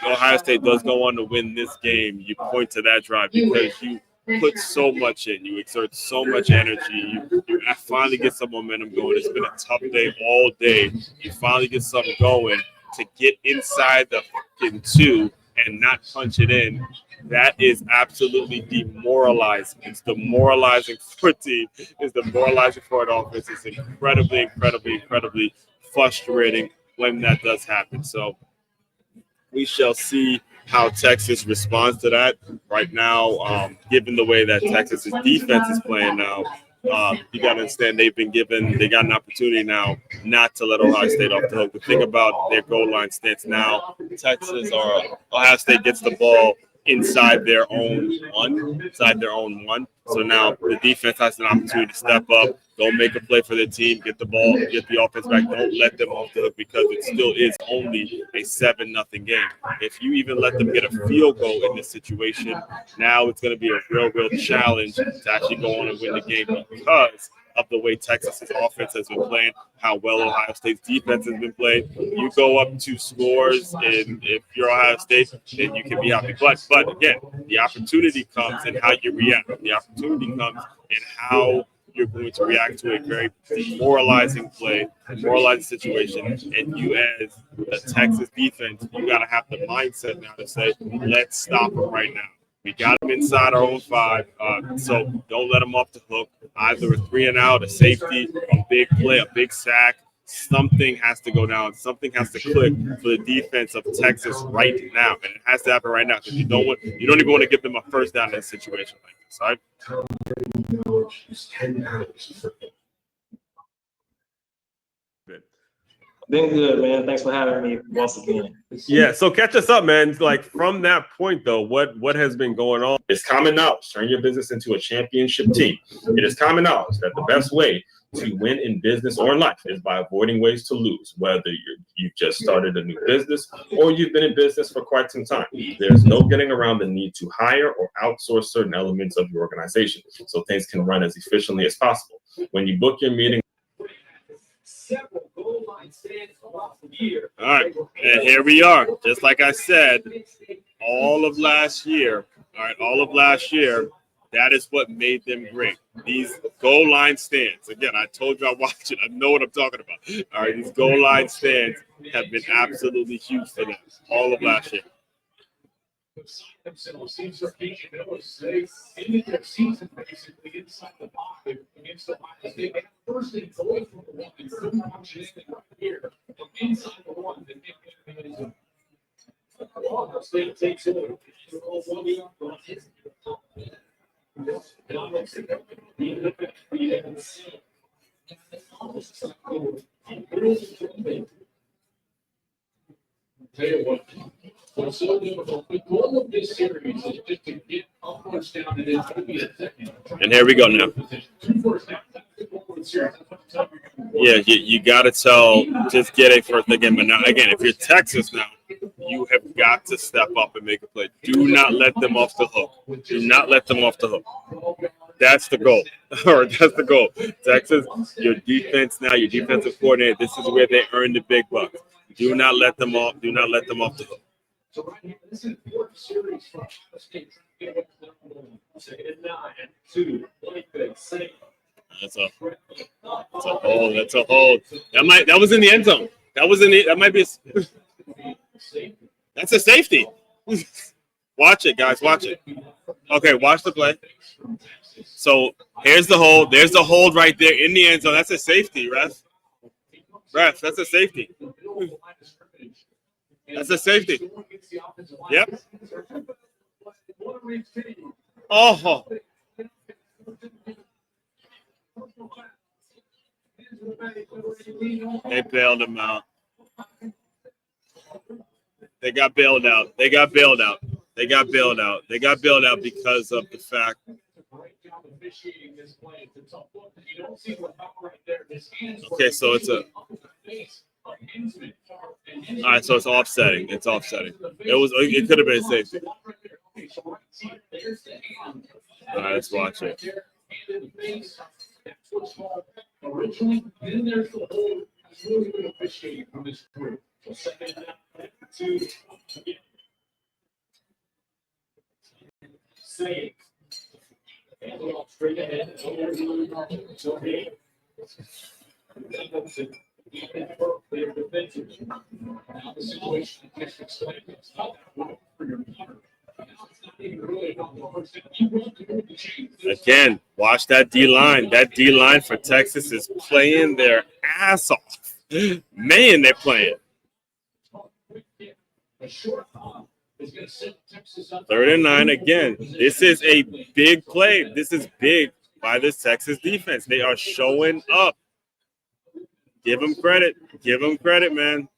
Ohio State does go on to win this game. You point to that drive because you put so much in. You exert so much energy. You finally get some momentum going. It's been a tough day all day. You finally get something going to get inside the fucking 2 and not punch it in. That is absolutely demoralizing. It's demoralizing for a team. It's demoralizing for an offense. It's incredibly frustrating when that does happen. So we shall see how Texas responds to that. Right now, given the way that Texas's defense is playing now, you got to understand they got an opportunity now not to let Ohio State off the hook. The thing about their goal line stance now, Texas or Ohio State gets the ball inside their own one. So now the defense has an opportunity to step up, go make a play for their team, get the ball, get the offense back. Don't let them off the hook because it still is only a 7-0 game. If you even let them get a field goal in this situation, now it's going to be a real challenge to actually go on and win the game because of the way Texas's offense has been playing, how well Ohio State's defense has been playing. You go up 2 scores, and if you're Ohio State, then you can be happy. But again, the opportunity comes in how you react. The opportunity comes in how you're going to react to a very demoralizing play, demoralizing situation. And you, as a Texas defense, you got to have the mindset now to say, let's stop them right now. We got them inside our own 5, so don't let them off the hook. Either a 3-and-out, a safety, a big play, a big sack. Something has to go down. Something has to click for the defense of Texas right now, and it has to happen right now because you don't even want to give them a first down in a situation like this. All right? Been good, man. Thanks for having me once again. Yeah, so catch us up, man. Like from that point, though, what has been going on? It's common knowledge. Turn your business into a championship team. It is common knowledge that the best way to win in business or in life is by avoiding ways to lose, whether you've just started a new business or you've been in business for quite some time. There's no getting around the need to hire or outsource certain elements of your organization so things can run as efficiently as possible. When you book your meeting, Several goal line stands throughout the year. all right, and here we are. Just like I said, all of last year, that is what made them great. These goal line stands. Again, I told you I watch it. I know what I'm talking about. All right, these goal line stands have been absolutely huge for them all of last year. Seems their patient knows they ended their season basically inside the pocket against Ohio State. They first and goal from the 1 and third option right here from inside the 1. Ohio State takes over. Tell you what. What's so difficult? The goal of this series is just to get a first down and then be a second. And here we go now. 2 first downs. Yeah, you got to tell, just get a first again. But now, again, if you're Texas now, you have got to step up and make a play. Do not let them off the hook. Do not let them off the hook. That's the goal. Or that's the goal. Texas, your defense now, your defensive coordinator, this is where they earn the big bucks. Do not let them off. Do not let them off the hook. So right here, this is an important series for Ohio State. Second and 9, 2, like this. That's a hold. That's a hold. That was in the end zone. That might be that's a safety. Watch it, guys. Watch it. Okay, watch the play. So here's the hold. There's the hold right there in the end zone. That's a safety, ref. Ref, that's a safety. That's a safety. Yep. Oh. They bailed him out. They got bailed out. They got bailed out. They got bailed out. They got bailed out because of the fact. Okay, so it's a. All right, so it's offsetting. It's offsetting. It could have been a safety. All right, let's watch it. Originally, then there's the whole really good officiating from this group. So second down, 2. Sayin. Straight ahead. It's okay. Now the situation is explained. It's not that for your partner. Again, watch that D line. That D line for Texas is playing their ass off. Man, they're playing. 3rd and 9 again. This is a big play. This is big by this Texas defense. They are showing up. Give them credit. Give them credit, man.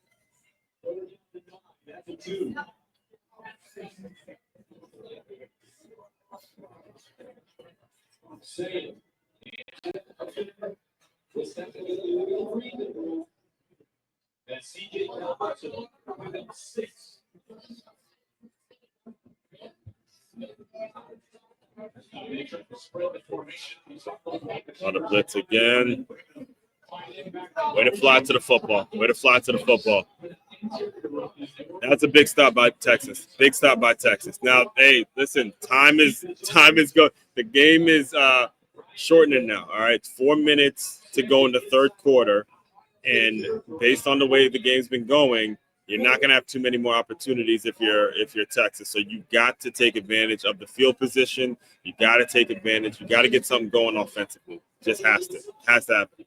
Sayin. And CJ Johnson with 6. On the blitz again. Way to fly to the football. Way to fly to the football. That's a big stop by Texas. Big stop by Texas. Now, hey, listen, time is going. The game is shortening now. All right, 4 minutes to go in the third quarter, and based on the way the game's been going, you're not going to have too many more opportunities if you're Texas. So you got to take advantage of the field position. You got to take advantage. You got to get something going offensively. Just has to happen.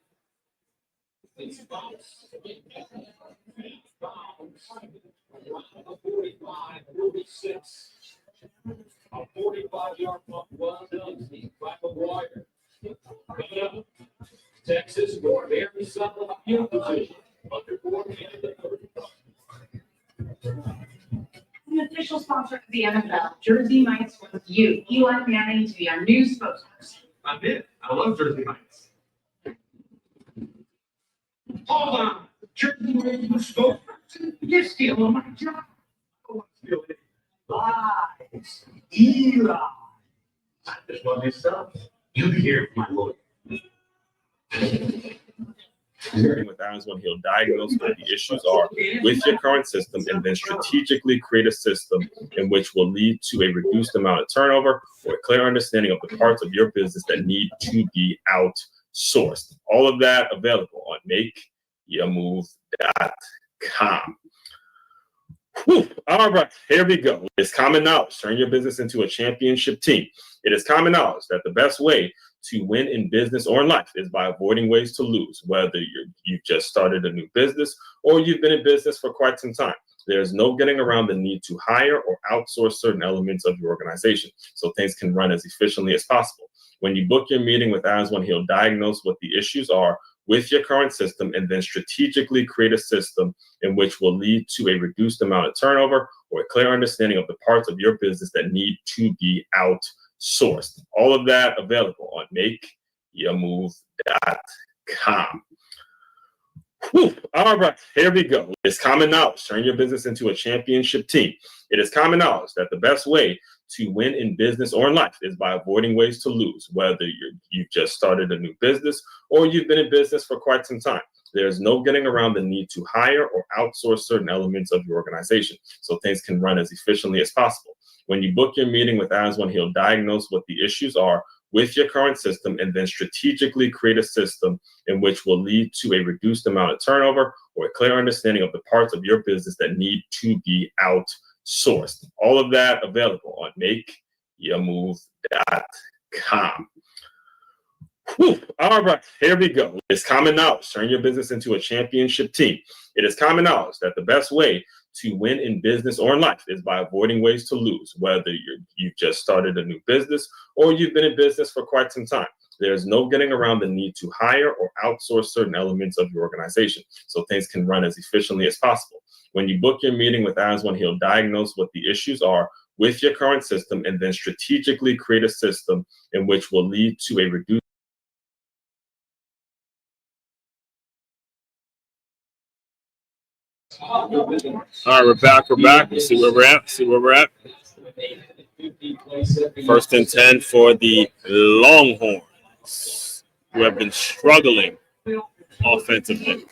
A 45-yard punt, well done by McGuire. Texas scored very solid field position. Under 4 minutes. The official sponsor of the NFL, Jersey Mike's with you, Eli Manning, to be our new spokesperson. I'm in. I love Jersey Mike's. Hold on. Jersey Mike's spokesperson? You're stealing my job. I want to steal it. Lies. Eli. I just want myself. You hear my lawyer. With Adams when he'll diagnose what the issues are with your current system and then strategically create a system in which will lead to a reduced amount of turnover or a clear understanding of the parts of your business that need to be outsourced. All of that available on makeyourmove.com. All right, here we go. It's common knowledge. Turn your business into a championship team. It is common knowledge that the best way to win in business or in life is by avoiding ways to lose, whether you've just started a new business or you've been in business for quite some time. There's no getting around the need to hire or outsource certain elements of your organization so things can run as efficiently as possible. When you book your meeting with Adams, when he'll diagnose what the issues are with your current system and then strategically create a system in which will lead to a reduced amount of turnover or a clear understanding of the parts of your business that need to be outsourced. All of that available on makeyourmove.com. All right, here we go. It's common knowledge. Turn your business into a championship team. It is common knowledge that the best way to win in business or in life is by avoiding ways to lose, whether you've just started a new business or you've been in business for quite some time. There's no getting around the need to hire or outsource certain elements of your organization so things can run as efficiently as possible. When you book your meeting with Adams, when he'll diagnose what the issues are with your current system and then strategically create a system in which will lead to a reduced amount of turnover or a clear understanding of the parts of your business that need to be outsourced. All of that available on makeyourmove.com. All right, here we go. It's common knowledge. Turn your business into a championship team. It is common knowledge that the best way to win in business or in life is by avoiding ways to lose, whether you've just started a new business or you've been in business for quite some time. There's no getting around the need to hire or outsource certain elements of your organization so things can run as efficiently as possible. When you book your meeting with Adams, when he'll diagnose what the issues are with your current system and then strategically create a system in which will lead to a reduced. All right, we're back. Let's see where we're at. First and 10 for the Longhorns, who have been struggling offensively.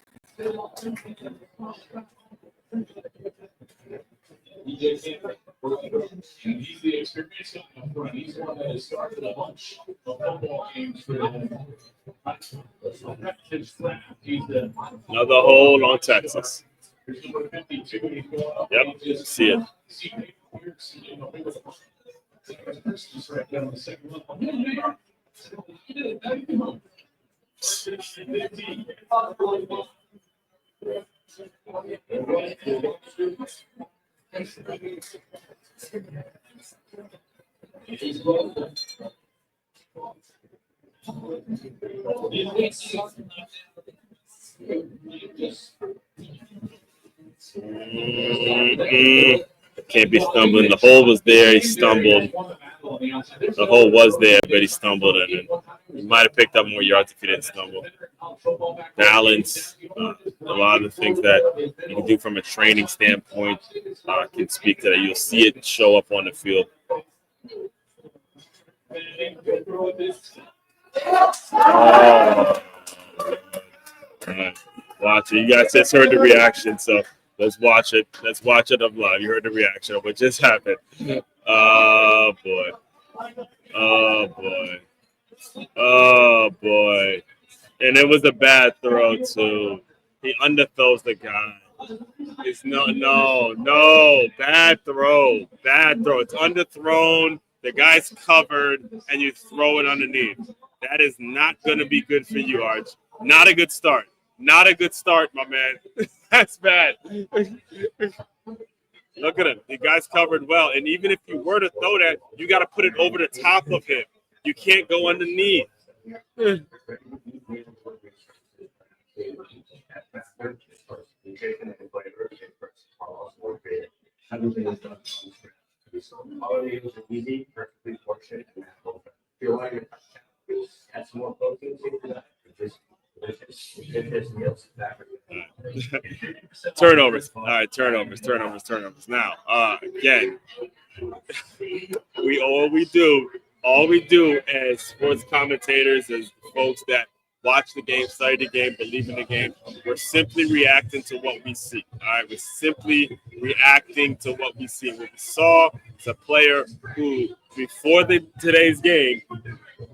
He's the experienced guy up front. He's the one that has started a bunch of football games for them. Another hold on Texas. Yep, see it. Can't be stumbling. The hole was there. He stumbled. The hole was there, but he stumbled in it. He might have picked up more yards if he didn't stumble. Balance, a lot of the things that you can do from a training standpoint can speak to that. You'll see it show up on the field. Oh. Watch it. You guys just heard the reaction, so let's watch it. Let's watch it up live. You heard the reaction of what just happened. Oh, boy. Oh, boy. Oh, boy. And it was a bad throw, too. He underthrows the guy. It's no. Bad throw. Bad throw. It's underthrown. The guy's covered, and you throw it underneath. That is not going to be good for you, Arch. Not a good start. Not a good start, my man. That's bad. Look at him. The guy's covered well. And even if you were to throw that, you got to put it over the top of him. You can't go underneath. Turnovers. All right, turnovers. Now, again, all we do as sports commentators, as folks that watch the game, study the game, believe in the game, we're simply reacting to what we see. All right, we're simply reacting to what we see. What we saw is a player who, before today's game,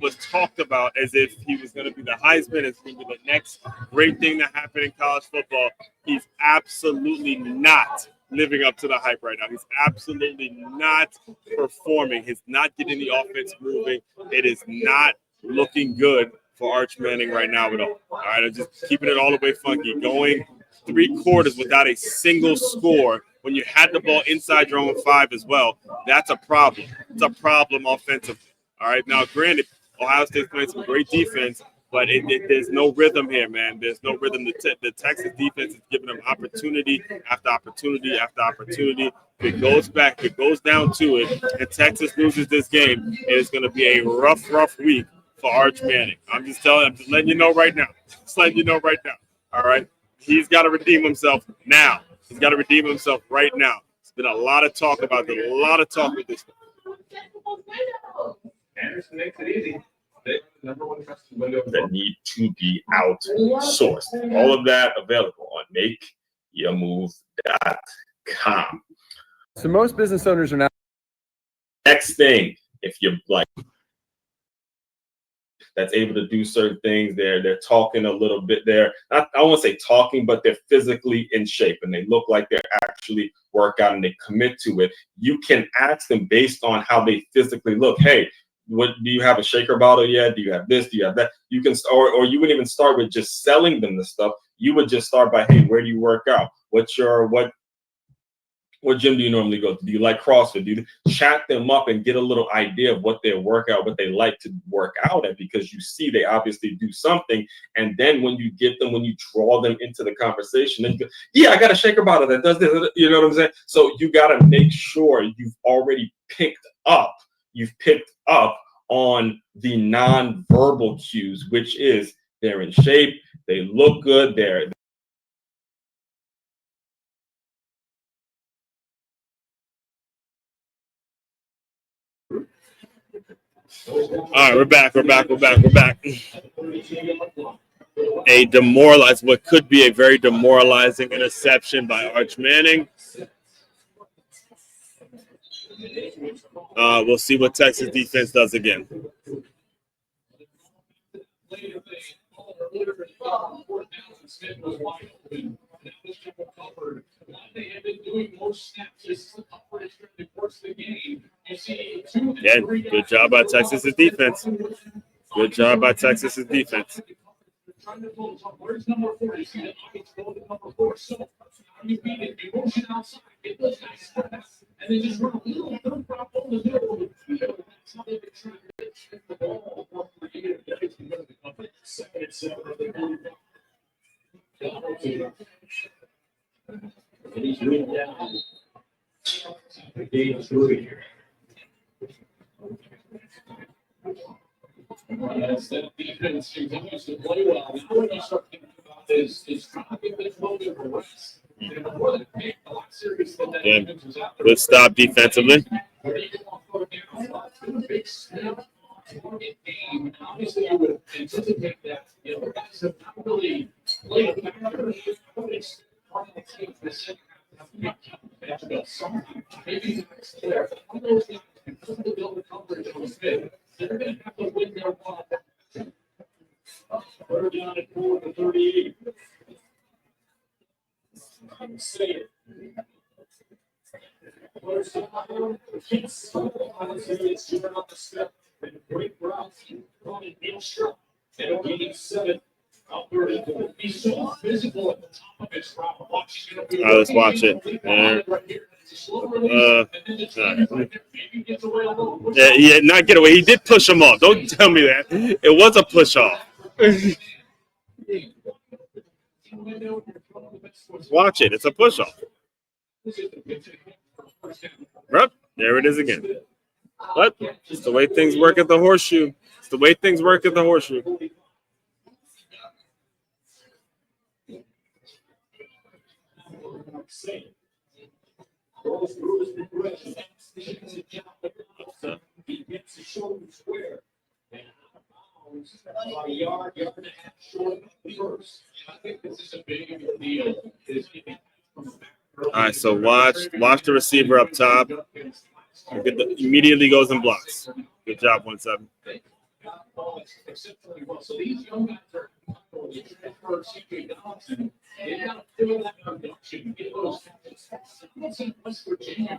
was talked about as if he was going to be the Heisman, it's going to be the next great thing to happen in college football. He's absolutely not living up to the hype right now. He's absolutely not performing. He's not getting the offense moving. It is not looking good for Arch Manning right now at all. All right, I'm just keeping it all the way funky. Going 3 quarters without a single score when you had the ball inside your own 5 as well. That's a problem. It's a problem offensively. All right, now granted, Ohio State's playing some great defense, but there's no rhythm here, man. There's no rhythm. The Texas defense is giving them opportunity after opportunity after opportunity. If it goes down to it, and Texas loses this game, it's going to be a rough week for Arch Manning. I'm just letting you know right now. Just letting you know right now. All right? He's got to redeem himself now. He's got to redeem himself right now. There's been a lot of talk about this. A lot of talk with this. Anderson makes it easy. That need to be outsourced. All of that available on makeyourmove.com. So most business owners are not. Next thing, if you're like that's able to do certain things, they're talking a little bit. I won't say talking, but they're physically in shape and they look like they're actually work out and they commit to it. You can ask them based on how they physically look. Hey, what do you have a shaker bottle yet? Do you have this? Do you have that? You can or you wouldn't even start with just selling them the stuff. You would just start by, hey, where do you work out? What gym do you normally go to? Do you like CrossFit? Do you chat them up and get a little idea of what their workout, what they like to work out at? Because you see they obviously do something. And then when you draw them into the conversation, then you go, yeah, I got a shaker bottle that does this. You know what I'm saying? So you got to make sure you've already picked up on the nonverbal cues, which is they're in shape, they look good, All right, we're back. What could be a very demoralizing interception by Arch Manning. We'll see what Texas defense does again. Again, good job by Texas's defense. And they just run a little drop on the middle. And he's moving down. The game's moving here. As that defense continues to play well, now what you start thinking about is trying to give this little bit of a rest. And before the pick, a lot serious than that defense was out there. Good stop defensively. Where you can walk over down, it's been a big snap. Game. Obviously, you would anticipate that. You know, guys have not really played a factor. It's part of the team for the second half. Maybe next year, all those guys, because of the build coverage on the fit, they're going to have to win their one. They're down at 4-38. I'm saying. It's on the step. Great route on an extra. And game 7. He's so physical at the top of his route. All right, let's watch it. Yeah, not get away. He did push him off. Don't tell me that. It was a push off. Watch it. It's a push off. Yep, there it is again. But it's the way things work at the horseshoe. It's the way things work at the horseshoe. A yard and a half short first. I think this is a big deal. All right, so watch the receiver up top. Immediately goes and blocks. Good job, 1-7. So these young guys are they got to fill that production, get those. West Virginia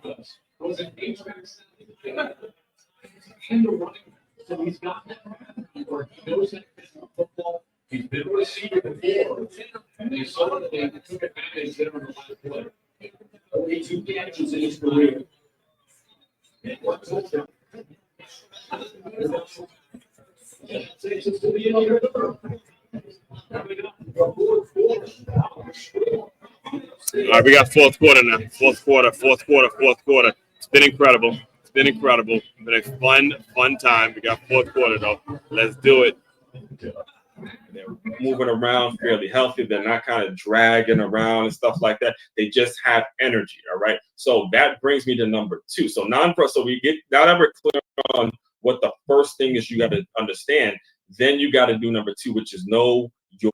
was an HVAC and the running. So he's got that. He knows that football. He's been a receiver before, and they saw that they took advantage there on the last play. Only 2 catches in his career. And one touchdown. Takes us to the end of the All right, we got fourth quarter now. Fourth quarter. It's been incredible. Been a fun time. We got fourth quarter though. Let's do it. They're moving around fairly healthy. They're not kind of dragging around and stuff like that. They just have energy. All right. So that brings me to number 2. So so we get now that we're clear on what the first thing is you got to understand. Then you got to do number 2, which is know your.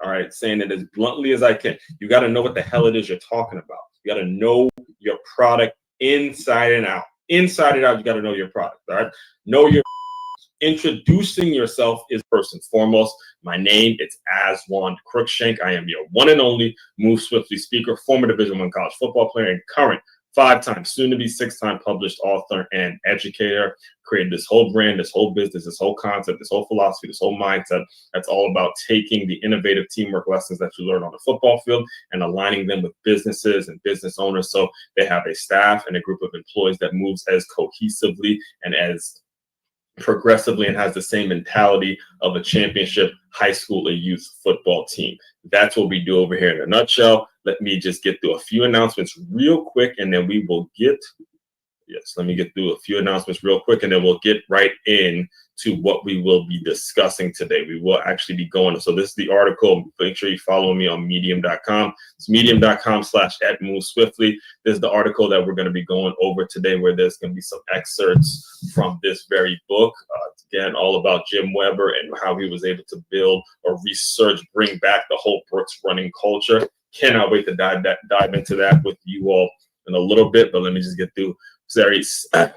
All right, saying it as bluntly as I can. You got to know what the hell it is you're talking about. You got to know your product inside and out. Inside and out, you got to know your product. All right. Know your. Introducing yourself is first and foremost. My name is Aswan Crookshank. I am your one and only Move Swiftly speaker, former Division I college football player, and current 5-time, soon-to-be 6-time published author and educator. Created this whole brand, this whole business, this whole concept, this whole philosophy, this whole mindset. That's all about taking the innovative teamwork lessons that you learn on the football field and aligning them with businesses and business owners so they have a staff and a group of employees that moves as cohesively and as progressively and has the same mentality of a championship high school or youth football team. That's what we do over here in a nutshell. Let me just get through a few announcements real quick, and then we will let me get through a few announcements real quick, and then we'll get right in to what we will be discussing today. We will actually be going. So this is the article. Make sure you follow me on medium.com. It's medium.com/@MoveSwiftly. This is the article that we're going to be going over today, where there's going to be some excerpts from this very book. Again, all about Jim Weber and how he was able to build or research, bring back the whole Brooks running culture. Cannot wait to dive into that with you all in a little bit, but let me just get through very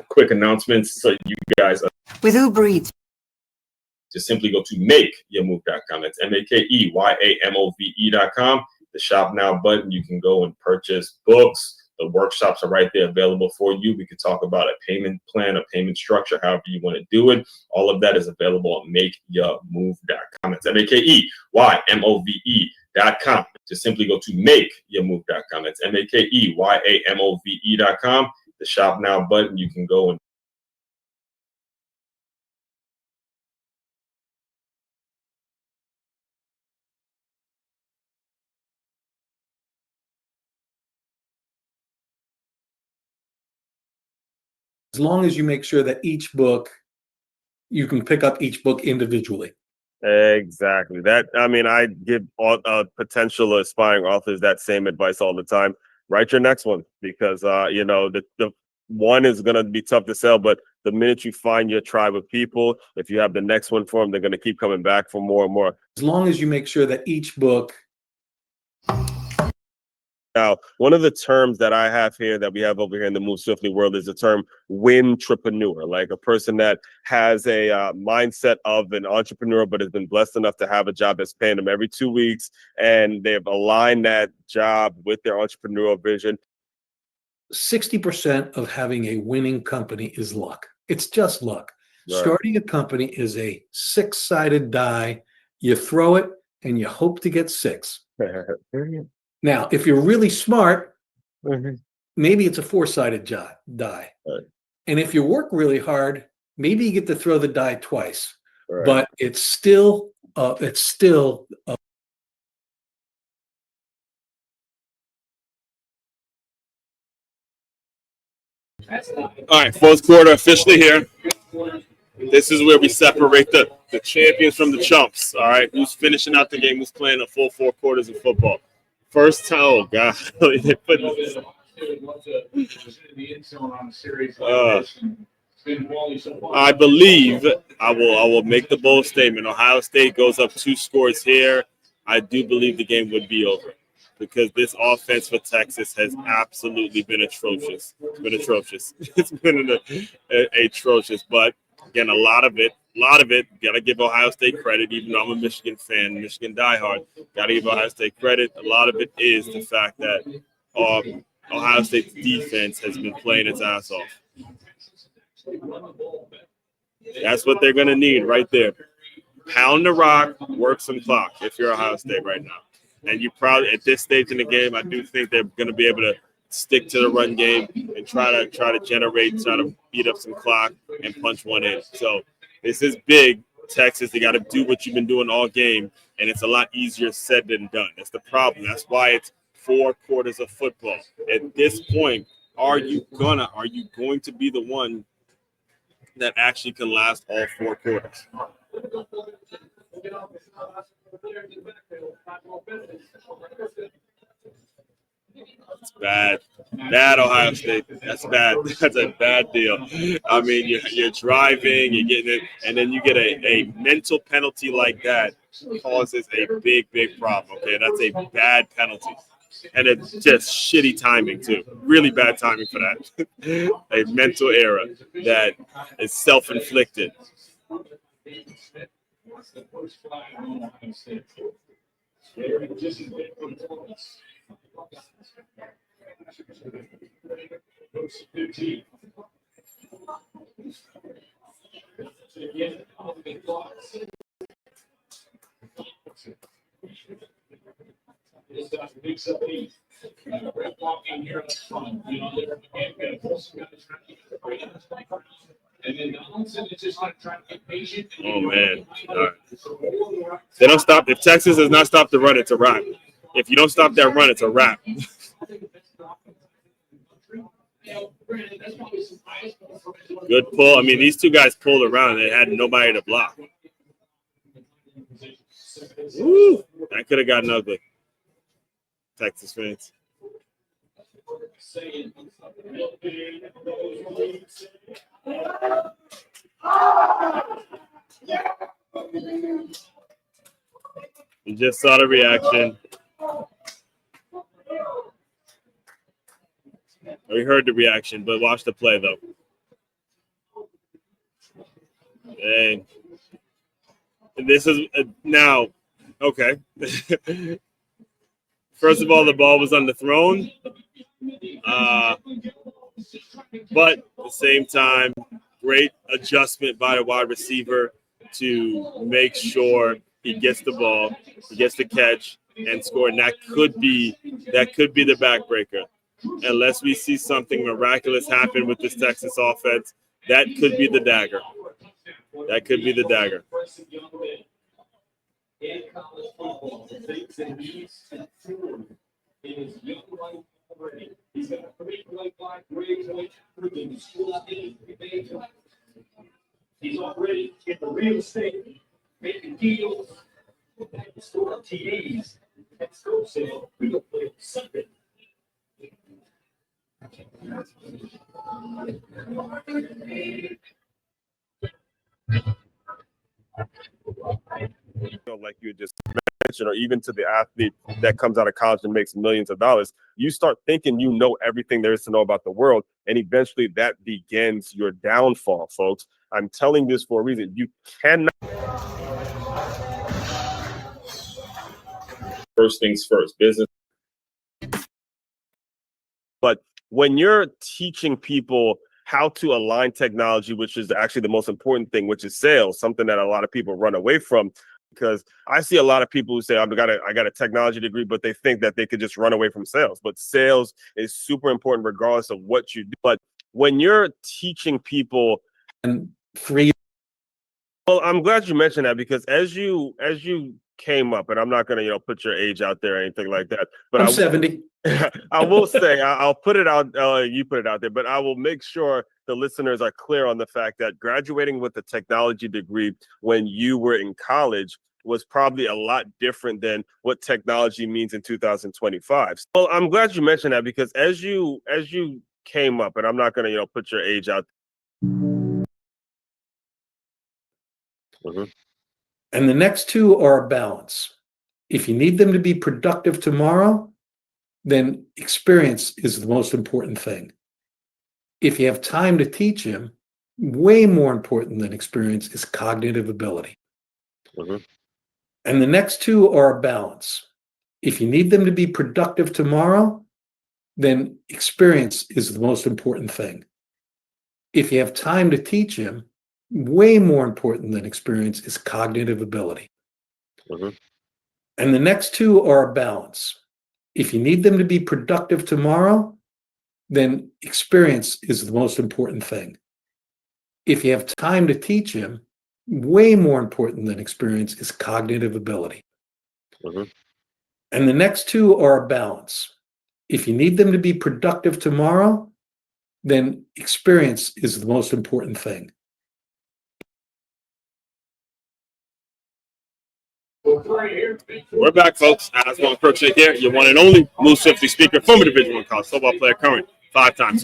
quick announcements so you guys. With Uber Eats. Just simply go to makeyourmove.com. That's MakeYamove.com. The shop now button, you can go and purchase books. The workshops are right there available for you. We could talk about a payment plan, a payment structure, however you want to do it. All of that is available at makeyourmove.com. That's MakeYamove.com. Just simply go to makeyourmove.com. That's MakeYamove.com. The shop now button, you can go and long as you make sure that you can pick up each book individually. Exactly. That, I mean, I give all potential aspiring authors that same advice all the time. Write your next one because, you know, the one is going to be tough to sell, but the minute you find your tribe of people, if you have the next one for them, they're going to keep coming back for more and more. As long as you make sure that each book. Now, one of the terms that I have here that we have over here in the Move Swiftly world is the term wintrepreneur, like a person that has a mindset of an entrepreneur, but has been blessed enough to have a job that's paying them every 2 weeks, and they've aligned that job with their entrepreneurial vision. 60% of having a winning company is luck. It's just luck. Right. Starting a company is a 6-sided die. You throw it and you hope to get 6. Now, if you're really smart, maybe it's a 4-sided die. Right. And if you work really hard, maybe you get to throw the die twice. Right. But it's still All right, fourth quarter officially here. This is where we separate the champions from the chumps. All right, who's finishing out the game? Who's playing a full 4 quarters of football? First time, oh God, they put I believe I will make the bold statement. Ohio State goes up 2 scores here. I do believe the game would be over because this offense for Texas has absolutely been atrocious. It's been atrocious. It's been atrocious. But again, a lot of it. Got to give Ohio State credit, even though I'm a Michigan fan, Michigan diehard. Got to give Ohio State credit. A lot of it is the fact that Ohio State's defense has been playing its ass off. That's what they're going to need right there. Pound the rock, work some clock if you're Ohio State right now. And you probably, at this stage in the game, I do think they're going to be able to stick to the run game and try to generate, try to beat up some clock and punch one in. So this is big. Texas, they got to do what you've been doing all game, and it's a lot easier said than done. That's the problem. That's why it's 4 quarters of football. At this point, are you going to be the one that actually can last all 4 quarters? It's bad. Bad Ohio State. That's bad. That's a bad deal. I mean, you're driving, you're getting it, and then you get a mental penalty like that causes a big, big problem. Okay, that's a bad penalty. And it's just shitty timing, too. Really bad timing for that. A mental error that is self-inflicted. Oh man! All right. They don't stop. If Texas does not stop the run, it's a wrap. If you don't stop that run, it's a wrap. Good pull. I mean, these 2 guys pulled around. They had nobody to block. Woo! That could have gotten ugly. Texas fans. You just saw the reaction. We heard the reaction, but watch the play, though. And this is now, okay. First of all, the ball was underthrown. But at the same time, great adjustment by the wide receiver to make sure he gets the ball, he gets the catch, and score. And that could be the backbreaker. Unless we see something miraculous happen with this Texas offense, that could be the dagger. That could be the dagger. real estate, making deals, store TVs, and scope sale, real play Sunday. Like you just mentioned, or even to the athlete that comes out of college and makes millions of dollars, you start thinking you know everything there is to know about the world, and eventually that begins your downfall, folks. I'm telling this for a reason. You cannot. First things first, business. But when you're teaching people how to align technology, which is actually the most important thing, which is sales, something that a lot of people run away from, because I see a lot of people who say, I got a technology degree, but they think that they could just run away from sales. But sales is super important regardless of what you do. But when you're teaching people, and three. Well, I'm glad you mentioned that, because as you came up, and I'm not going to put your age out there or anything like that, but I'm 70. I will say, I'll put it out, you put it out there, but I will make sure the listeners are clear on the fact that graduating with a technology degree when you were in college was probably a lot different than what technology means in 2025. Well, I'm glad you mentioned that, because as you came up, and I'm not going to put your age out. Mm-hmm. And the next two are a balance. If you need them to be productive tomorrow, then experience is the most important thing. If you have time to teach them, way more important than experience is cognitive ability. Mm-hmm. And the next two are a balance. If you need them to be productive tomorrow, then experience is the most important thing. If you have time to teach them, way more important than experience is cognitive ability. Mm-hmm. And the next two are a balance. If you need them to be productive tomorrow, then experience is the most important thing. If you have time to teach them, way more important than experience is cognitive ability. Mm-hmm. And the next two are a balance. If you need them to be productive tomorrow, then experience is the most important thing. We're back, folks. Aswan Crookshank here, your one and only Move Swiftly speaker, former Division I college football player, current five-time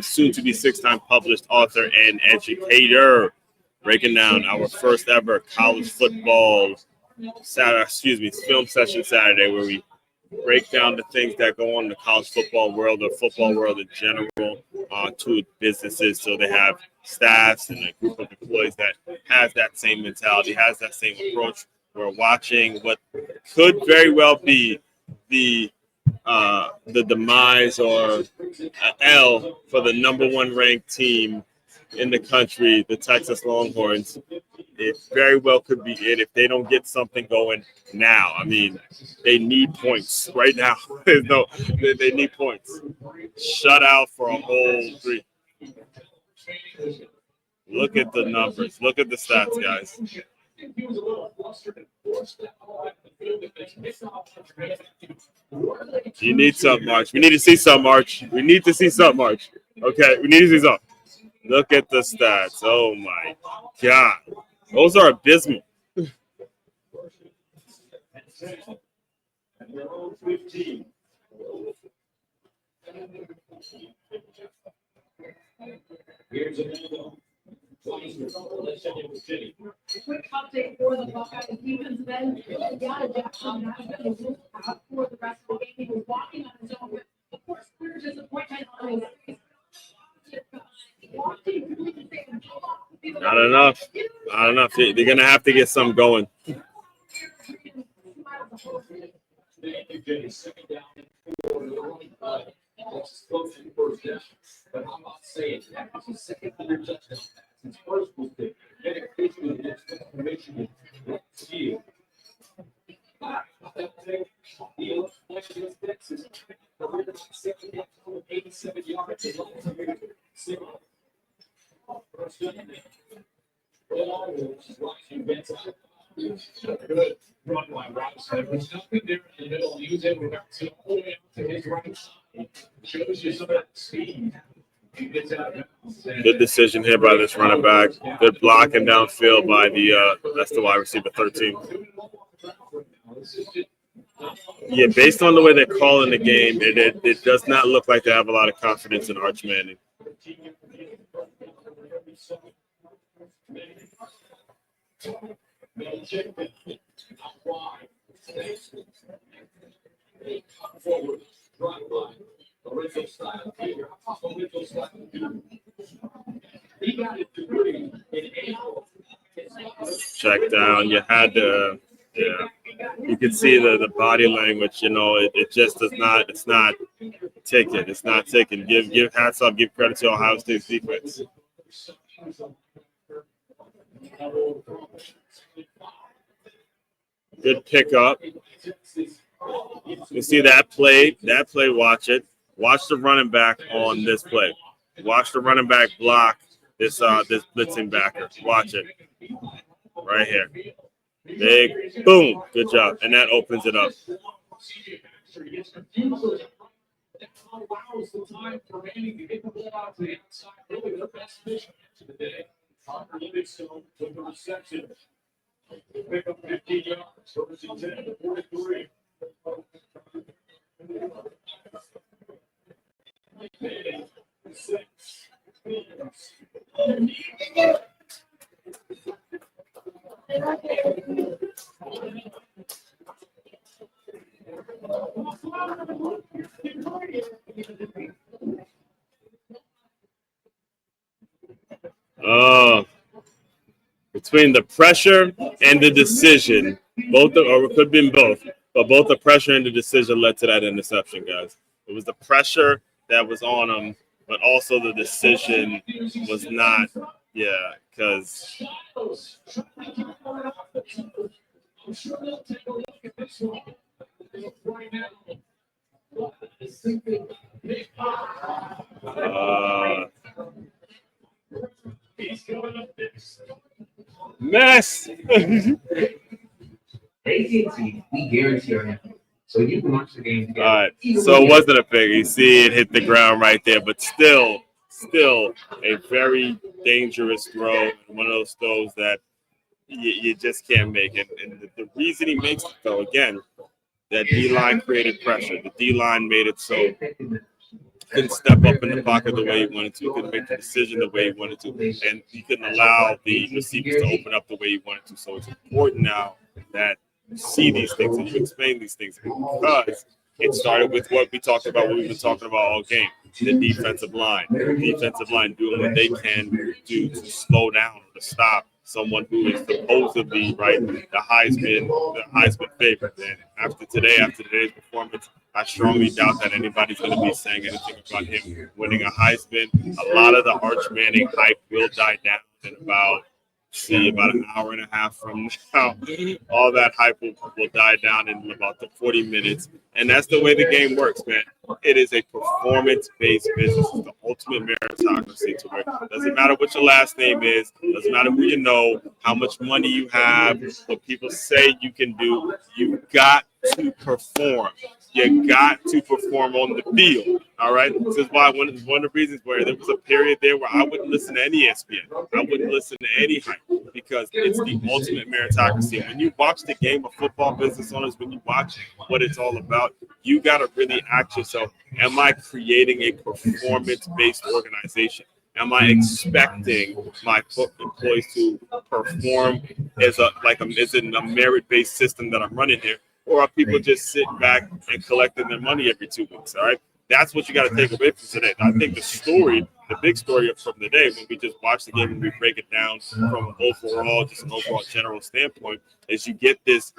soon to be six-time published author and educator. Breaking down our first ever college football film session Saturday, where we break down the things that go on in the college football world or football world in general to businesses, so they have staffs and a group of employees that has that same mentality, has that same approach. We're watching what could very well be the demise or L for the number one ranked team in the country, the Texas Longhorns. It very well could be it if they don't get something going now. I mean, they need points right now. They need points. Shut out for a whole 3. Look at the numbers. Look at the stats, guys. You need something, March. We need to see something, March. We need to see something, March. Okay, we need to see something. Look at the stats. Oh, my God. Those are abysmal. Quick update for the Buckeyes defensive end. Deanna Jackson has been out for the rest of the game. He was walking on his own, with, of course, clear disappointment on his face. Not enough. Not enough. They're going to have to get something going. But I'm not saying that was a second touchdown pass. His first was big. Then it basically just information to you. Texas. 87 yards. Good run by Robinson. There's nothing there in the middle. Use it. We're to hold it to his right side. Shows you some of that speed. Good decision here by this running back. Good blocking downfield by that's the wide receiver 13. Yeah, based on the way they're calling the game, it does not look like they have a lot of confidence in Arch Manning. Check down. You had to, yeah. You can see the body language. You know, it just does not. It's not taken. It's not taken. Give hats off. Give credit to Ohio State's defense. Good pickup. You see that play. That play. Watch it. Watch the running back on this play. Watch the running back block this blitzing backer. Watch it. Right here. Big boom. Good job. And that opens it up. Allows the time for Manning to get the ball out to the outside. Really their best mission today. Livingstone with the reception. Pick up 15 yards. First and 10, 43. Between the pressure and the decision, or it could have been both, but both the pressure and the decision led to that interception, guys. It was the pressure that was on them, but also the decision was not, because mess. AT&T, we guarantee our happiness. So you can watch the game together. All right. So it wasn't a pick. You see it hit the ground right there, but still a very dangerous throw. One of those throws that you just can't make. And the reason he makes it, though, again, that D-line created pressure. The D-line made it so he couldn't step up in the pocket the way he wanted to. He couldn't make the decision the way he wanted to. And he couldn't allow the receivers to open up the way he wanted to. So it's important now that you see these things and you explain these things, because it started with what we talked about, what we've been talking about all game. The defensive line. The defensive line doing what they can do to slow down or to stop someone who is supposedly, right, the Heisman favorite. And after today's performance, I strongly doubt that anybody's going to be saying anything about him winning a Heisman. A lot of the Arch Manning hype will die down in about an hour and a half from now. All that hype will die down in about the 40 minutes. And that's the way the game works, man. It is a performance-based business. It's the ultimate meritocracy to where it doesn't matter what your last name is, doesn't matter who you know, how much money you have, what people say you can do. You've got to perform. You got to perform on the field. All right. This is why one of the reasons where there was a period there where I wouldn't listen to any ESPN. I wouldn't listen to any hype, because it's the ultimate meritocracy. When you watch the game of football, business owners, when you watch what it's all about, you got to really ask yourself, am I creating a performance-based organization? Am I expecting my employees to perform as in a merit-based system that I'm running here? Or are people just sitting back and collecting their money every 2 weeks? All right. That's what you got to take away from today. I think the big story from the day, when we just watch the game and we break it down from an overall general standpoint, is you get these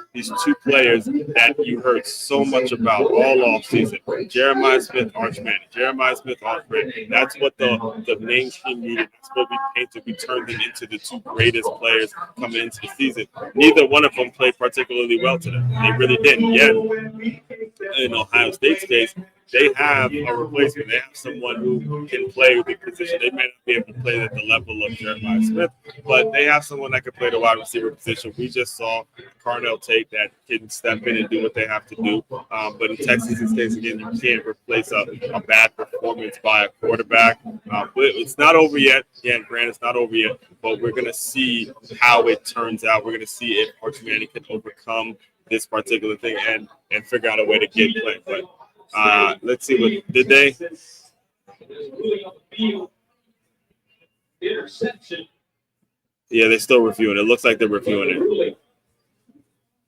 two players that you heard so much about all off season. Jeremiah Smith, Arch Manning. Jeremiah Smith, Arch Manning. That's what the mainstream needed. That's what we painted. We turned them into the two greatest players coming into the season. Neither one of them played particularly well today. They really didn't. Yet, in Ohio State's case, they have a replacement. They have someone who can play the position. They may not be able to play at the level of Jeremiah Smith, but they have someone that can play the wide receiver position. We just saw Carnell Tate that can step in and do what they have to do. But in Texas's case, again, you can't replace a bad performance by a quarterback. But it's not over yet. Again, Grant, it's not over yet. But we're going to see how it turns out. We're going to see if Arch Manning can overcome this particular thing and figure out a way to get play. But let's see what did they. Interception. Yeah, they're still reviewing. It looks like they're reviewing it.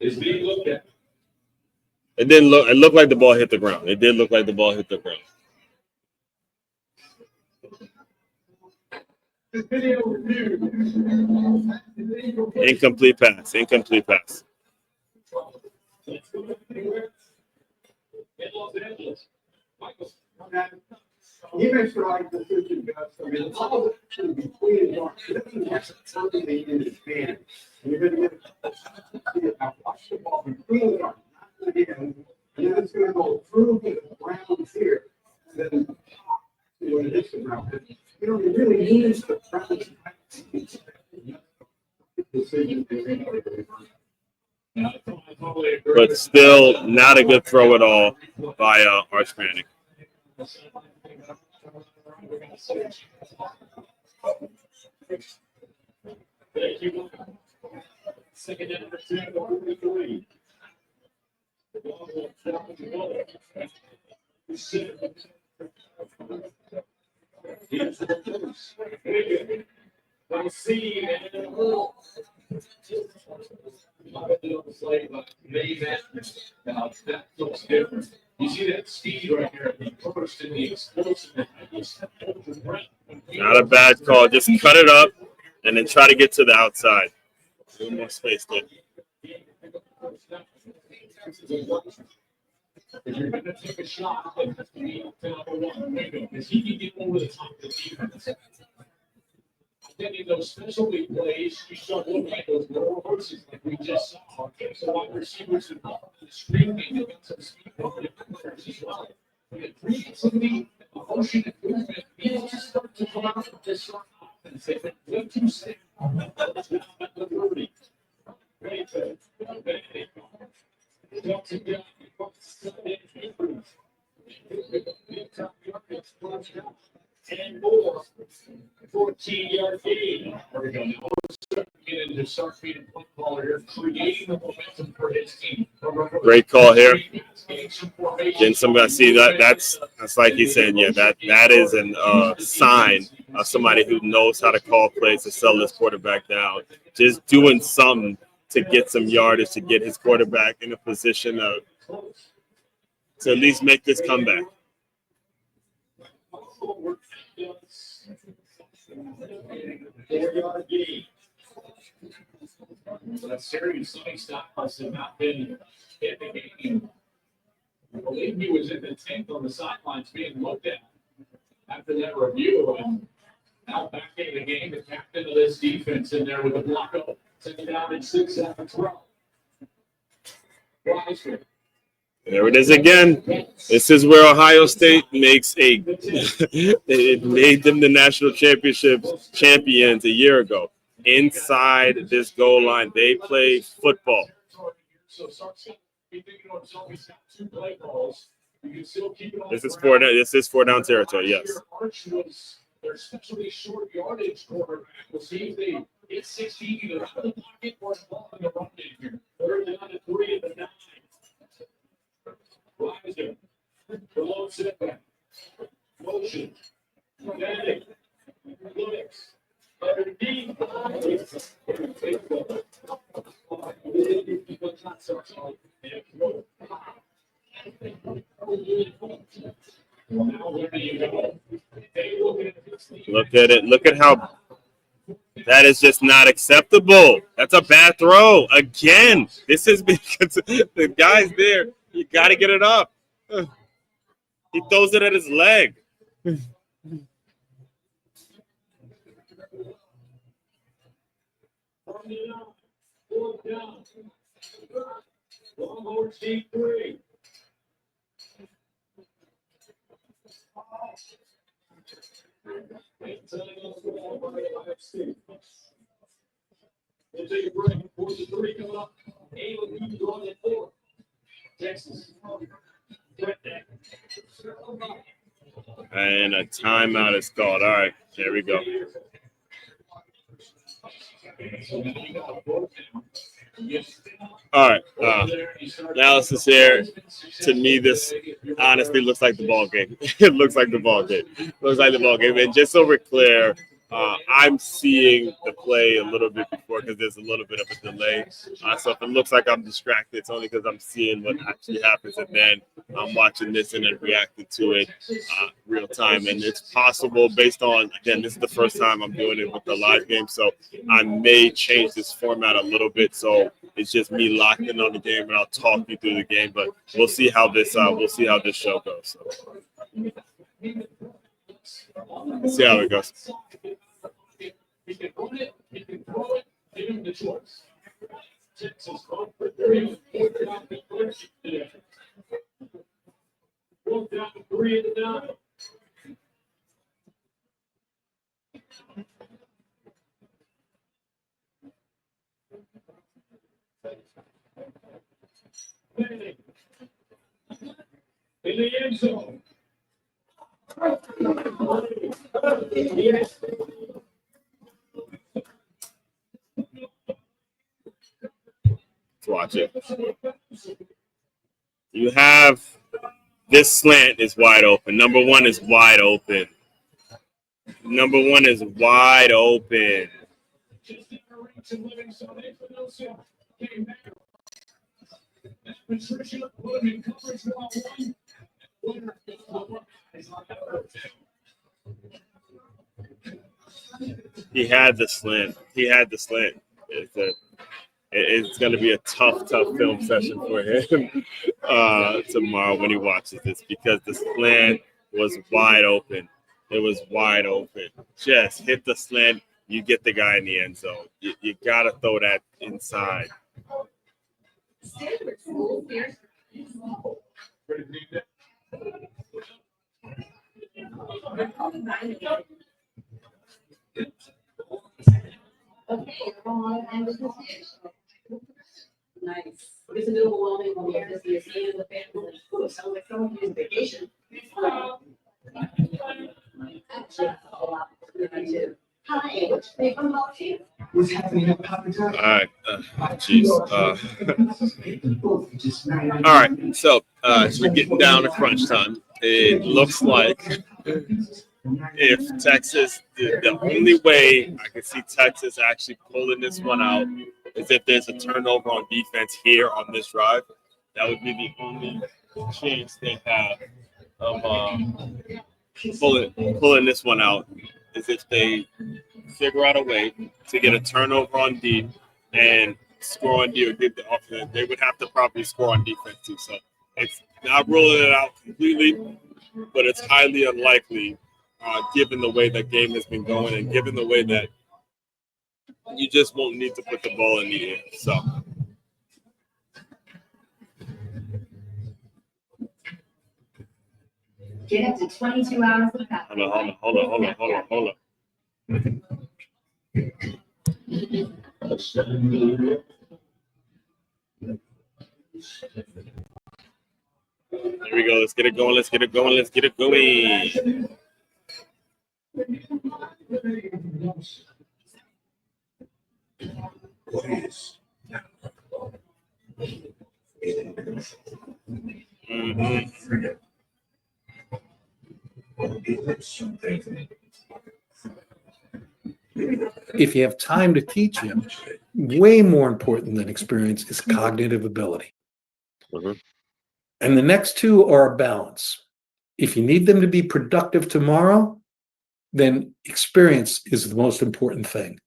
Is being looked at. It didn't look. It looked like the ball hit the ground. It did look like the ball hit the ground. Incomplete pass. Incomplete pass. He makes the right decision, guys. I mean, the ball is actually between his arms. He doesn't have something in his hand. You're going to get I watch the ball between his arms, not in the hand. And then it's going to go through the ground here. And then when it hits the ground, you know, it really needs the ground. But still not a good throw at all by Arch Manning. Second and 43. You see that speed right here, the burst and the explosiveness. Not a bad call. Just cut it up and then try to get to the outside. A little more space there. If you're going to take a shot, it has to be number one. Because he can get over the top of the defense. Then in those specialty plays, you start looking at those lower horses like we just saw. So wide receivers and the screen game, they got some speed over the players as well. The creativity, emotion, and movement, you just start to come out of this offense. They've been way too sick. Great. And more. 14-yard gain. We're going to get into start feeding football here, creating the momentum for his team. Great call here. Getting somebody see that. That's like he said. Yeah, that is a sign of somebody who knows how to call plays to settle his quarterback down. Just doing something to get some yardage to get his quarterback in a position to at least make this comeback. That series, Sonny Stifle had not been in the game. I believe he was in the 10th on the sidelines being looked at after that review. And now back in the game, the captain of this defense in there with a block up. Send down in 6 after 12. There it is again. This is where Ohio State makes it made them the national championship champions a year ago. Inside this goal line, they play football. This is four down territory. Yes. Their especially short yardage quarterback. We'll see if they get 16 either out of the pocket or ball in the run game here. Third down to 3 of the 9. Riser, below setback, motion, Medic, Lewis, underneath, Look at it. Look at how that is just not acceptable. That's a bad throw. Again, this is because the guy's there. You got to get it up. He throws it at his leg. Longhorns deep 3. We'll take a break. 4-3 coming up. A&M going at 4. Texas. And a timeout is called. All right, there we go. All right, analysis here. To me, this honestly looks like the ball game. It looks like the ball game. Looks like the ball game. And just so we're clear, I'm seeing the play a little bit before because there's a little bit of a delay. So if it looks like I'm distracted, it's only because I'm seeing what actually happens, and then I'm watching this and then reacting to it real time. And it's possible based on, again, this is the first time I'm doing it with the live game, so I may change this format a little bit. So it's just me locked in on the game, and I'll talk you through the game. But we'll see how this show goes. So. Let's see how it goes. He can run it, he can throw it, give him the choice. Texas going for 3. 4 down to 3 in the 9. In the end zone. Let's watch it. You have this slant is wide open. Number one is wide open. Number one is wide open. He had the slant. It's going to be a tough film session for him tomorrow when he watches this, because the slant was wide open. It was wide open. Just hit the slant. You get the guy in the end zone. You got to throw that inside. Nice. It's a little overwhelming when you're just seeing the family. Oh, sounds like someone who's vacation. Actually, a lot. Hi, they come up to you. What's happening at Papa John's? All right. Jeez. All right. So as we're getting down to crunch time, it looks like if Texas, the only way I can see Texas actually pulling this one out is if there's a turnover on defense here on this drive. That would be the only chance they have of pulling this one out, is if they figure out a way to get a turnover on D and score on D or get the offense. They would have to probably score on defense too. So it's not ruling it out completely, but it's highly unlikely given the way that game has been going and given the way that you just won't need to put the ball in the air. So. Get up to 22 hours of that. Hold on. There we go. Let's get it going. If you have time to teach him, way more important than experience is cognitive ability. And the next two are a balance. If you need them to be productive tomorrow, then experience is the most important thing.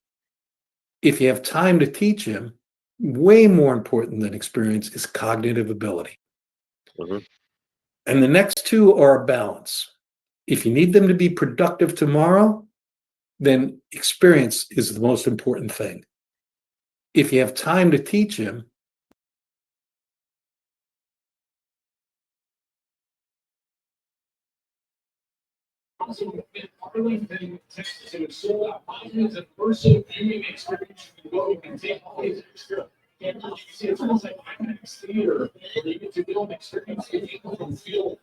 If you have time to teach him, way more important than experience is cognitive ability. And the next two are a balance. If you need them to be productive tomorrow, then experience is the most important thing. If you have time to teach him, also in Arlington, Texas. It was sold out. It's a personal viewing experience. You can go, you can take all these extra. And you see, it's almost like IMAX theater, where you get to go and experience it. You can feel.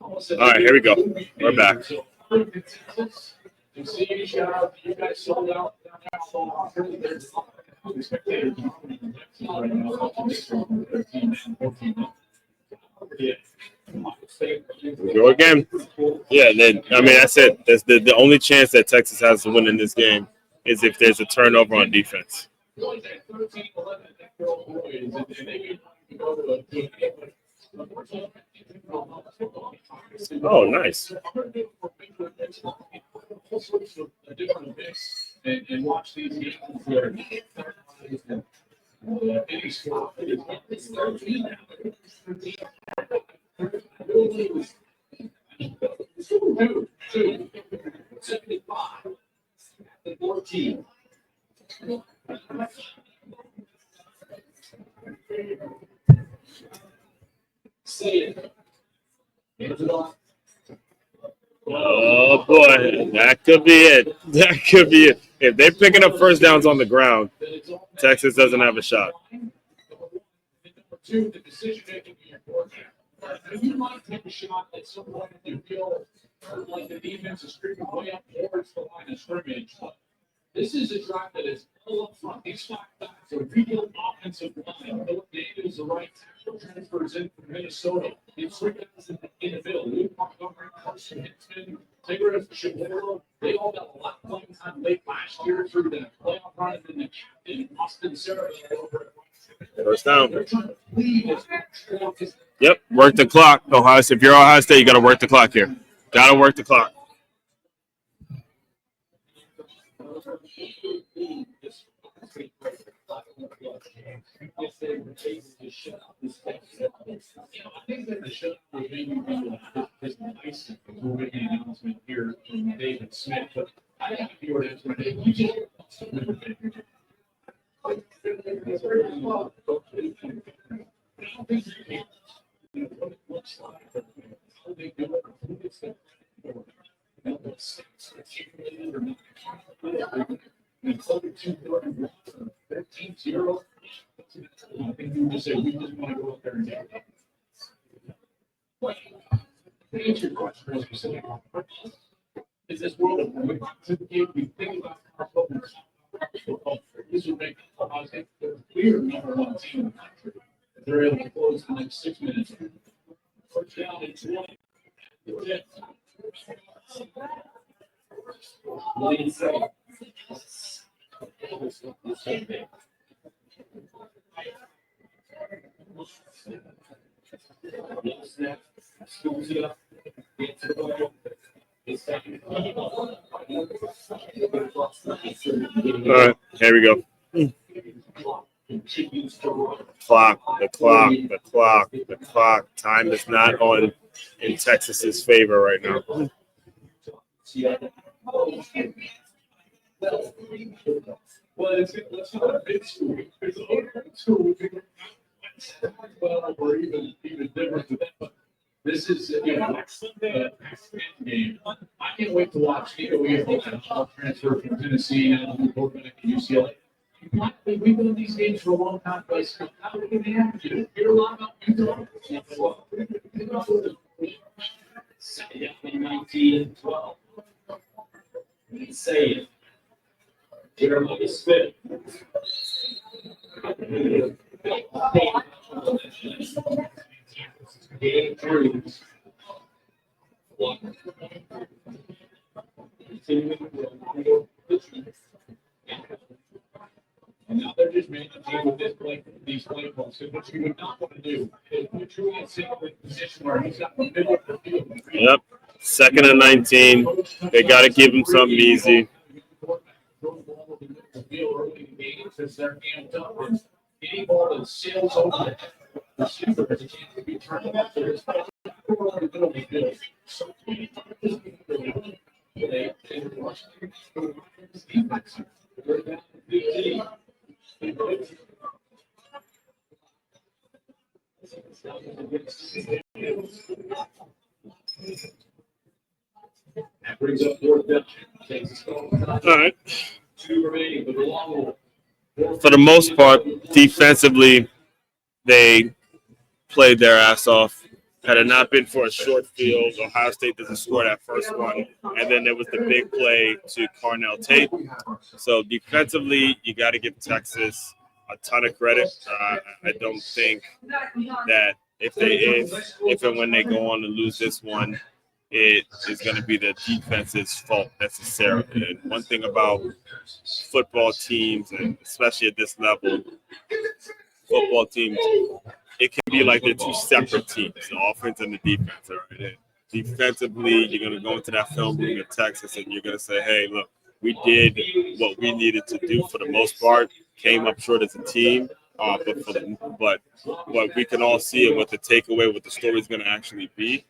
All right, here we go. We're back. So, Texas, you see, shout out to you guys sold out. There's spectators right now. Go again. Yeah, then I mean that's it. That's the only chance that Texas has to win in this game is if there's a turnover on defense. Oh, nice. And watch these games where any score is 13 14. Say it. Oh boy, that could be it. That could be it. If they're picking up first downs on the ground, Texas doesn't have a shot. Two, the decision making in your quarterback. You might take a shot at some point if you feel like the defense is creeping way up towards the line of scrimmage. But this is a drive that is all up front. These 5 backs are real offensive line. Philip Daniels, the right tackle, transfers in from Minnesota. It's 3 guys in the middle. Luke Montgomery, Carson Hickman, Tigres, Shapiro. They all got a lot of playing time late last year through the playoff run, and then the captain, Austin Sarah, over at First down. Yep, work the clock. Ohio State. If you're Ohio State, you got to work the clock here. Got to work the clock. I think that the show would maybe be this nice announcement here from David Smith, but I think if you were to ask my I think you just say we just want to go up there and get it. To answer your question, as you said, is this world of we think about our football. This would make Ohio State the clear number 1 team in the country. If they're able to close the next 6 minutes. First down and 20. Julian Sayin. All right, here we go. The clock. Time is not on in Texas's favor right now. Well, it's not a big school. It's a local school. Well, or even different to that. But this is a game. I can't wait to watch I'll transfer from Tennessee and quarterback at UCLA. We've been in these games for a long time, but how are we going to have to hear a lot about Utah? 19-12. Say it. Jeremiah Smith. Game 3. And now they're just managing with these play calls. What you would not want to do is put Julian Sayin in a position where he's got the middle of the field. Yep. 2nd and 19. They got to give him something easy. Any ball that sails over the receiver has a chance to be turned up. So it's Brings up fourth down. Takes a All right. 2 remaining with the long one. For the most part, defensively, they played their ass off. Had it not been for a short field, Ohio State doesn't score that first one. And then there was the big play to Carnell Tate. So defensively, you got to give Texas a ton of credit. I don't think that if and when they go on to lose this one, it is going to be the defense's fault necessarily. And one thing about football teams, and especially at this level, football teams, it can be like they're two separate teams, the offense and the defense. Right? And defensively, you're going to go into that film room in Texas and you're going to say, hey, look, we did what we needed to do for the most part, came up short as a team. But what we can all see and what the takeaway, what the story is going to actually be.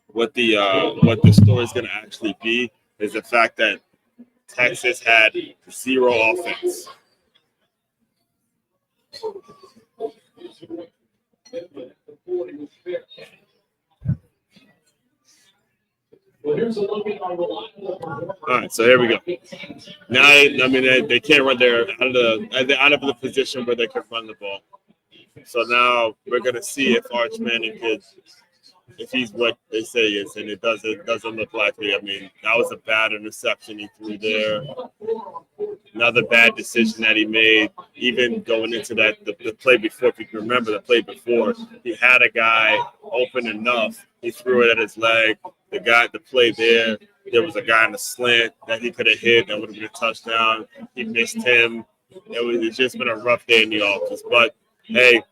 What the story is going to actually be is the fact that Texas had 0 offense. All right, so here we go. Now, I mean, they can't run. They're out of the position where they can run the ball. So now we're gonna see if Arch Manning if he's what they say he is, and it doesn't look likely. I mean, that was a bad interception he threw there. Another bad decision that he made, even going into that the play before. If you can remember the play before, he had a guy open enough. He threw it at his leg. The play there was a guy in the slant that he could have hit. That would have been a touchdown. He missed him. It's just been a rough day in the office. But, hey,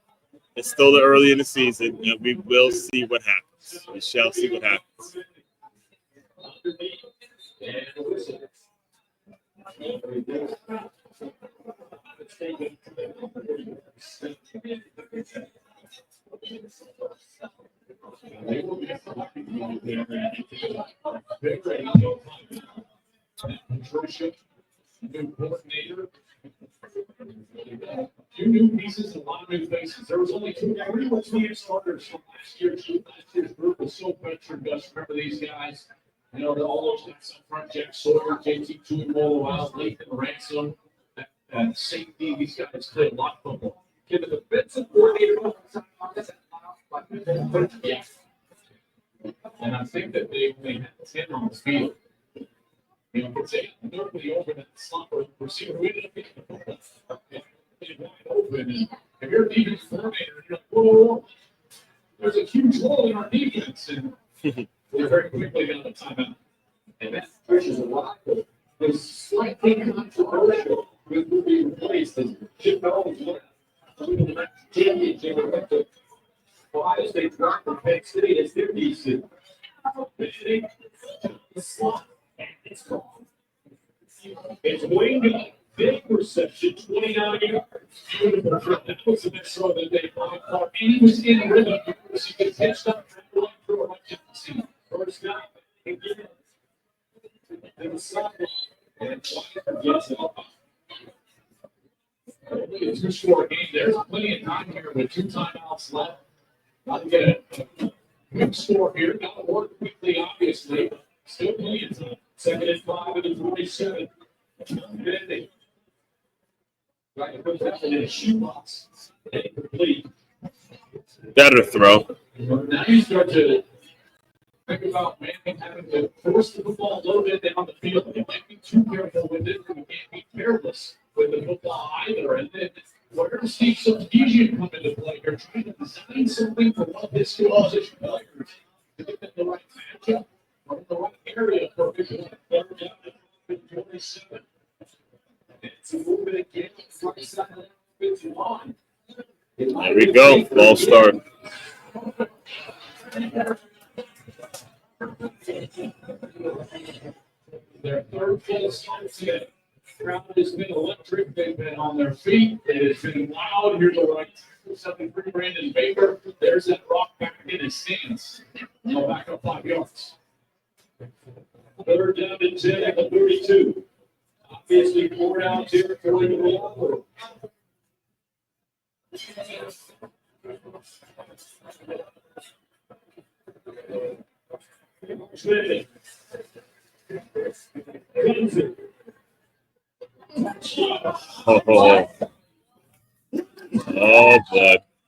it's still early in the season, and we will see what happens. We shall see what happens. Few new pieces and a lot of new faces. There was only pretty much 2 starters from last year. Last year's group was so veteran. Just remember these guys. You know, all those guys up front: Jack Sawyer, JT Tuimoloau, Lathan Ransom, and safety. These guys play a lot of football. Give the defensive coordinator. Yeah. And I think that they only had 10 on the field. You know, it's normally over that slot receiver. We ended up getting the football wide open. If you're a defense coordinator, you're like, whoa, there's a huge hole in our defense. And we're very quickly got a timeout. And that pushes a lot. It's slightly controversial with who being replaced. Jim Knowles won a championship with the Ohio State dropped from Penn State as their DC. It's gone. It's winged up. Big reception, 29 yards. That was a bit so that they thought. And he was in rhythm because he could catch up and through a bunch of the first down. And get it. And the sideline. And gets it up. Only a 2-score game. There's plenty of time here with 2 timeouts left. I'll get a quick score here. Got to work quickly, obviously. Still plenty of time. 2nd and 5 and 47. Right, it goes out in a shoebox. Incomplete. Better throw. Now you start to think about Manning having to force the football a little bit down the field. It might be too careful with it. We can't be careless with the football either. And then we're going to see some fusion come into play. You're trying to design something for one of his skill position players to get them the right matchup or in the right area for visual. Third down at 27. It's a little bit again. Right side of the offensive line. There we go. Ball start. Their third full start today. The crowd has been electric. They've been on their feet. It has been loud. Here's the right tackle, 73, Brandon Baker. There's that rock back in his stance. Now back up 5 yards. Third down and 10 at the 32. Obviously, 4 down territory to the Longhorns. Oh boy.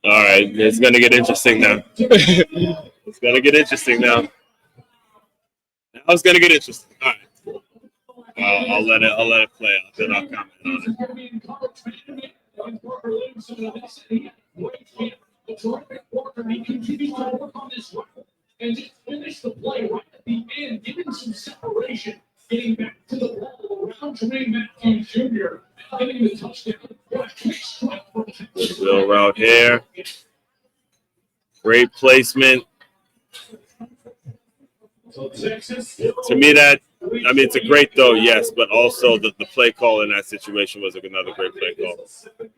All right, it's gonna get interesting now. It's gonna get interesting now. Now it's gonna get interesting. All right. I'll let it play out. Then I'll comment on it. And just finish the play right at the end, giving some separation, getting back to the ball around Jermaine Matthews Jr., getting the touchdown. Wheel route here. Great placement. To me, it's a great throw, yes, but also the play call in that situation was another great play call.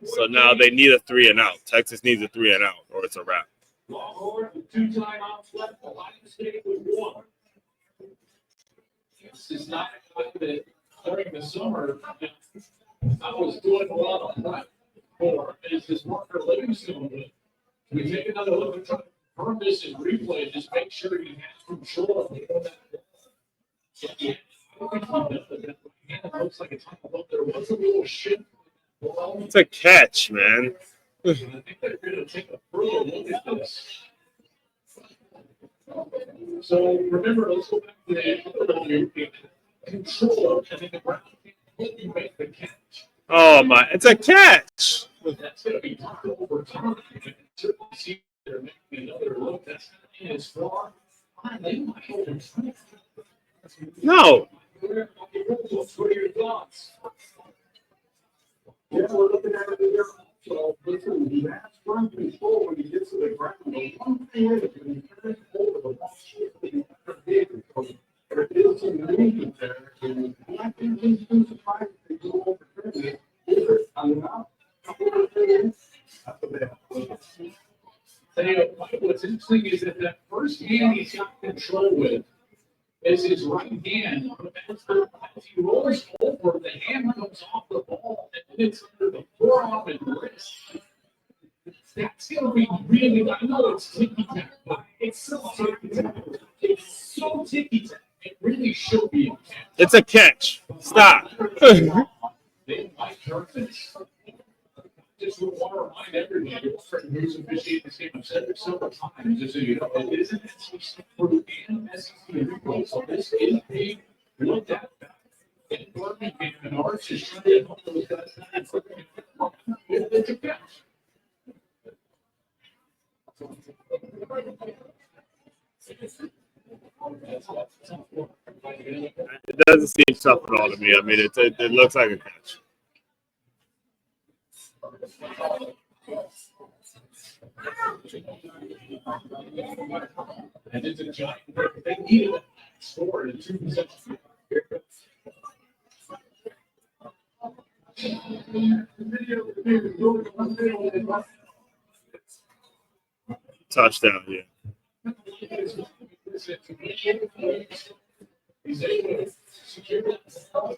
So now they need a 3 and out. Texas needs a 3 and out, or it's a wrap. Longhorns with 2 timeouts left. Ohio State with 1. This is not that during the summer I was doing a lot of prep for is this Marker Livingstone. Can we take another look and try to confirm this in replay and just make sure you have control of that? It looks like a time of there was a little shift. It's a catch, man. I think they're going to take a further look at this. So remember, let's go back to the control and then the ground you make the catch. Oh my! It's a catch. That's going to be talked over time. See, they're making another look. That's going to be as far. No. What are your thoughts? Yeah, we're looking at it here. So listen, he has firm control when he gets to the ground. The one thing is when he turns hold of the ball, there is some movement there. And I think he's been surprised if they go overturn it. I'm not. What's interesting is that first hand he's got control with is his right hand. As he rolls over, the hand comes off the ball and it's under the forearm and wrist. That's going to be really, I know it's ticky-tack, but it's so ticky-tack. It's so ticky-tack. It really should be a catch. It's a catch. Stop. They might turn this. Just want to remind everybody who's officiating this game. I've said it several times, just so you know, it isn't SEC and SEC people. So this is being looked at in Birmingham, and Arch is trying to help those guys. It's a catch. It doesn't seem tough at all to me. I mean, it looks like a catch. And it's a giant. They needed a score in 2 possessions. Touchdown, yeah. He's able to secure that. All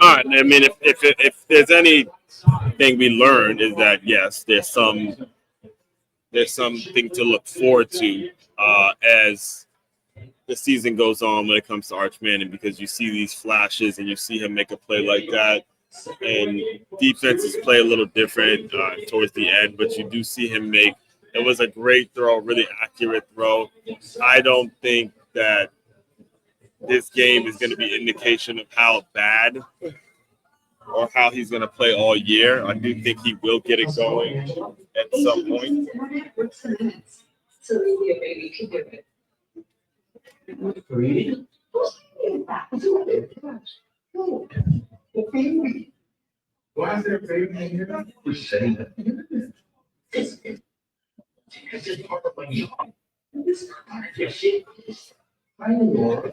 right. I mean, if there's anything we learned is that yes, there's something to look forward to as the season goes on when it comes to Arch Manning, because you see these flashes and you see him make a play like that. And defenses play a little different towards the end, but you do see him make. It was a great throw, really accurate throw. I don't think that this game is going to be indication of how bad or how he's going to play all year. I do think he will get it going at some point. So maybe a baby can do it. Why is there a baby in here? We're saying that. It's just part of my job. It's not part of your shit. I know.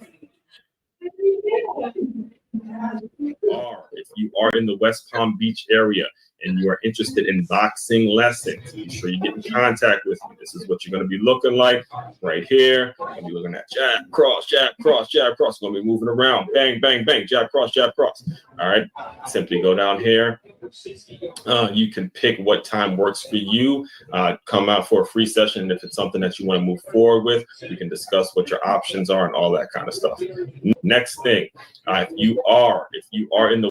If you are in the West Palm Beach area, and you are interested in boxing lessons, be sure you get in contact with me. This is what you're going to be looking like right here. You're going to be looking at jab, cross, jab, cross, jab, cross. Going to be moving around. Bang, bang, bang, jab, cross, jab, cross. All right. Simply go down here. You can pick what time works for you. Come out for a free session. And if it's something that you want to move forward with, we can discuss what your options are and all that kind of stuff. Next thing, if you are in the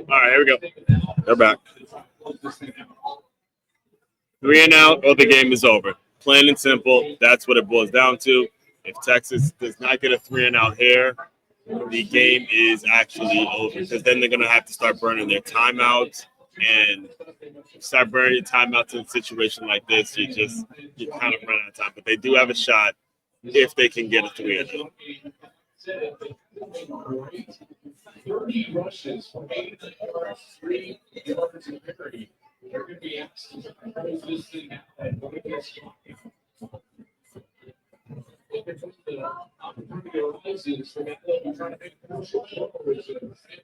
all right, here we go. They're back. 3 and out, or the game is over. Plain and simple. That's what it boils down to. If Texas does not get a 3 and out here, the game is actually over, because then they're going to have to start burning their timeouts, and start burning your timeouts in a situation like this. You kind of run out of time, but they do have a shot if they can get a 3 and out. 30 rushes for 89 yards, 3 yards in parity. They're going to be asked to close this thing out and when it gets the opportunity arises for that level, trying to make a crucial forward,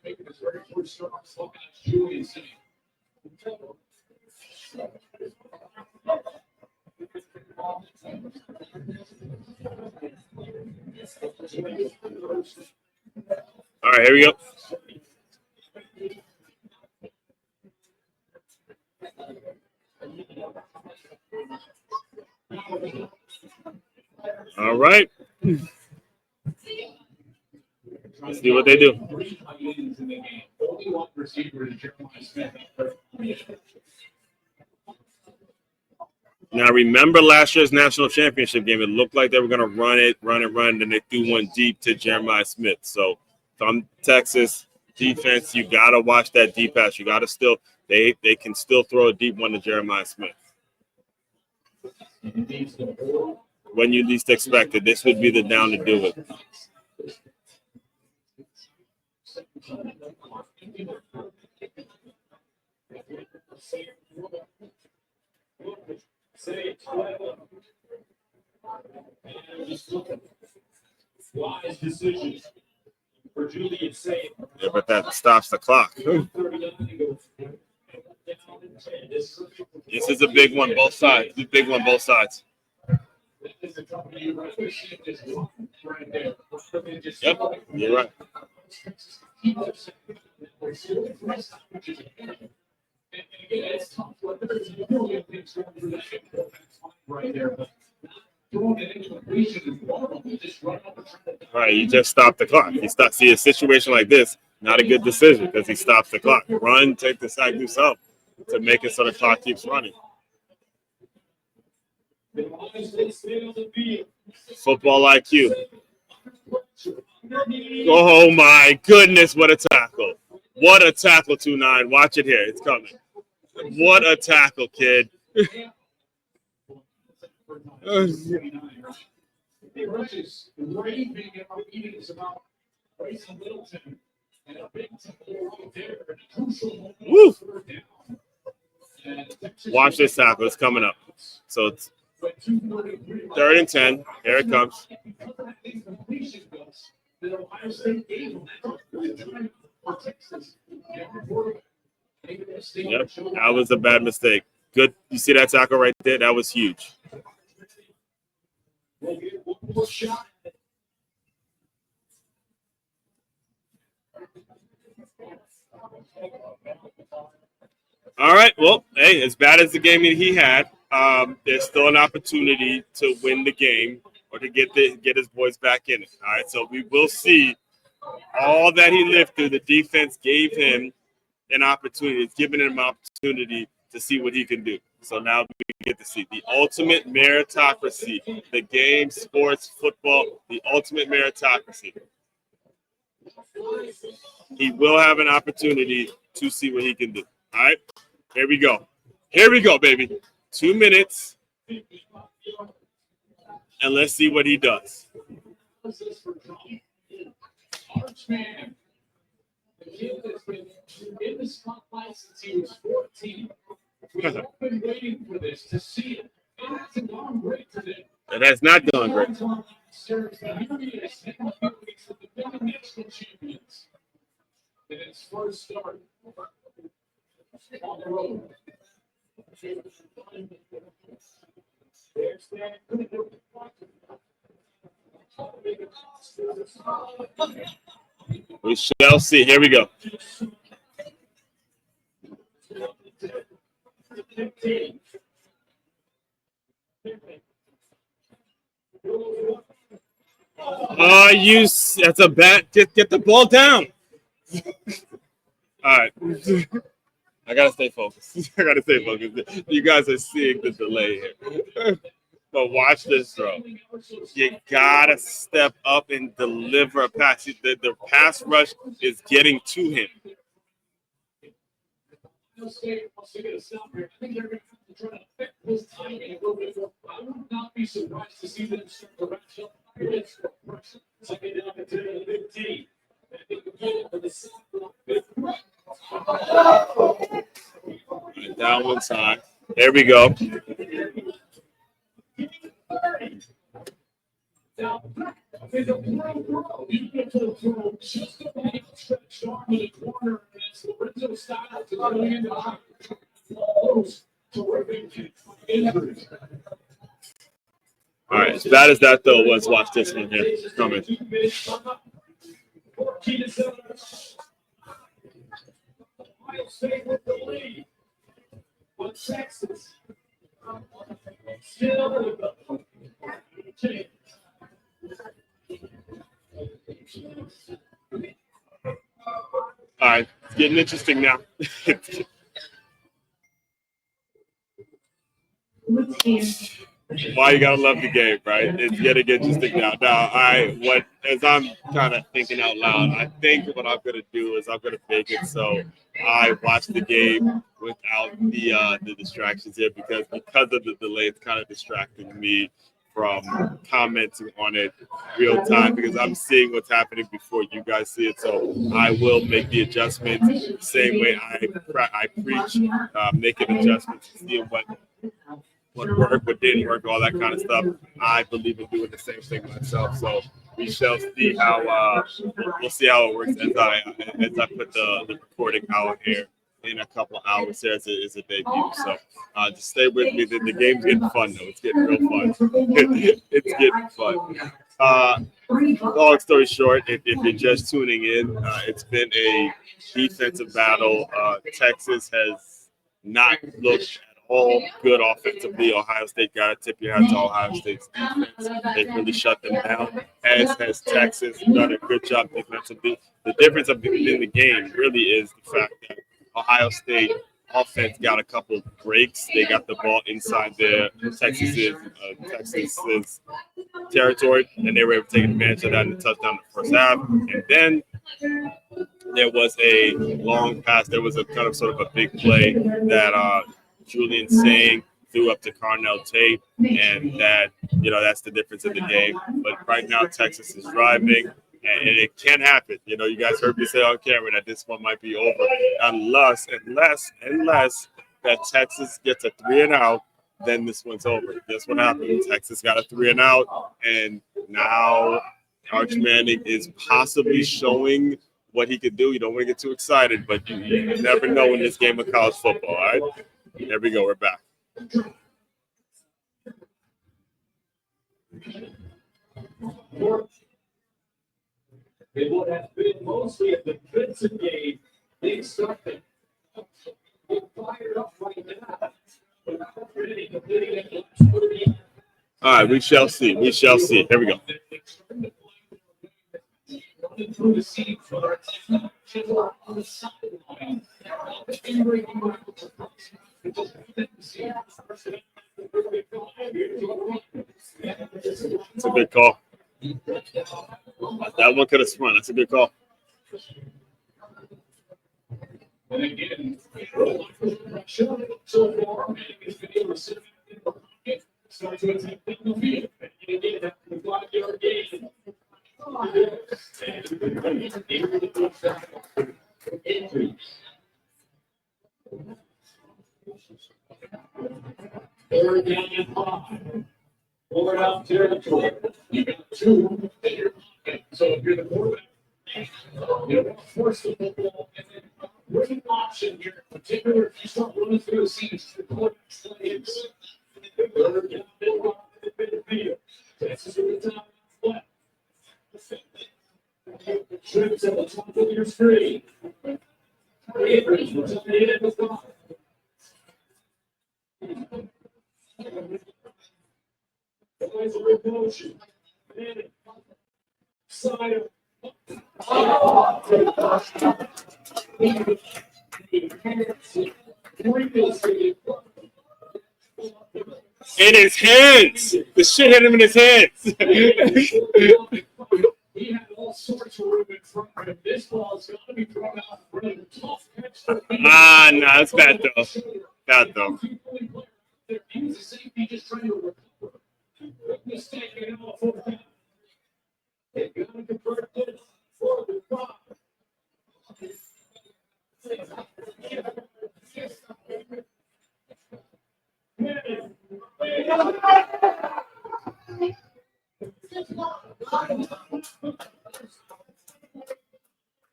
making this very first start, looking at Julian Sayin. All right, here we go. All right. Let's see what they do. Now, remember last year's national championship game? It looked like they were going to run, and they threw one deep to Jeremiah Smith. So, from Texas defense, you got to watch that deep pass. You got to still – they can still throw a deep one to Jeremiah Smith. When you least expect it, this would be the down to do it. Wise decision for Julian Sayin. Yeah, but that stops the clock. This is a big one, both sides. This is a big one, both sides. Yep, you're right. All right, you just stopped the clock. See a situation like this, not a good decision because he stops the clock. Run, take the sack yourself to make it so the clock keeps running. Football IQ. Oh my goodness, what a tackle. What a tackle, 2-9. Watch it here. It's coming. What a tackle, kid. Woo. Watch this tackle. It's coming up. So it's 3rd and 10. Here it comes. Yep, that was a bad mistake. Good. You see that tackle right there? That was huge. All right. Well, hey, as bad as the game that he had, there's still an opportunity to win the game or to get his boys back in it. All right. So we will see all that he lived through. The defense gave him an opportunity. It's given him an opportunity to see what he can do. So now we get to see the ultimate meritocracy, the game, sports, football, the ultimate meritocracy. He will have an opportunity to see what he can do. All right, here we go. Here we go, baby. 2 minutes, and let's see what he does. Archman, the kid that's been in the spotlight since he was 14. We've all been waiting for this to see it. It hasn't gone great today. It has not gone great. his first start on the road. We shall see. Here we go. That's a bat. Get the ball down. All right. I gotta stay focused. You guys are seeing the delay here. But watch this throw. You gotta step up and deliver a pass. The pass rush is getting to him. I would not be surprised to see them start to ratchet up. Second down to 15. Down one side. There we go. All right, as bad as that though was, watch this one here coming. Texas. All right, it's getting interesting now. Why you gotta love the game, right? It's getting interesting now. As I'm kind of thinking out loud, I think what I'm gonna do is I'm gonna make it so I watch the game without the distractions here because of the delay, it's kind of distracting me from commenting on it real time because I'm seeing what's happening before you guys see it. So I will make the adjustments same way I preach, making adjustments, seeing what worked, what didn't work, all that kind of stuff. I believe in doing the same thing myself. So we shall see how we'll see how it works as I put the recording out here in a couple hours here as a debut. So just stay with me. The game's getting fun though. It's getting real fun. It's getting fun. Long story short, if you're just tuning in, it's been a defensive battle. Texas has not looked all good offensively. Ohio State got to tip your hat to Ohio State's defense. They really shut them down, as has Texas done a good job defensively. The difference in the game really is the fact that Ohio State offense got a couple of breaks. They got the ball inside their Texas's territory, and they were able to take advantage of that in the touchdown in the first half. And then there was a long pass. There was a kind of sort of a big play that Julian Sayin threw up to Carnell Tate, and that's the difference in the game. But right now, Texas is driving, and it can happen. You guys heard me say on camera that this one might be over unless that Texas gets a 3-and-out, then this one's over. Guess what happened? Texas got a 3-and-out, and now Arch Manning is possibly showing what he could do. You don't want to get too excited, but you never know in this game of college football, all right? There we go. We're back. It would have been mostly a defensive game. They started fired up right now. All right, we shall see. We shall see. Here we go. It's a good call. That one could have spun. That's a good call. And again, so far, it's been able to sit in the pocket, start to attack the field. And again, the 5-yard gain. Third down and 5. Forward out territory. You got 2 in your pocket. So if you're the quarterback, You know, force the football, and then running option here, in particular, if you start running through the seams, the quarterback plays. Texas with the top left. Trips at the top of your screen. Avery was up the end of the block. Guys are in motion. Side of In his hands. The shit hit him in his hands. He had all sorts of room in front of him. This ball's got to be thrown out. Really tough catch. Nah, it's bad though. Bad though. He was a safety just trying to recover. Mistake in all four. They got to convert this for the drop.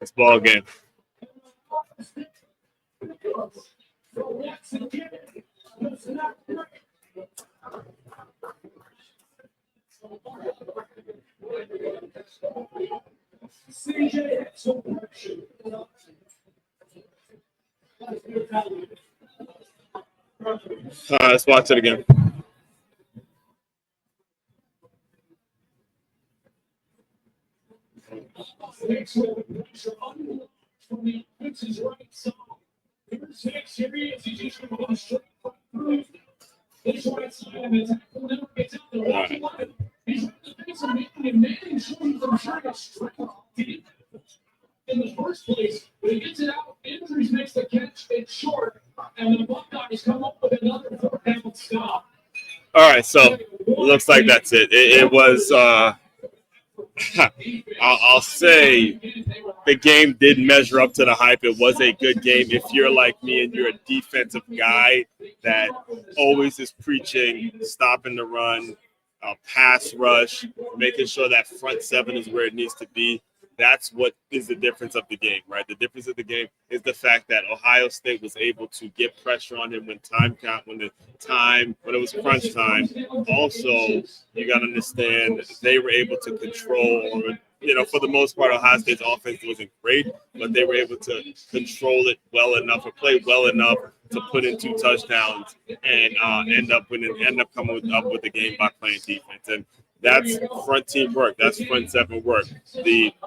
It's ball game. Let's watch it again. From the Prince's right side. Here's Hicks. Here he is. He's just going to straight through. This right side of the tackle never gets out there. Right. He's trying to face a man, and Manning showing them trying to strike deep in the first place. But he gets it out. Andrews makes the catch. It's short. And the Buckeyes come up with another 4-down stop. All right, so it looks like that's it. It was, I'll say the game did measure up to the hype. It was a good game. If you're like me and you're a defensive guy that always is preaching stopping the run, pass rush, making sure that front seven is where it needs to be, that's what is the difference of the game, right? The difference of the game is the fact that Ohio State was able to get pressure on him when it was crunch time. Also, you got to understand they were able to control, for the most part, Ohio State's offense wasn't great, but they were able to control it well enough or play well enough to put in 2 touchdowns and end up coming up with the game by playing defense. And that's front team work. That's front seven work.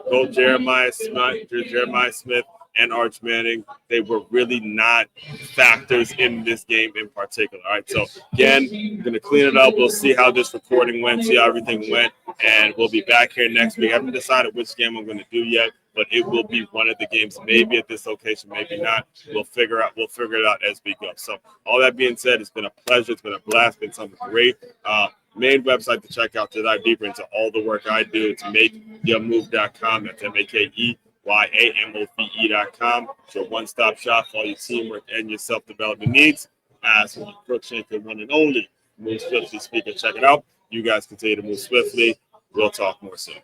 Both Jeremiah Smith and Arch Manning, they were really not factors in this game in particular. All right, so again, we're going to clean it up. We'll see how this recording went, see how everything went, and we'll be back here next week. I haven't decided which game I'm going to do yet, but it will be one of the games, maybe at this location, maybe not. We'll figure it out as we go. So all that being said, it's been a pleasure. It's been a blast. It's been something great. Main website to check out to dive deeper into all the work I do. It's makeyourmove.com. That's MakeYaMove.com. It's your one-stop shop for all your teamwork and your self-development needs. As one Crookshank, one and only Move Swiftly speaker. Check it out. You guys continue to move swiftly. We'll talk more soon.